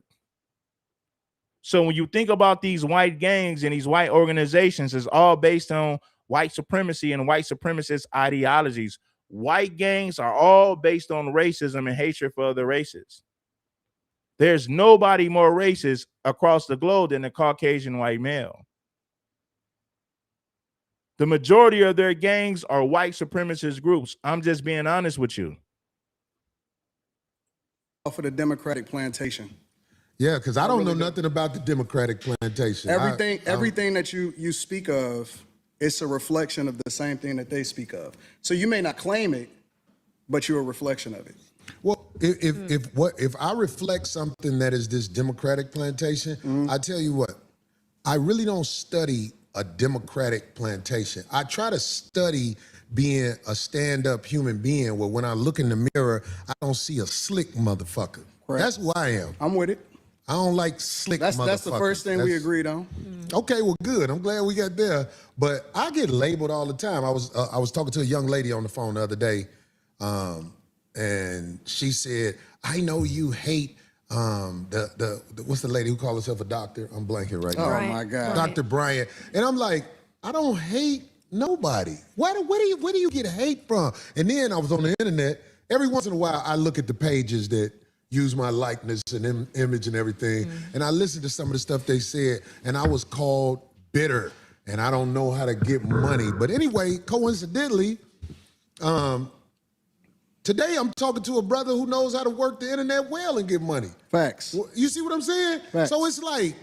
So when you think about these white gangs and these white organizations, it's all based on white supremacy and white supremacist ideologies. White gangs are all based on racism and hatred for other races. There's nobody more racist across the globe than the Caucasian white male. The majority of their gangs are white supremacist groups. I'm just being honest with you. For the Democratic plantation. Yeah, because I don't know nothing about the Democratic plantation. Everything that you speak of, it's a reflection of the same thing that they speak of. So you may not claim it, but you're a reflection of it. Well, if I reflect something that is this Democratic plantation, I tell you what, I really don't study a Democratic plantation. I try to study being a stand-up human being where when I look in the mirror, I don't see a slick motherfucker. Right. That's who I am. I'm with it. I don't like slick motherfuckers. That's the first thing we agreed on. Okay, well, good. I'm glad we got there. But I get labeled all the time. I was talking to a young lady on the phone the other day, and she said, "I know you hate the what's the lady who calls herself a doctor? I'm blanking right now. Oh my God, Dr. Bryant." And I'm like, I don't hate nobody. Where do you get hate from? And then I was on the internet. Every once in a while, I look at the pages that use my likeness and image and everything. And I listened to some of the stuff they said, and I was called bitter, and I don't know how to get money. But anyway, coincidentally, today I'm talking to a brother who knows how to work the internet well and get money. Facts. You see what I'm saying? Facts. So it's like,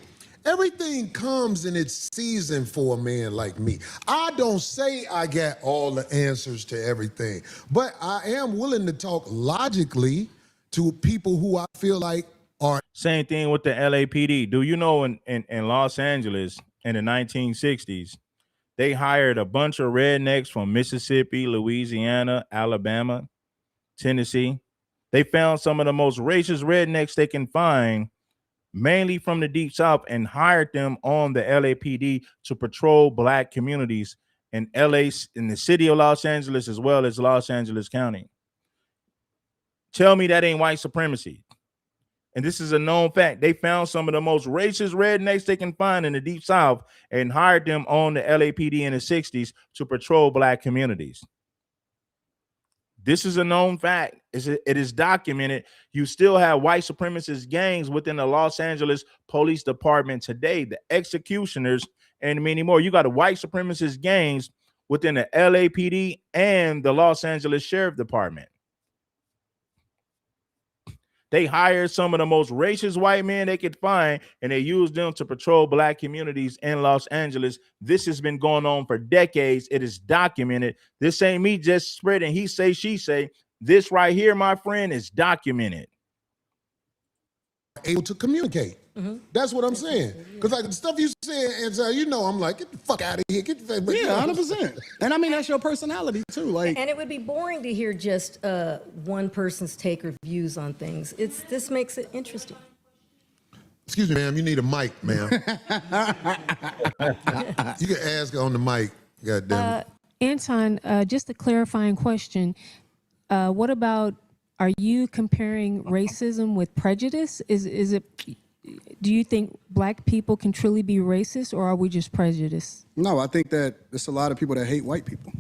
everything comes in its season for a man like me. I don't say I got all the answers to everything, but I am willing to talk logically to people who I feel like are. Same thing with the LAPD. Do you know in Los Angeles in the 1960s, they hired a bunch of rednecks from Mississippi, Louisiana, Alabama, Tennessee. They found some of the most racist rednecks they can find, mainly from the Deep South, and hired them on the LAPD to patrol black communities in LA, in the city of Los Angeles, as well as Los Angeles County. Tell me that ain't white supremacy. And this is a known fact. They found some of the most racist rednecks they can find in the Deep South and hired them on the LAPD in the 60s to patrol black communities. This is a known fact. It is documented. You still have white supremacist gangs within the Los Angeles Police Department today, the executioners, and many more. You got a white supremacist gangs within the LAPD and the Los Angeles Sheriff Department. They hired some of the most racist white men they could find, and they used them to patrol black communities in Los Angeles. This has been going on for decades. It is documented. This ain't me just spreading he say, she say. This right here, my friend, is documented. Able to communicate. That's what I'm saying. Because like the stuff you say, and you know, I'm like, get the fuck out of here. Get the fuck. Yeah, 100%. And I mean, that's your personality too. Like, and it would be boring to hear just one person's take or views on things. This makes it interesting. Excuse me, ma'am. You need a mic, ma'am. You can ask on the mic. God damn it. Anton, just a clarifying question. What about, are you comparing racism with prejudice? Is it, do you think black people can truly be racist, or are we just prejudiced? No, I think that there's a lot of people that hate white people.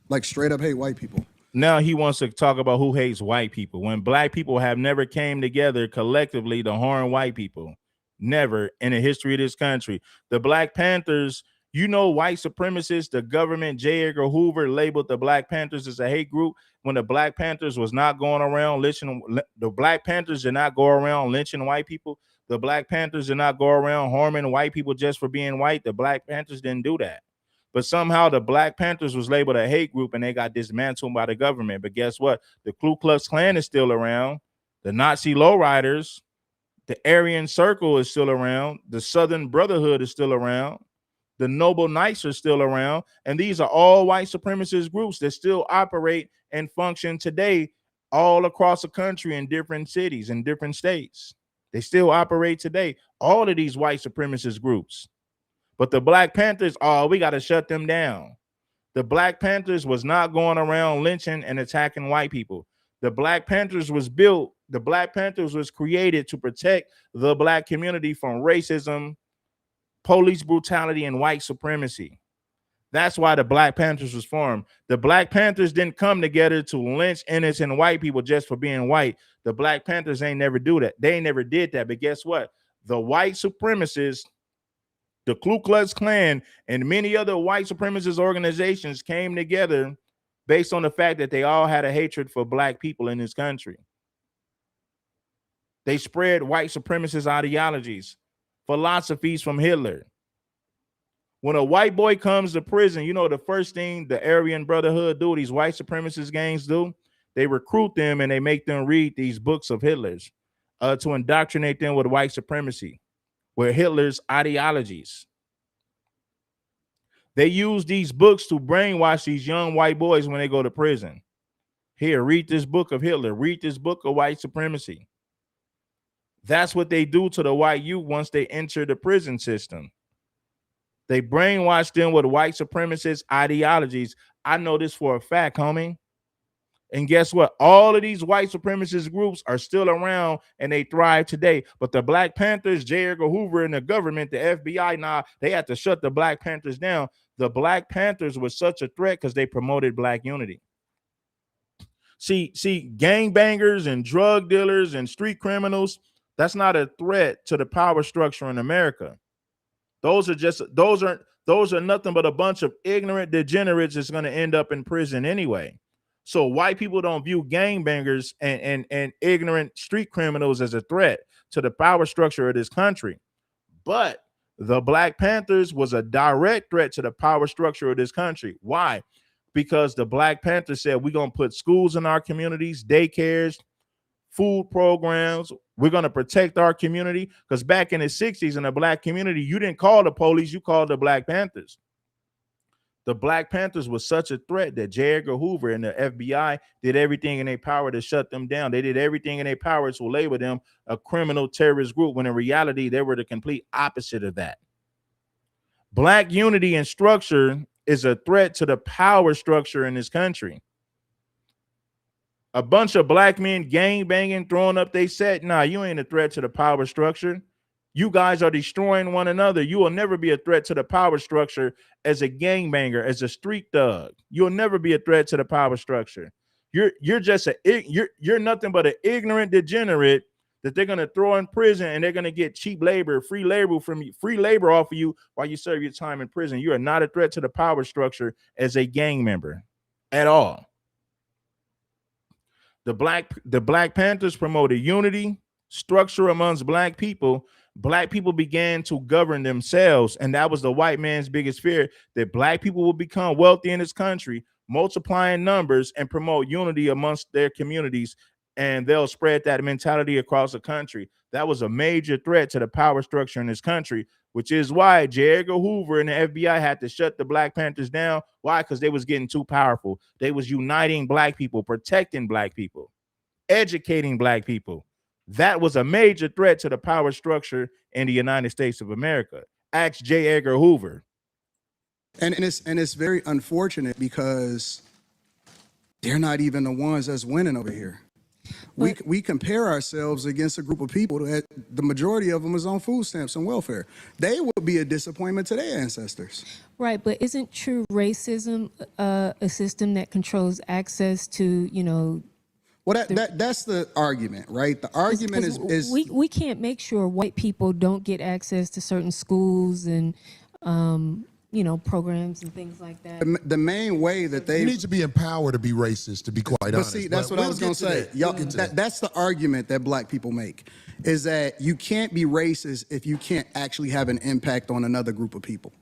Like straight up hate white people. Now he wants to talk about who hates white people, when black people have never came together collectively to harm white people. Never in the history of this country. The Black Panthers, you know, white supremacists, the government, J. Edgar Hoover labeled the Black Panthers as a hate group when the Black Panthers was not going around lynching. The Black Panthers did not go around lynching white people. The Black Panthers did not go around harming white people just for being white. The Black Panthers didn't do that. But somehow the Black Panthers was labeled a hate group and they got dismantled by the government. But guess what? The Ku Klux Klan is still around. The Nazi lowriders, the Aryan Circle is still around. The Southern Brotherhood is still around. The Noble Knights are still around. And these are all white supremacist groups that still operate and function today all across the country in different cities and different states. They still operate today. All of these white supremacist groups. But the Black Panthers, we got to shut them down. The Black Panthers was not going around lynching and attacking white people. The Black Panthers was built, the Black Panthers was created to protect the black community from racism, police brutality, and white supremacy. That's why the Black Panthers was formed. The Black Panthers didn't come together to lynch innocent white people just for being white. The Black Panthers ain't never do that. They never did that. But guess what? The white supremacists, the Ku Klux Klan, and many other white supremacist organizations came together based on the fact that they all had a hatred for black people in this country. They spread white supremacist ideologies, philosophies from Hitler. When a white boy comes to prison, you know the first thing the Aryan Brotherhood do, these white supremacist gangs do? They recruit them and they make them read these books of Hitler's to indoctrinate them with white supremacy, with Hitler's ideologies. They use these books to brainwash these young white boys when they go to prison. Here, read this book of Hitler. Read this book of white supremacy. That's what they do to the white youth once they enter the prison system. They brainwash them with white supremacist ideologies. I know this for a fact, homie. And guess what? All of these white supremacist groups are still around and they thrive today. But the Black Panthers, J. Edgar Hoover, and the government, the FBI, they had to shut the Black Panthers down. The Black Panthers were such a threat because they promoted Black unity. See, gangbangers and drug dealers and street criminals, that's not a threat to the power structure in America. Those are nothing but a bunch of ignorant degenerates that's going to end up in prison anyway. So white people don't view gangbangers and ignorant street criminals as a threat to the power structure of this country. But the Black Panthers was a direct threat to the power structure of this country. Why? Because the Black Panthers said, we're going to put schools in our communities, daycares, food programs. We're going to protect our community. Because back in the 60s in the Black community, you didn't call the police, you called the Black Panthers. The Black Panthers was such a threat that J. Edgar Hoover and the FBI did everything in their power to shut them down. They did everything in their power to label them a criminal terrorist group, when in reality, they were the complete opposite of that. Black unity and structure is a threat to the power structure in this country. A bunch of black men gang banging, throwing up they set. Nah, you ain't a threat to the power structure. You guys are destroying one another. You will never be a threat to the power structure as a gangbanger, as a street thug. You'll never be a threat to the power structure. You're just you're nothing but an ignorant degenerate that they're gonna throw in prison, and they're gonna get cheap labor, free labor off of you while you serve your time in prison. You are not a threat to the power structure as a gang member at all. The Black Panthers promoted unity, structure amongst black people. Black people began to govern themselves, and that was the white man's biggest fear, that black people will become wealthy in this country, multiply in numbers, and promote unity amongst their communities, and they'll spread that mentality across the country. That was a major threat to the power structure in this country, which is why J. Edgar Hoover and the FBI had to shut the Black Panthers down. Why? Because they was getting too powerful. They was uniting black people, protecting black people, educating black people. That was a major threat to the power structure in the United States of America. Ask J. Edgar Hoover. And it's very unfortunate because they're not even the ones that's winning over here. We compare ourselves against a group of people that the majority of them is on food stamps and welfare. They would be a disappointment to their ancestors. Right, but isn't true racism a system that controls access to, Well, that's the argument, right? The argument is we can't make sure white people don't get access to certain schools and programs and things like that. The main way that they You need to be empowered to be racist, to be quite honest. See, that's what I was going to say. That's the argument that black people make, is that you can't be racist if you can't actually have an impact on another group of people.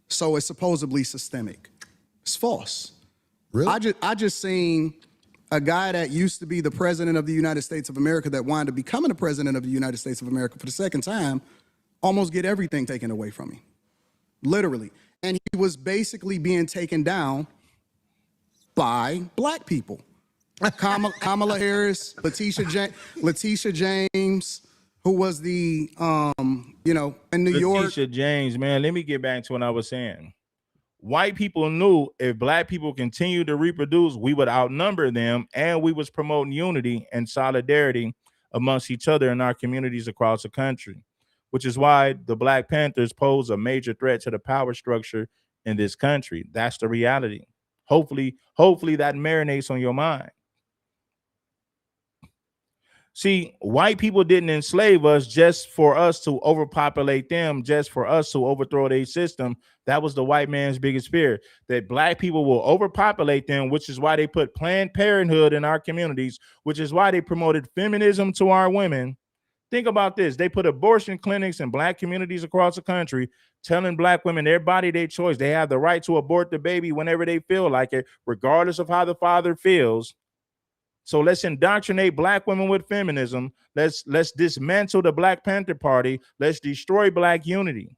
So it's supposedly systemic. It's false. Really? I just seen a guy that used to be the president of the United States of America, that wound up becoming the president of the United States of America for the second time, almost get everything taken away from him. Literally. And he was basically being taken down by black people. Kamala Harris, Letitia James, who was the, in New York. Letitia James, man, let me get back to what I was saying. White people knew if black people continued to reproduce, we would outnumber them, and we was promoting unity and solidarity amongst each other in our communities across the country, which is why the Black Panthers pose a major threat to the power structure in this country. That's the reality. Hopefully that marinates on your mind. See, white people didn't enslave us just for us to overpopulate them, just for us to overthrow their system. That was the white man's biggest fear, that black people will overpopulate them, which is why they put Planned Parenthood in our communities, which is why they promoted feminism to our women. Think about this. They put abortion clinics in black communities across the country, telling black women their body, their choice. They have the right to abort the baby whenever they feel like it, regardless of how the father feels. So let's indoctrinate black women with feminism. Let's dismantle the Black Panther Party. Let's destroy black unity,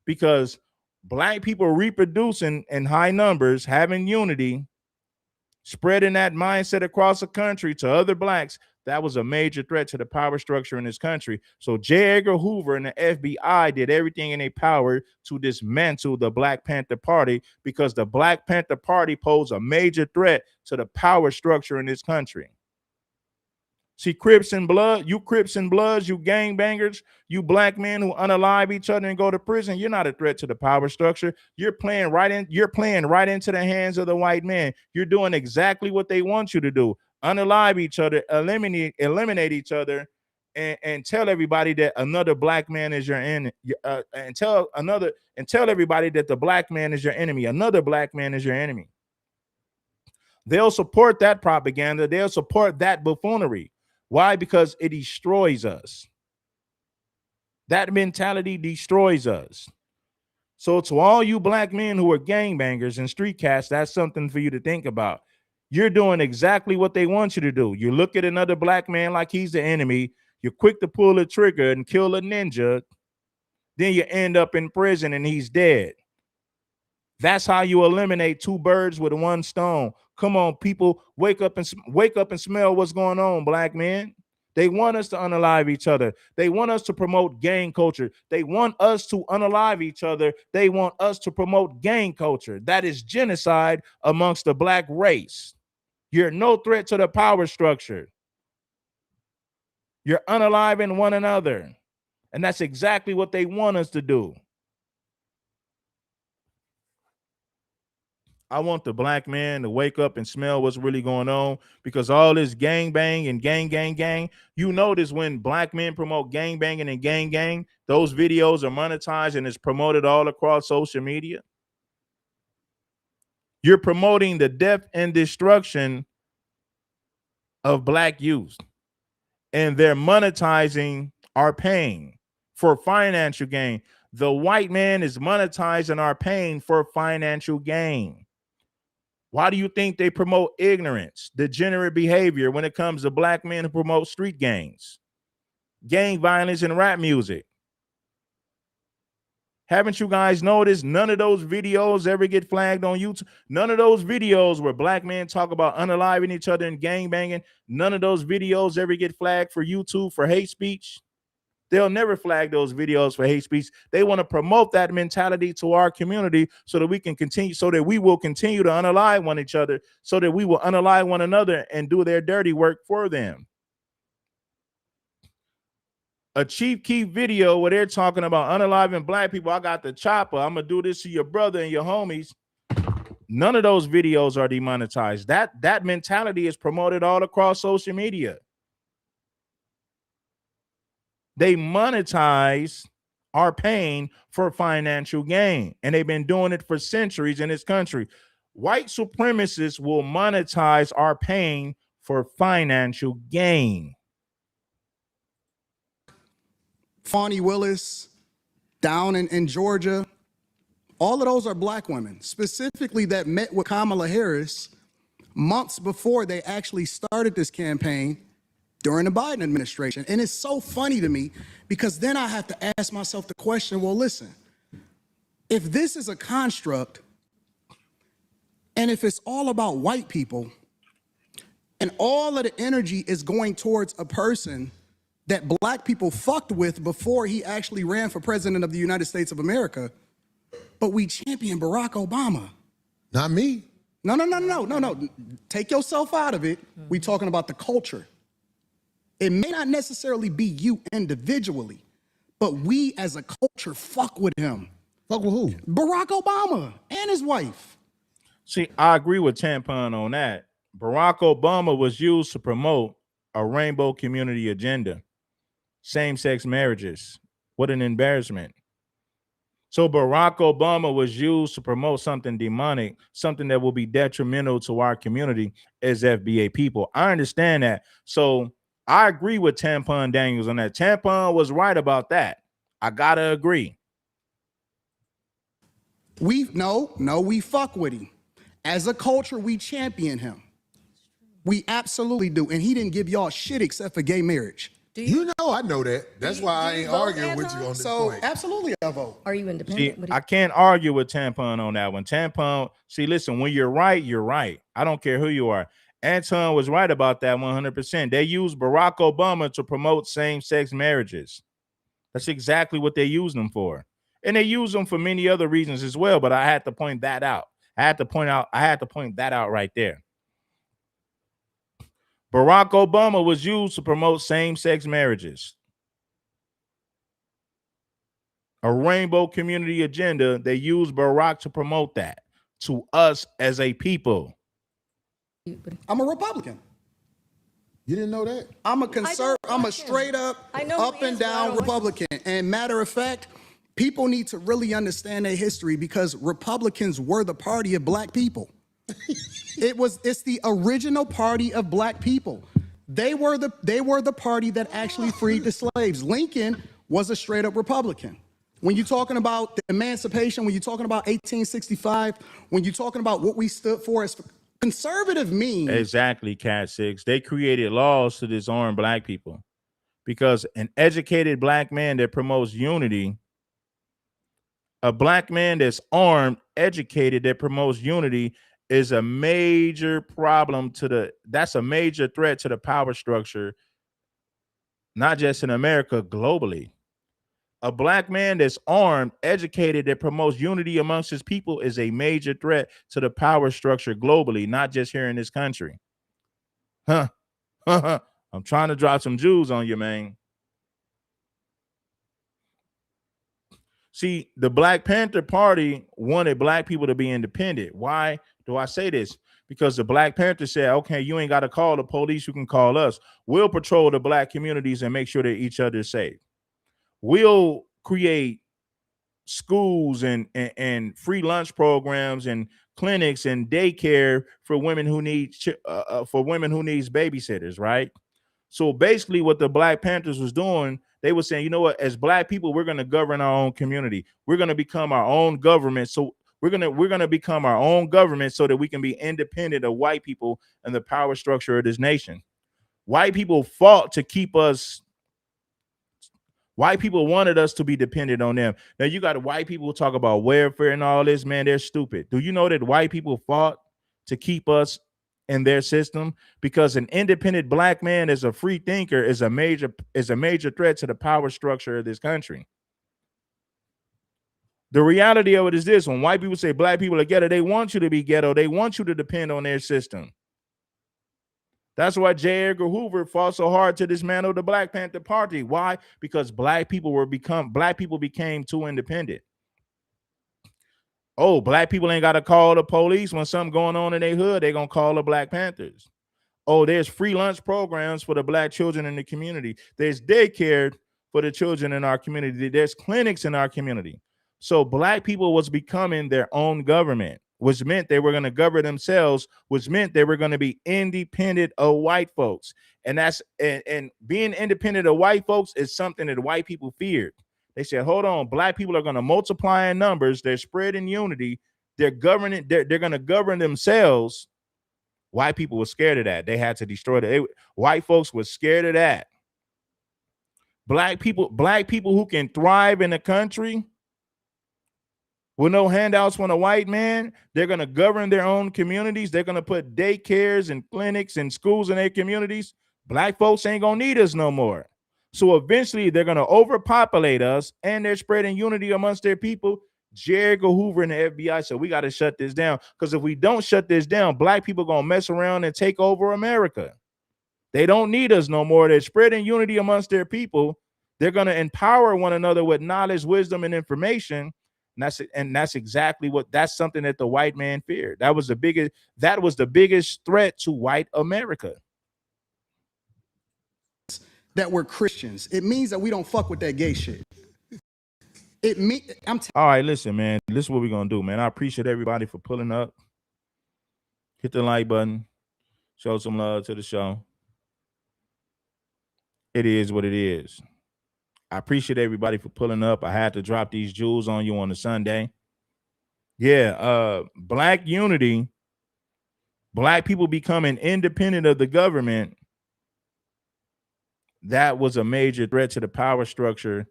because black people reproducing in high numbers, having unity, spreading that mindset across the country to other blacks. that was a major threat to the power structure in this country. So J. Edgar Hoover and the FBI did everything in their power to dismantle the Black Panther Party, because the Black Panther Party posed a major threat to the power structure in this country. See, Crips and Blood, you Crips and Bloods, you gangbangers, you black men who unalive each other and go to prison, you're not a threat to the power structure. You're playing right into the hands of the white man. You're doing exactly what they want you to do. Unalive each other, eliminate each other, and tell everybody that another black man is your enemy. And tell everybody that the black man is your enemy. Another black man is your enemy. They'll support that propaganda. They'll support that buffoonery. Why? Because it destroys us. That mentality destroys us. So to all you black men who are gangbangers and street cats, that's something for you to think about. You're doing exactly what they want you to do. You look at another black man like he's the enemy. You're quick to pull a trigger and kill a ninja. Then you end up in prison and he's dead. That's how you eliminate two birds with one stone. Come on, people, wake up and smell what's going on, black men. They want us to unalive each other. They want us to promote gang culture. They want us to unalive each other. They want us to promote gang culture. That is genocide amongst the black race. You're no threat to the power structure. You're unaliving one another. And that's exactly what they want us to do. I want the black man to wake up and smell what's really going on, because all this gang bang and gang, you notice when black men promote gang banging and gang, those videos are monetized and it's promoted all across social media. You're promoting the death and destruction of black youth, and they're monetizing our pain for financial gain. The white man is monetizing our pain for financial gain. Why do you think they promote ignorance, degenerate behavior when it comes to black men who promote street gangs, gang violence, and rap music? Haven't you guys noticed none of those videos ever get flagged on YouTube? None of those videos where black men talk about unaliving each other and gang banging, none of those videos ever get flagged for YouTube for hate speech. They'll never flag those videos for hate speech. They want to promote that mentality to our community so that we can continue, so that we will continue to unalive one each other, so that we will unalive one another and do their dirty work for them. A Chief Keef video where they're talking about unaliving black people. I got the chopper. I'm going to do this to your brother and your homies. None of those videos are demonetized. That mentality is promoted all across social media. They monetize our pain for financial gain, and they've been doing it for centuries in this country. White supremacists will monetize our pain for financial gain. Fani Willis, down in Georgia, all of those are black women, specifically that met with Kamala Harris months before they actually started this campaign during the Biden administration. And it's so funny to me, because then I have to ask myself the question, well, listen, if this is a construct, and if it's all about white people, and all of the energy is going towards a person that black people fucked with before he actually ran for president of the United States of America, but we champion Barack Obama. Not me. No. Take yourself out of it. We talking about the culture. It may not necessarily be you individually, but we as a culture fuck with him. Fuck with who? Barack Obama and his wife. See, I agree with Tampon on that. Barack Obama was used to promote a rainbow community agenda. Same-sex marriages. What an embarrassment. So Barack Obama was used to promote something demonic, something that will be detrimental to our community as FBA people. I understand that. So I agree with Tampon Daniels on that. Tampon was right about that. I gotta agree. We fuck with him. As a culture, we champion him. We absolutely do. And he didn't give y'all shit except for gay marriage. You know I know that. That's why I ain't arguing with you on this point. Absolutely I vote. Are you independent? See, I can't argue with Tampon on that one. Tampon, see, listen, when you're right, you're right. I don't care who you are. Anton was right about that 100%. They used Barack Obama to promote same-sex marriages. That's exactly what they use them for. And they use them for many other reasons as well, but I had to point that out. I had to point that out right there. Barack Obama was used to promote same-sex marriages. A rainbow community agenda, they use Barack to promote that to us as a people. I'm a Republican. You didn't know that? I'm a conservative. I'm a straight up, up and down Republican. And matter of fact, people need to really understand their history because Republicans were the party of black people. It's the original party of black people. They were the party that actually freed the slaves. Lincoln was a straight up Republican. When you're talking about the emancipation, when you're talking about 1865, when you're talking about what we stood for as conservative means. Exactly, Cat 6. They created laws to disarm black people because an educated black man that promotes unity, a black man that's armed, educated, that promotes unity is a major problem that's a major threat to the power structure, not just in America, globally. A black man that's armed, educated, that promotes unity amongst his people is a major threat to the power structure globally, not just here in this country. I'm trying to drop some Jews on you, man. See, the Black Panther Party wanted black people to be independent. Why do I say this? Because the Black Panther said, okay, you ain't got to call the police, you can call us. We'll patrol the black communities and make sure that each other is safe. We'll create schools and free lunch programs and clinics and daycare for women who need needs babysitters, right? So basically what the Black Panthers was doing, they were saying, you know what, as black people, we're going to govern our own community. We're going to become our own government. So we're going to become our own government so that we can be independent of white people and the power structure of this nation. White people fought to keep us. White people wanted us to be dependent on them. Now you got white people who talk about welfare and all this, man, they're stupid. Do you know that white people fought to keep us in their system? Because an independent black man is a free thinker, is a major threat to the power structure of this country. The reality of it is this: when white people say black people are ghetto, they want you to be ghetto. They want you to depend on their system. That's why J. Edgar Hoover fought so hard to dismantle the Black Panther Party. Why? Because black people became too independent. Oh, black people ain't got to call the police when something going on in their hood. They're going to call the Black Panthers. Oh, there's free lunch programs for the black children in the community. There's daycare for the children in our community. There's clinics in our community. So black people was becoming their own government, which meant they were going to govern themselves, which meant they were going to be independent of white folks. And being independent of white folks is something that white people feared. They said, hold on, black people are going to multiply in numbers. They're spread in unity. They're going to govern themselves. White people were scared of that. They had to destroy that. White folks were scared of that. Black people who can thrive in the country with no handouts from a white man, they're going to govern their own communities. They're going to put daycares and clinics and schools in their communities. Black folks ain't going to need us no more. So eventually they're going to overpopulate us, and they're spreading unity amongst their people. J. Edgar Hoover and the FBI said, we got to shut this down, because if we don't shut this down, black people are going to mess around and take over America. They don't need us no more. They're spreading unity amongst their people. They're going to empower one another with knowledge, wisdom, and information. And that's something that the white man feared. That was the biggest threat to white America. That we're Christians. It means that we don't fuck with that gay shit. All right, listen, man. This is what we're gonna do, man. I appreciate everybody for pulling up. Hit the like button. Show some love to the show. It is what it is. I appreciate everybody for pulling up. I had to drop these jewels on you on a Sunday. Yeah, black unity, black people becoming independent of the government, that was a major threat to the power structure,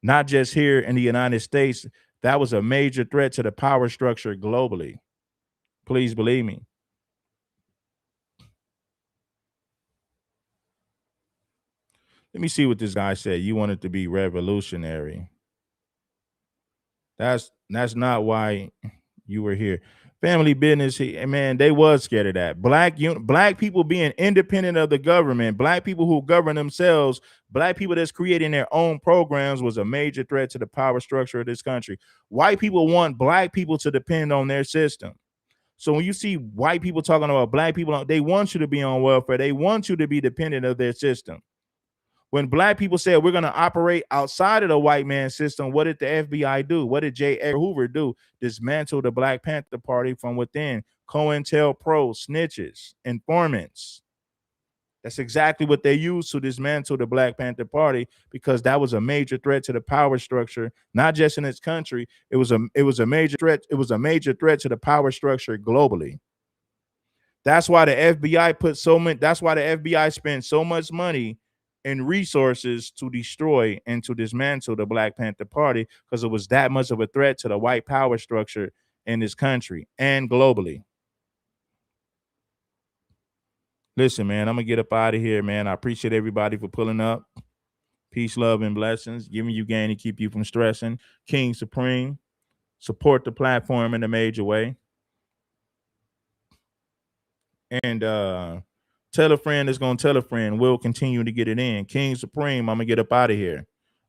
not just here in the United States. That was a major threat to the power structure globally. Please believe me. Let me see what this guy said. You want it to be revolutionary. That's not why you were here. Family business, man, they was scared of that. Black people being independent of the government, black people who govern themselves, black people that's creating their own programs was a major threat to the power structure of this country. White people want black people to depend on their system. So when you see white people talking about black people, they want you to be on welfare. They want you to be dependent of their system. When black people said we're going to operate outside of the white man system, what did the FBI do? What did J. Edgar Hoover do? Dismantle the Black Panther Party from within. COINTELPRO, snitches, informants. That's exactly what they used to dismantle the Black Panther Party, because that was a major threat to the power structure, not just in its country. It was a major threat. It was a major threat to the power structure globally. That's why the FBI that's why the FBI spent so much money and resources to destroy and to dismantle the Black Panther Party, because it was that much of a threat to the white power structure in this country and globally. Listen, man, I'm gonna get up out of here, man. I appreciate everybody for pulling up. Peace, love, and blessings. Giving you gain to keep you from stressing. King Supreme. Support the platform in a major way. And tell a friend that's gonna tell a friend. We'll continue to get it in. King Supreme, I'm gonna get up out of here.